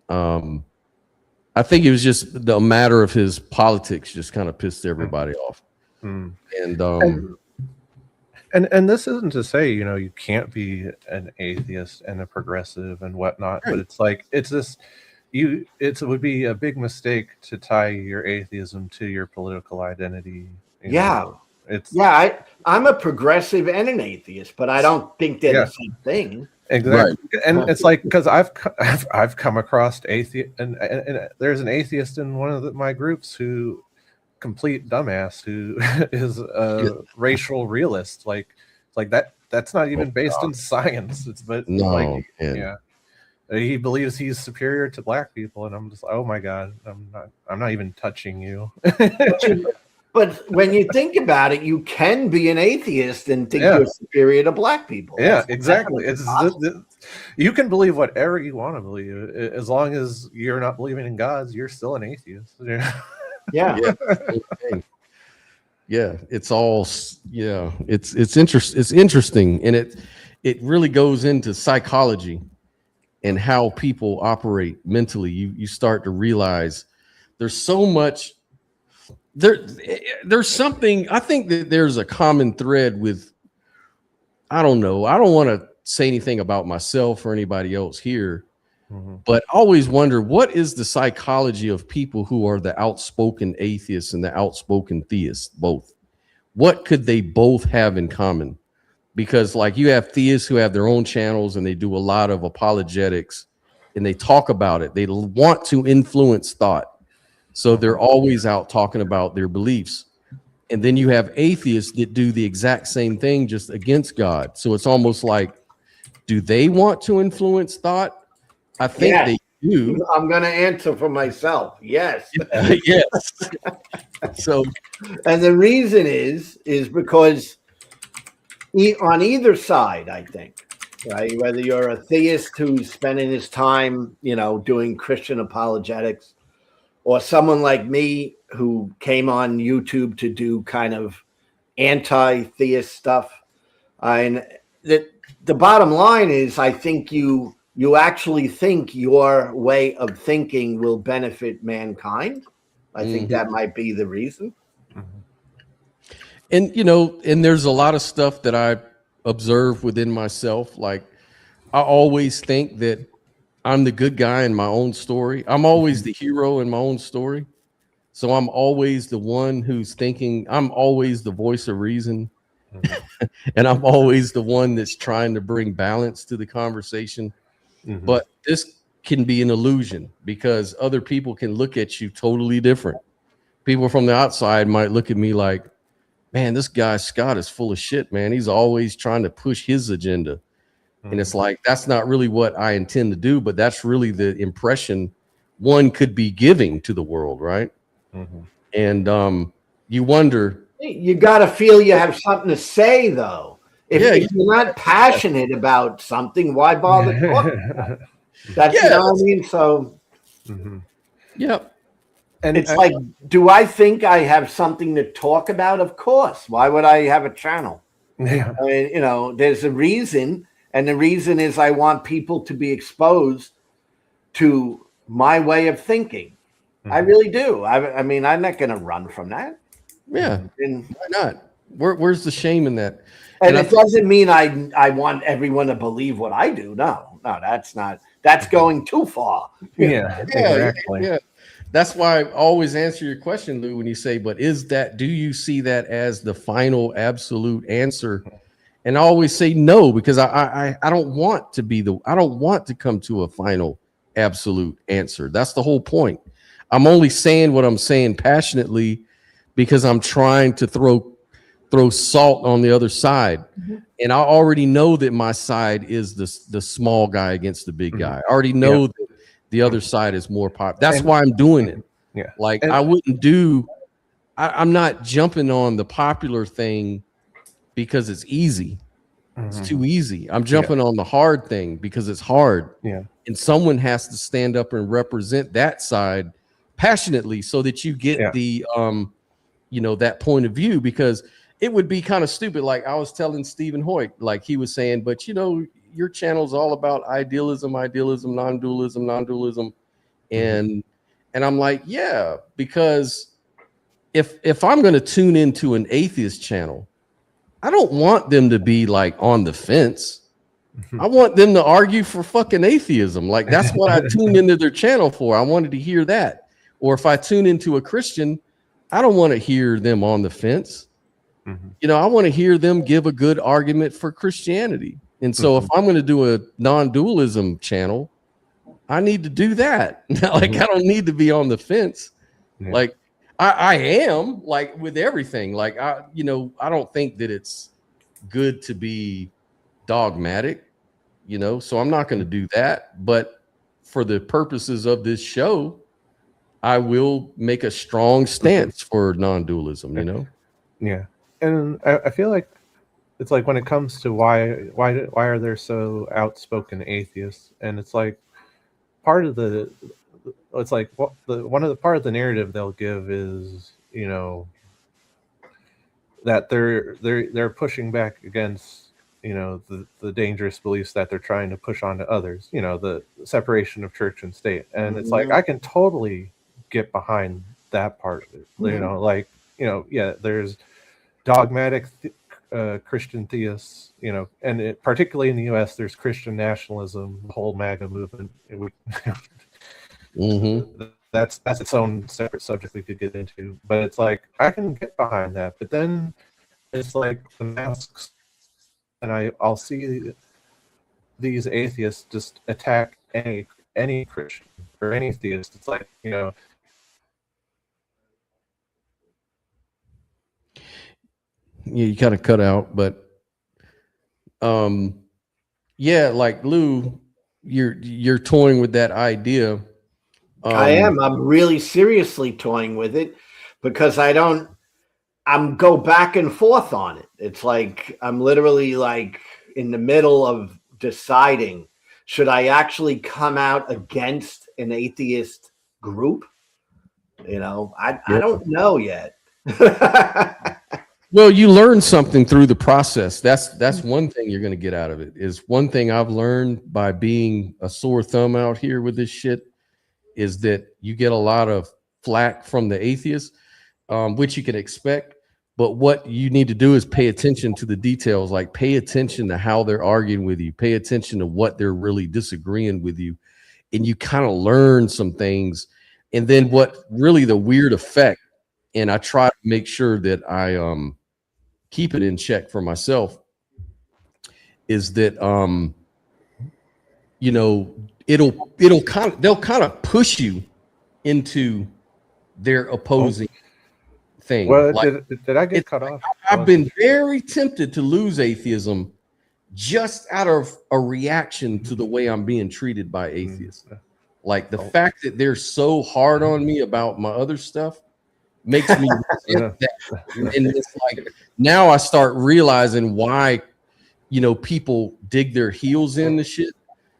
I think it was just the matter of his politics just kind of pissed everybody off. Mm. And this isn't to say, you know, you can't be an atheist and a progressive and whatnot, but it's like it would be a big mistake to tie your atheism to your political identity. I'm a progressive and an atheist, but I don't think they're the same thing. Exactly, right. And it's like because I've come across atheist, and there's an atheist in one of my groups who complete dumbass who is a racial realist. Like that's not even based in science. He believes he's superior to black people, and I'm just oh my god, I'm not even touching you. But when you think about it, you can be an atheist and think you're superior to black people. Yeah, exactly. You can believe whatever you want to believe, as long as you're not believing in gods. You're still an atheist. Yeah. It's all it's interesting, and it really goes into psychology and how people operate mentally. You start to realize there's so much. There's something. I think that there's a common thread with. I don't know. I don't want to say anything about myself or anybody else here, but I always wonder what is the psychology of people who are the outspoken atheists and the outspoken theists both. What could they both have in common? Because like you have theists who have their own channels and they do a lot of apologetics and they talk about it. They want to influence thought. So they're always out talking about their beliefs. And then you have atheists that do the exact same thing, just against God. So it's almost like, do they want to influence thought? I think they do. I'm going to answer for myself. Yes. Yes. So, and the reason is because on either side, I think, right? Whether you're a theist who's spending his time, doing Christian apologetics, or someone like me who came on YouTube to do kind of anti-theist stuff. And the bottom line is, I think you actually think your way of thinking will benefit mankind. I think that might be the reason. And, and there's a lot of stuff that I observe within myself. Like I always think that I'm the good guy in my own story. I'm always the hero in my own story. So I'm always the one who's thinking, I'm always the voice of reason. And I'm always the one that's trying to bring balance to the conversation. But this can be an illusion because other people can look at you totally different. People from the outside might look at me like, man, this guy Scott is full of shit, man. He's always trying to push his agenda. And it's like, that's not really what I intend to do, but that's really the impression one could be giving to the world, right? And you wonder. You got to feel you have something to say, though. If you're not passionate about something, why bother talking about it? That's you know what I mean? So, And it's like, do I think I have something to talk about? Of course. Why would I have a channel? Yeah. I mean, there's a reason. And the reason is I want people to be exposed to my way of thinking. I really do. I mean, I'm not going to run from that. Yeah. And why not? Where's the shame in that? And it doesn't mean I want everyone to believe what I do. No, that's going too far. Exactly. Yeah. That's why I always answer your question, Lou, when you say, but do you see that as the final absolute answer? And I always say no, because I don't want to be I don't want to come to a final absolute answer. That's the whole point. I'm only saying what I'm saying passionately because I'm trying to throw salt on the other side. And I already know that my side is the small guy against the big guy. I already know that the other side is more popular. That's why I'm doing it. Yeah. Like I wouldn't do, I'm not jumping on the popular thing because it's easy. It's too easy. I'm jumping on the hard thing because it's hard. Yeah. And someone has to stand up and represent that side passionately so that you get the that point of view, because it would be kind of stupid. Like I was telling Stephen Hoyt, like he was saying, but your channel's all about idealism, non-dualism. And I'm like, yeah, because if I'm going to tune into an atheist channel, I don't want them to be like on the fence. I want them to argue for fucking atheism. Like that's what I tuned into their channel for. I wanted to hear that. Or if I tune into a Christian, I don't want to hear them on the fence. I want to hear them give a good argument for Christianity. And so if I'm going to do a non-dualism channel, I need to do that. Like I don't need to be on the fence. Like I am, like with everything. Like I don't think that it's good to be dogmatic, so I'm not going to do that. But for the purposes of this show, I will make a strong stance for non-dualism, Yeah. And I feel like it's like when it comes to why are there so outspoken atheists, and it's like part of the narrative they'll give is that they're pushing back against the dangerous beliefs that they're trying to push onto others, the separation of church and state. And it's like I can totally get behind that part of it. There's dogmatic Christian theists, and particularly in the US, there's Christian nationalism, the whole MAGA movement. That's its own separate subject we could get into. But it's like I can get behind that. But then it's like the masks, and I'll see these atheists just attack any Christian or any theist. It's like you kind of cut out, but like Lou, you're toying with that idea. I am. I'm really seriously toying with it because I'm go back and forth on it. It's like I'm literally like in the middle of deciding, should I actually come out against an atheist group? I don't know yet. Well, you learn something through the process. That's one thing you're going to get out of it. Is one thing I've learned by being a sore thumb out here with this shit is that you get a lot of flack from the atheists, which you can expect. But what you need to do is pay attention to the details, like pay attention to how they're arguing with you, pay attention to what they're really disagreeing with you. And you kind of learn some things. And then what really the weird effect, and I try to make sure that I keep it in check for myself, is that they'll kind of push you into their opposing thing. Well, did I get cut off? I've been very tempted to lose atheism just out of a reaction to the way I'm being treated by atheists. Like the fact that they're so hard on me about my other stuff makes me resent that. And it's like now I start realizing why people dig their heels in the shit.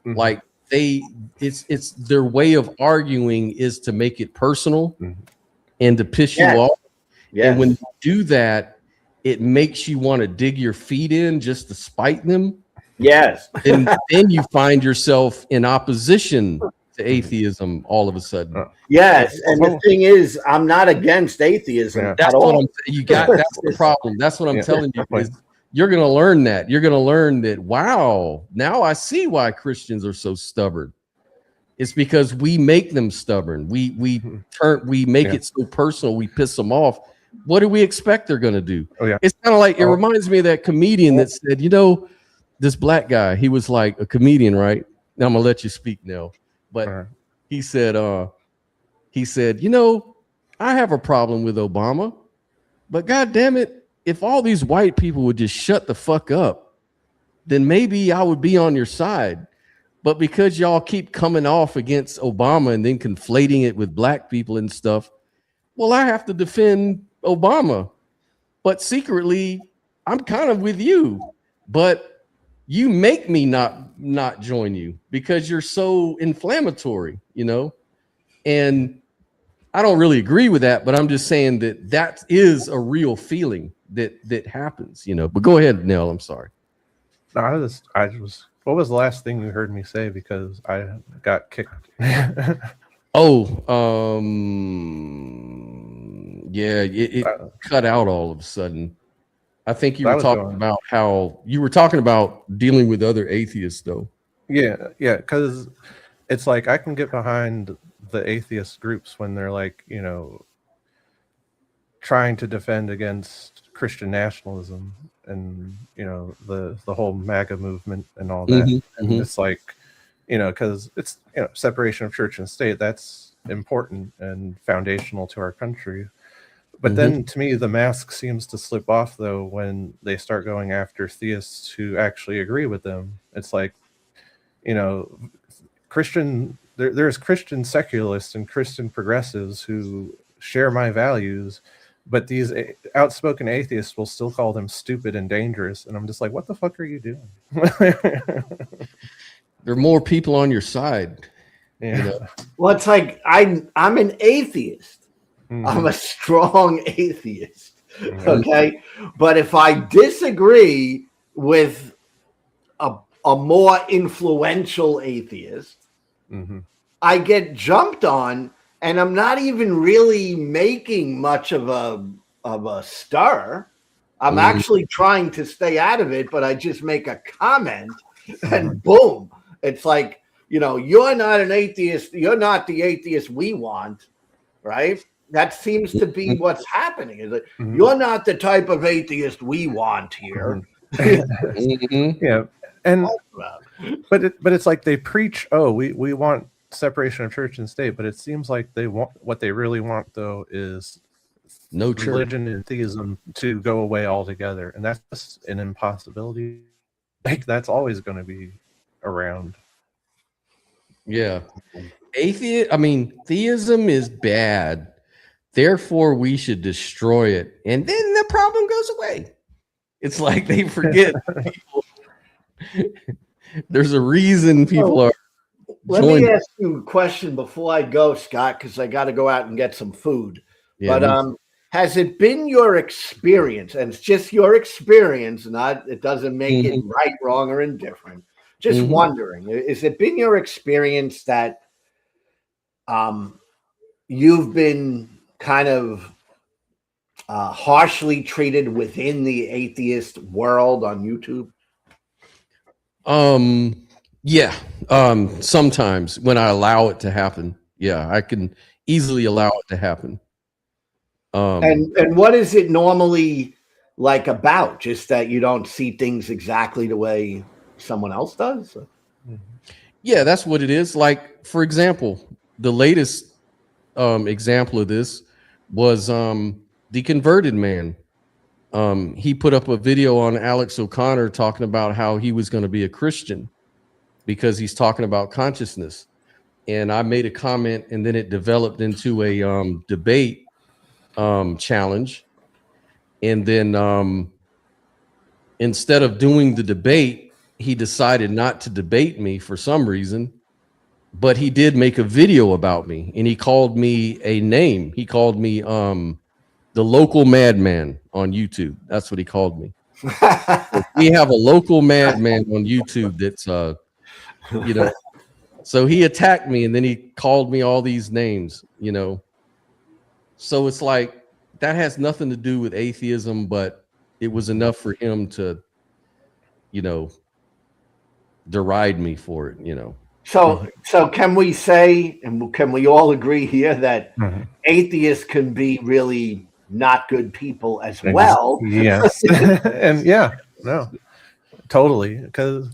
Like it's their way of arguing is to make it personal and to piss you off. And when you do that, it makes you want to dig your feet in just to spite them. Yes. And then you find yourself in opposition to atheism all of a sudden. Yes, and the thing is, I'm not against atheism. That's what I'm. That's the problem. That's what I'm telling you. Is you're going to learn that. You're going to learn that. Wow, now I see why Christians are so stubborn. It's because we make them stubborn. We make it so personal. We piss them off. What do we expect they're going to do? It's kind of like it reminds me of that comedian that said, this black guy. He was like a comedian, right? Now I'm gonna let you speak, Nell. But he said, you know, I have a problem with Obama, but God damn it, if all these white people would just shut the fuck up, then maybe I would be on your side. But because y'all keep coming off against Obama and then conflating it with black people and stuff, well, I have to defend Obama. But secretly, I'm kind of with you. But you make me not join you because you're so inflammatory, you know? And I don't really agree with that, but I'm just saying that is a real feeling that happens, you know. But go ahead, Nell. I'm sorry. No, I was. What was the last thing you heard me say? Because I got kicked. Yeah, it cut out all of a sudden. I think you were talking about how you were talking about dealing with other atheists, though. Yeah, because it's like I can get behind the atheist groups when they're like, you know, trying to defend against Christian nationalism and, you know, the whole MAGA movement and all that. And it's like, you know, because it's, you know, separation of church and state, that's important and foundational to our country. But then to me, the mask seems to slip off, though, when they start going after theists who actually agree with them. It's like, you know, there's Christian secularists and Christian progressives who share my values, but these outspoken atheists will still call them stupid and dangerous. And I'm just like, what the fuck are you doing? There are more people on your side. Yeah. You know? Well, it's like I'm an atheist. I'm a strong atheist. Okay. But if I disagree with a more influential atheist, I get jumped on, and I'm not even really making much of a stir. I'm actually trying to stay out of it, but I just make a comment and boom. It's like, you know, you're not an atheist. You're not the atheist we want, right? That seems to be what's happening. Is that you're not the type of atheist we want here. Yeah, and but it's like they preach, oh, we want separation of church and state, but it seems like they want, what they really want, though, is no religion and theism to go away altogether, and that's an impossibility. Like that's always going to be around. Yeah, theism is bad. Therefore, we should destroy it, and then the problem goes away. It's like they forget people. There's a reason people are. Let me ask you a question before I go, Scott, because I got to go out and get some food. Yeah, but has it been your experience, and it's just your experience, it doesn't make it right, wrong, or indifferent. Just wondering, has it been your experience that you've been kind of harshly treated within the atheist world on YouTube? Yeah. Sometimes when I allow it to happen. Yeah, I can easily allow it to happen. And what is it normally like about? Just that you don't see things exactly the way someone else does? Yeah, that's what it is. Like, for example, the latest example of this was the converted man. He put up a video on Alex O'Connor talking about how he was going to be a Christian because he's talking about consciousness. And I made a comment, and then it developed into a debate challenge. And then instead of doing the debate, he decided not to debate me for some reason. But he did make a video about me, and he called me a name. He called me the local madman on YouTube. That's what he called me. We have a local madman on YouTube that's you know, so he attacked me, and then he called me all these names, you know. So it's like that has nothing to do with atheism, but it was enough for him to, you know, deride me for it, you know. So can we say, and can we all agree here, that atheists can be really not good people as well? Yes. And yeah, no, totally. Because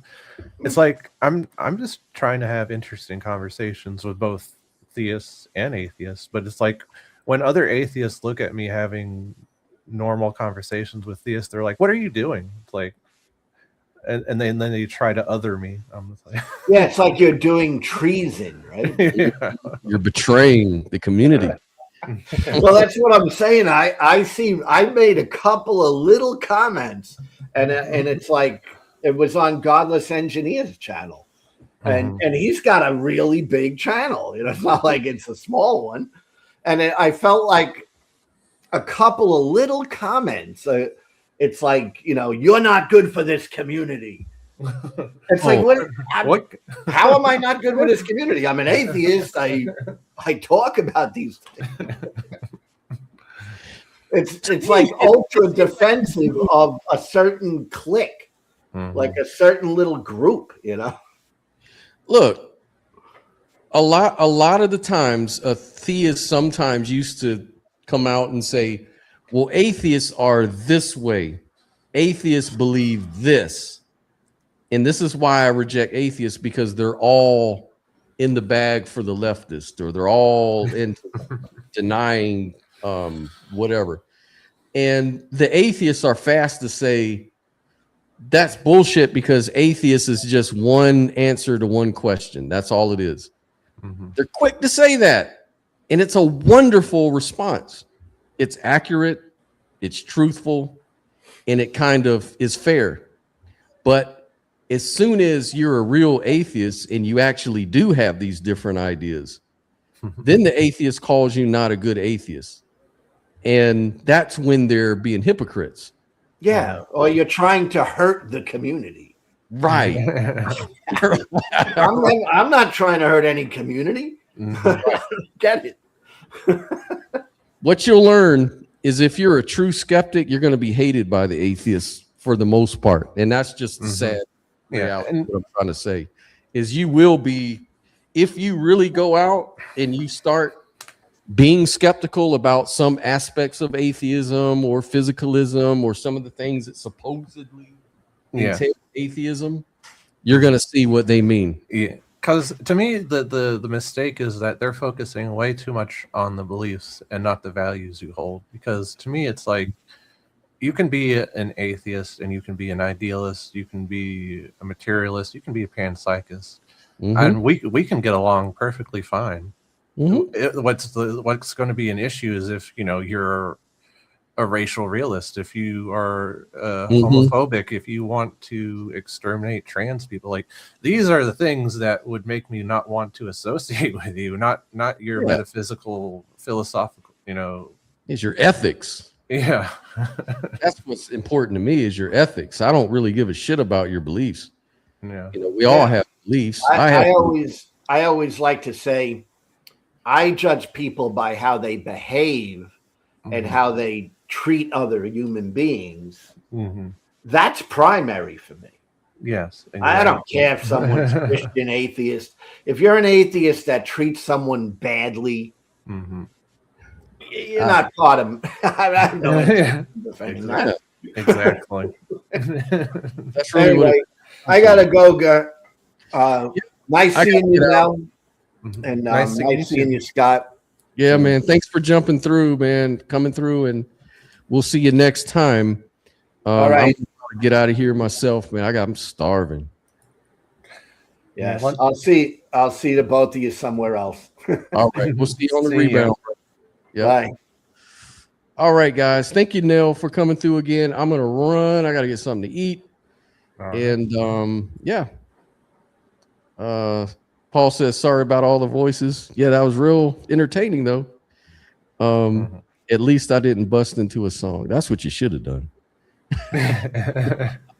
It's like I'm just trying to have interesting conversations with both theists and atheists, but it's like when other atheists look at me having normal conversations with theists, they're like, "What are you doing?" It's like, and then they try to other me. I'm just like, yeah, it's like you're doing treason, right? yeah. You're betraying the community. Well, that's what I'm saying. I made a couple of little comments, and it's like it was on Godless Engineer's channel, and he's got a really big channel. You know, it's not like it's a small one, and I felt like a couple of little comments. It's like, you know, you're not good for this community. It's like, what? How am I not good for this community? I'm an atheist. I talk about these things. It's like ultra defensive of a certain clique, like a certain little group, you know. Look, a lot of the times, a theist sometimes used to come out and say, well, atheists are this way. Atheists believe this. And this is why I reject atheists, because they're all in the bag for the leftist, or they're all into denying whatever. And the atheists are fast to say that's bullshit, because atheist is just one answer to one question. That's all it is. They're quick to say that. And it's a wonderful response. It's accurate, it's truthful, and it kind of is fair. But as soon as you're a real atheist and you actually do have these different ideas, then the atheist calls you not a good atheist. And that's when they're being hypocrites. Yeah, or you're trying to hurt the community. Right. I'm not trying to hurt any community. Get it. What you'll learn is if you're a true skeptic, you're going to be hated by the atheists for the most part. And that's just the sad reality. And what I'm trying to say is you will be, if you really go out and you start being skeptical about some aspects of atheism or physicalism or some of the things that supposedly entail atheism, you're going to see what they mean. Yeah. Because to me, the mistake is that they're focusing way too much on the beliefs and not the values you hold. Because to me, it's like you can be an atheist and you can be an idealist, you can be a materialist, you can be a panpsychist, and we can get along perfectly fine. What's going to be an issue is if you're a racial realist, if you are homophobic, if you want to exterminate trans people. Like, these are the things that would make me not want to associate with you, not your metaphysical, philosophical, Is your ethics. Yeah. That's what's important to me, is your ethics. I don't really give a shit about your beliefs. Yeah. We all have beliefs. I always like to say, I judge people by how they behave and how they treat other human beings. That's primary for me. Yes. Exactly. I don't care if someone's Christian, atheist. If you're an atheist that treats someone badly, you're not part of. I have no defending that. Exactly. That's really anyway, I gotta go. Nice seeing you now, and nice seeing you, Scott. Yeah, man. Thanks for jumping through, man. Coming through, and we'll see you next time. All right. I'm gonna get out of here myself, man. I'm starving. Yes, I'll see the both of you somewhere else. All right, we'll see you on the rebound. Yeah. Bye. All right, guys. Thank you, Nell, for coming through again. I'm gonna run. I gotta get something to eat. And Paul says sorry about all the voices. Yeah, that was real entertaining though. At least I didn't bust into a song. That's what you should have done.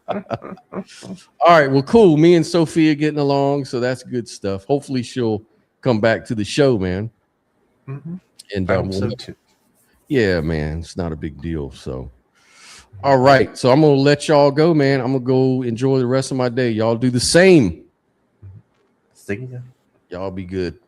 All right, well, cool. Me and Sophia getting along, so that's good stuff. Hopefully she'll come back to the show, man. And so too. Yeah, man, it's not a big deal. So all right, so I'm gonna let y'all go, man. I'm gonna go enjoy the rest of my day. Y'all do the same. See ya. Y'all be good.